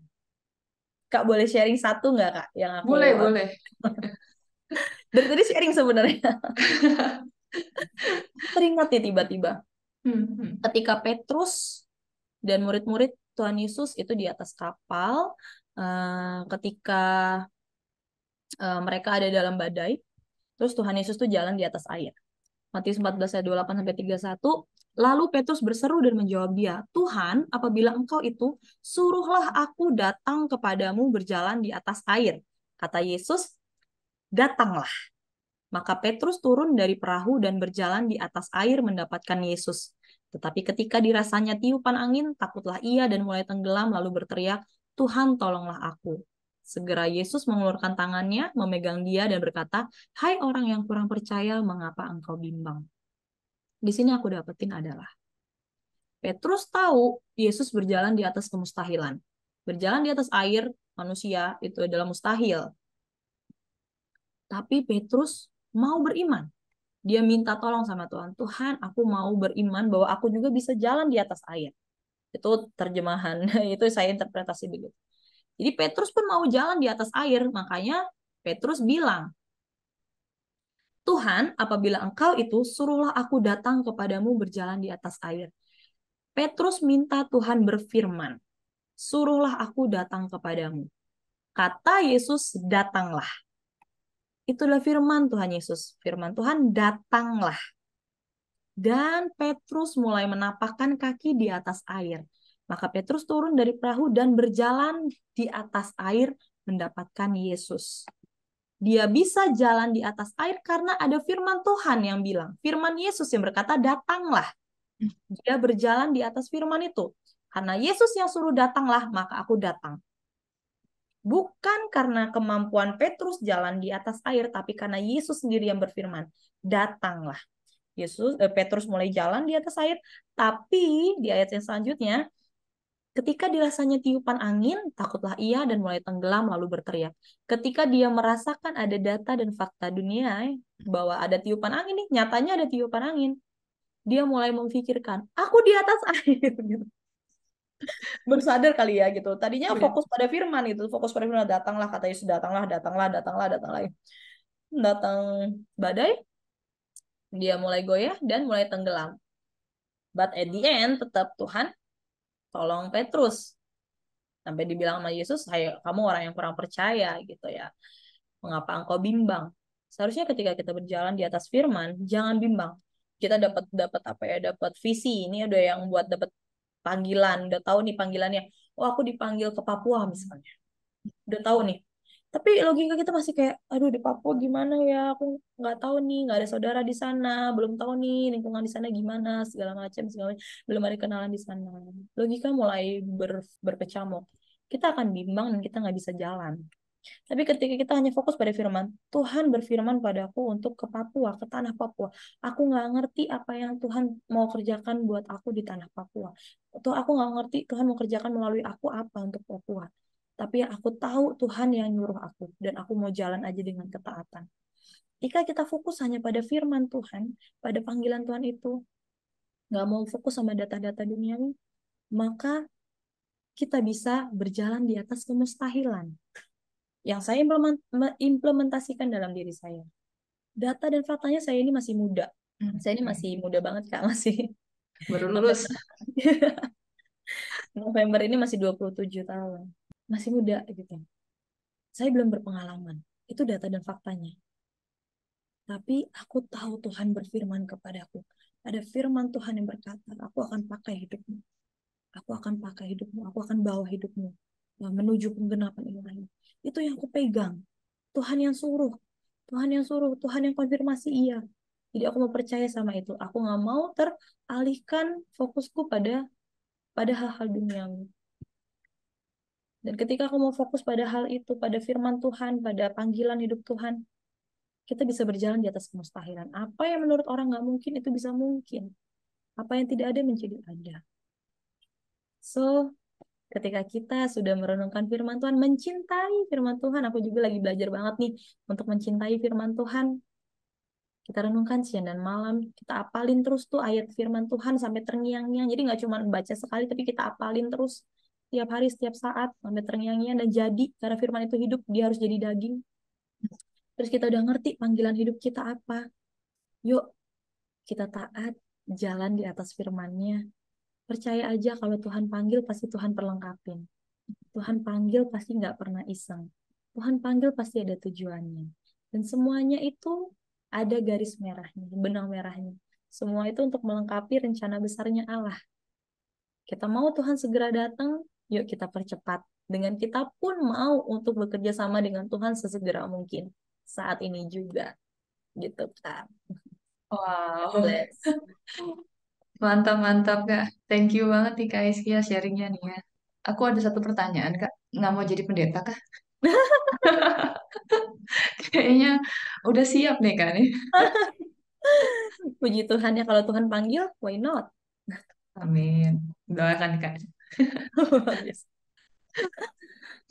Kak, boleh sharing satu nggak, Kak, yang aku Boleh, boleh. dari tadi sharing sebenarnya. Teringat ya tiba-tiba. Hmm. Ketika Petrus dan murid-murid Tuhan Yesus itu di atas kapal, ketika mereka ada dalam badai, terus Tuhan Yesus tuh jalan di atas air. Matius 14 ayat 28 sampai 31. Lalu Petrus berseru dan menjawab dia, Tuhan, apabila engkau itu, suruhlah aku datang kepadamu berjalan di atas air. Kata Yesus, datanglah. Maka Petrus turun dari perahu dan berjalan di atas air mendapatkan Yesus. Tetapi ketika dirasanya tiupan angin, takutlah ia dan mulai tenggelam lalu berteriak, Tuhan tolonglah aku. Segera Yesus mengeluarkan tangannya, memegang dia dan berkata, Hai orang yang kurang percaya, mengapa engkau bimbang? Di sini aku dapetin adalah, Petrus tahu Yesus berjalan di atas kemustahilan. Berjalan di atas air, manusia, itu adalah mustahil. Tapi Petrus mau beriman. Dia minta tolong sama Tuhan. Tuhan, aku mau beriman bahwa aku juga bisa jalan di atas air. Itu terjemahan, itu saya interpretasi begitu. Jadi Petrus pun mau jalan di atas air, makanya Petrus bilang, Tuhan, apabila engkau itu, suruhlah aku datang kepadamu berjalan di atas air. Petrus minta Tuhan berfirman, suruhlah aku datang kepadamu. Kata Yesus, datanglah. Itulah firman Tuhan Yesus. Firman Tuhan, datanglah. Dan Petrus mulai menapakkan kaki di atas air. Maka Petrus turun dari perahu dan berjalan di atas air mendapatkan Yesus. Dia bisa jalan di atas air karena ada firman Tuhan yang bilang. Firman Yesus yang berkata, datanglah. Dia berjalan di atas firman itu. Karena Yesus yang suruh datanglah, maka aku datang. Bukan karena kemampuan Petrus jalan di atas air, tapi karena Yesus sendiri yang berfirman, datanglah. Petrus mulai jalan di atas air, tapi di ayat yang selanjutnya, ketika dirasanya tiupan angin, takutlah ia dan mulai tenggelam lalu berteriak. Ketika dia merasakan ada data dan fakta dunia bahwa ada tiupan angin nih, nyatanya ada tiupan angin, dia mulai memikirkan, aku di atas air. Gitu. Baru sadar kali ya gitu. Tadinya fokus pada firman itu, fokus pada firman, datanglah kata Yesus, datanglah, datanglah, datanglah, datanglah. Datang badai, dia mulai goyah dan mulai tenggelam. But at the end, tetap Tuhan tolong Petrus. Sampai dibilang sama Yesus, "Hai, kamu orang yang kurang percaya," gitu ya. Mengapa engkau bimbang? Seharusnya ketika kita berjalan di atas firman, jangan bimbang. Kita dapat dapat apa ya? Dapat visi. Ini udah yang buat dapat panggilan, udah tahu nih panggilannya. Oh, aku dipanggil ke Papua misalnya. Udah tahu nih. Tapi logika kita masih kayak, aduh di Papua gimana ya? Aku nggak tahu nih, nggak ada saudara di sana, belum tahu nih lingkungan di sana gimana, segala macam, belum ada kenalan di sana. Logika mulai berkecamuk. Kita akan bimbang dan kita nggak bisa jalan. Tapi ketika kita hanya fokus pada firman, Tuhan berfirman padaku untuk ke Papua, ke tanah Papua. Aku nggak ngerti apa yang Tuhan mau kerjakan buat aku di tanah Papua. Atau aku nggak ngerti Tuhan mau kerjakan melalui aku apa untuk Papua. Tapi aku tahu Tuhan yang nyuruh aku. Dan aku mau jalan aja dengan ketaatan. Jika kita fokus hanya pada firman Tuhan, pada panggilan Tuhan itu, nggak mau fokus sama data-data duniawi, maka kita bisa berjalan di atas kemustahilan yang saya implementasikan dalam diri saya. Data dan faktanya saya ini masih muda. Saya ini masih muda banget, Kak. Masih Baru lulus. November ini masih 27 tahun. Masih muda gitu. Saya belum berpengalaman. Itu data dan faktanya. Tapi aku tahu Tuhan berfirman kepadaku. Ada firman Tuhan yang berkata, aku akan pakai hidupmu. Aku akan pakai hidupmu. Aku akan bawa hidupmu menuju penggenapan ilahi. Itu yang aku pegang. Tuhan yang suruh. Tuhan yang suruh. Tuhan yang konfirmasi iya. Jadi aku mau percaya sama itu. Aku nggak mau teralihkan fokusku pada hal-hal duniawi. Dan ketika aku mau fokus pada hal itu, pada firman Tuhan, pada panggilan hidup Tuhan, kita bisa berjalan di atas kemustahilan. Apa yang menurut orang nggak mungkin, itu bisa mungkin. Apa yang tidak ada menjadi ada. So, ketika kita sudah merenungkan firman Tuhan, mencintai firman Tuhan, aku juga lagi belajar banget nih untuk mencintai firman Tuhan. Kita renungkan siang dan malam, kita apalin terus tuh ayat firman Tuhan sampai terngiang-ngiang. Jadi nggak cuma baca sekali, tapi kita apalin terus tiap hari, setiap saat sampai terngiang-ngiang dan jadi karena firman itu hidup, dia harus jadi daging. Terus kita udah ngerti panggilan hidup kita apa. Yuk kita taat, jalan di atas firman-Nya. Percaya aja kalau Tuhan panggil pasti Tuhan perlengkapin. Tuhan panggil pasti nggak pernah iseng. Tuhan panggil pasti ada tujuannya. Dan semuanya itu ada garis merahnya, benang merahnya. Semua itu untuk melengkapi rencana besarnya Allah. Kita mau Tuhan segera datang, yuk kita percepat. Dengan kita pun mau untuk bekerja sama dengan Tuhan sesegera mungkin. Saat ini juga. Gitu kan. God Wow, bless. mantap-mantap Kak. Thank you banget nih Kak Iskia sharingnya nih ya. Aku ada satu pertanyaan Kak, nggak mau jadi pendeta Kak? Kayaknya udah siap nih Kak nih. Puji Tuhan ya kalau Tuhan panggil, why not? Amin. Doakan Kak. Bagus.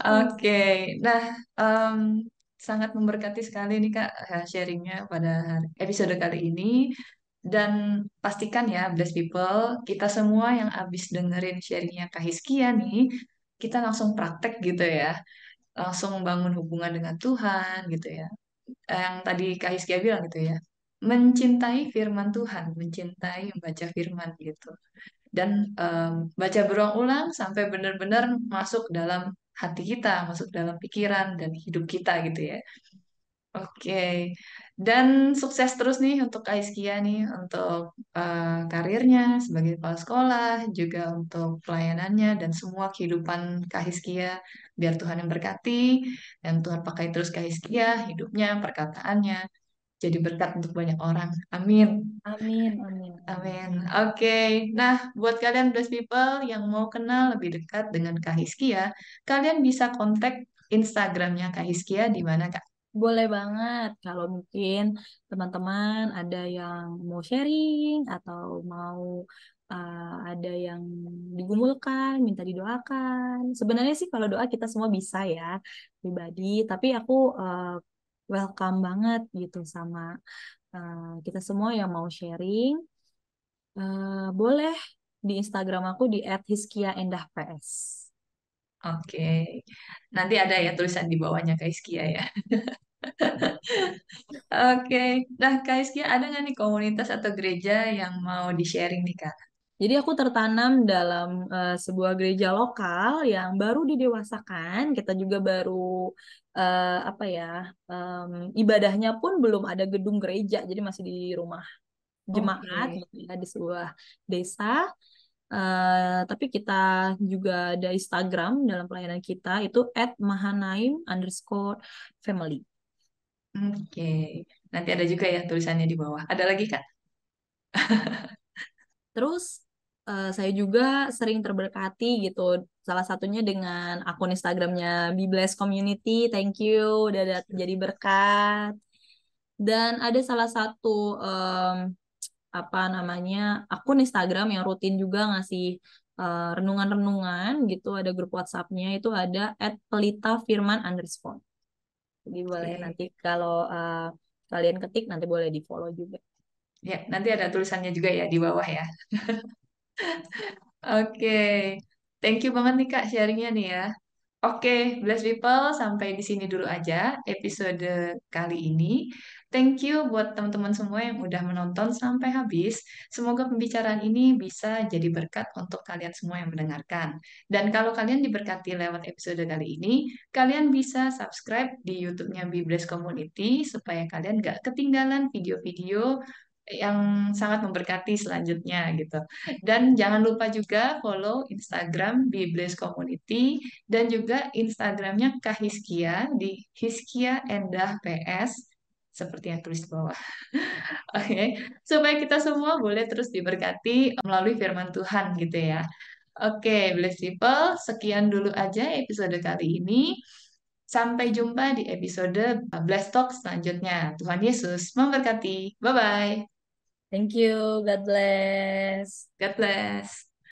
Oke, nah em, sangat memberkati sekali nih Kak sharingnya pada episode kali ini. Dan pastikan ya, Blessed People, kita semua yang abis dengerin sharingnya Kak Hiskia nih, kita langsung praktek gitu ya, langsung bangun hubungan dengan Tuhan gitu ya. Yang tadi Kak Hiskia bilang gitu ya, mencintai firman Tuhan, mencintai membaca firman gitu dan baca berulang-ulang sampai benar-benar masuk dalam hati kita, masuk dalam pikiran dan hidup kita gitu ya. Oke, dan sukses terus nih untuk Aiskia nih, untuk karirnya sebagai kepala sekolah, juga untuk pelayanannya dan semua kehidupan Kahiskia. Biar Tuhan yang berkati, dan Tuhan pakai terus Kahiskia, hidupnya, perkataannya, jadi berkat untuk banyak orang. Amin. Amin, amin, amin. Amin. Oke. Nah, buat kalian Blessed People yang mau kenal lebih dekat dengan Kak Hiskia, kalian bisa kontak Instagramnya Kak Hiskia di mana, Kak? Boleh banget kalau mungkin teman-teman ada yang mau sharing atau mau ada yang digumulkan, minta didoakan. Sebenarnya sih kalau doa kita semua bisa ya pribadi, tapi aku welcome banget gitu sama kita semua yang mau sharing. Boleh di Instagram aku di @hiskia_endah_ps. Oke. Nanti ada ya tulisan di bawahnya Kak Hiskia ya. Oke. Nah, Kak Hiskia ada nggak nih komunitas atau gereja yang mau di-sharing nih, Kak? Jadi aku tertanam dalam sebuah gereja lokal yang baru didewasakan. Kita juga baru apa ya ibadahnya pun belum ada gedung gereja, jadi masih di rumah jemaat Oke. gitu ya di sebuah desa. Tapi kita juga ada Instagram dalam pelayanan kita itu @mahanaim_family. Oke. Nanti ada juga ya tulisannya di bawah. Ada lagi, Kak? Terus saya juga sering terberkati gitu. Salah satunya dengan akun Instagramnya Be Blessed Community. Thank you udah jadi berkat. Dan ada salah satu apa namanya akun Instagram yang rutin juga ngasih renungan-renungan gitu. Ada grup WhatsApp-nya itu ada @pelitafirman_. Jadi boleh Oke. nanti kalau kalian ketik nanti boleh di follow juga. Ya, nanti ada tulisannya juga ya di bawah ya. Oke, thank you banget nih Kak sharingnya nih ya. Oke, bless people, sampai di sini dulu aja episode kali ini. Thank you buat teman-teman semua yang udah menonton sampai habis. Semoga pembicaraan ini bisa jadi berkat untuk kalian semua yang mendengarkan. Dan kalau kalian diberkati lewat episode kali ini, kalian bisa subscribe di YouTube-nya Bibles Community supaya kalian gak ketinggalan video-video yang sangat memberkati selanjutnya gitu. Dan jangan lupa juga follow Instagram Bibles Community dan juga Instagramnya Kak Hiskia di Hiskia Endah PS seperti yang tulis di bawah. Oke, supaya kita semua boleh terus diberkati melalui firman Tuhan gitu ya. Oke, bless people, sekian dulu aja episode kali ini. Sampai jumpa di episode Bless Talk selanjutnya. Tuhan Yesus memberkati. Bye-bye. Thank you. God bless. God bless.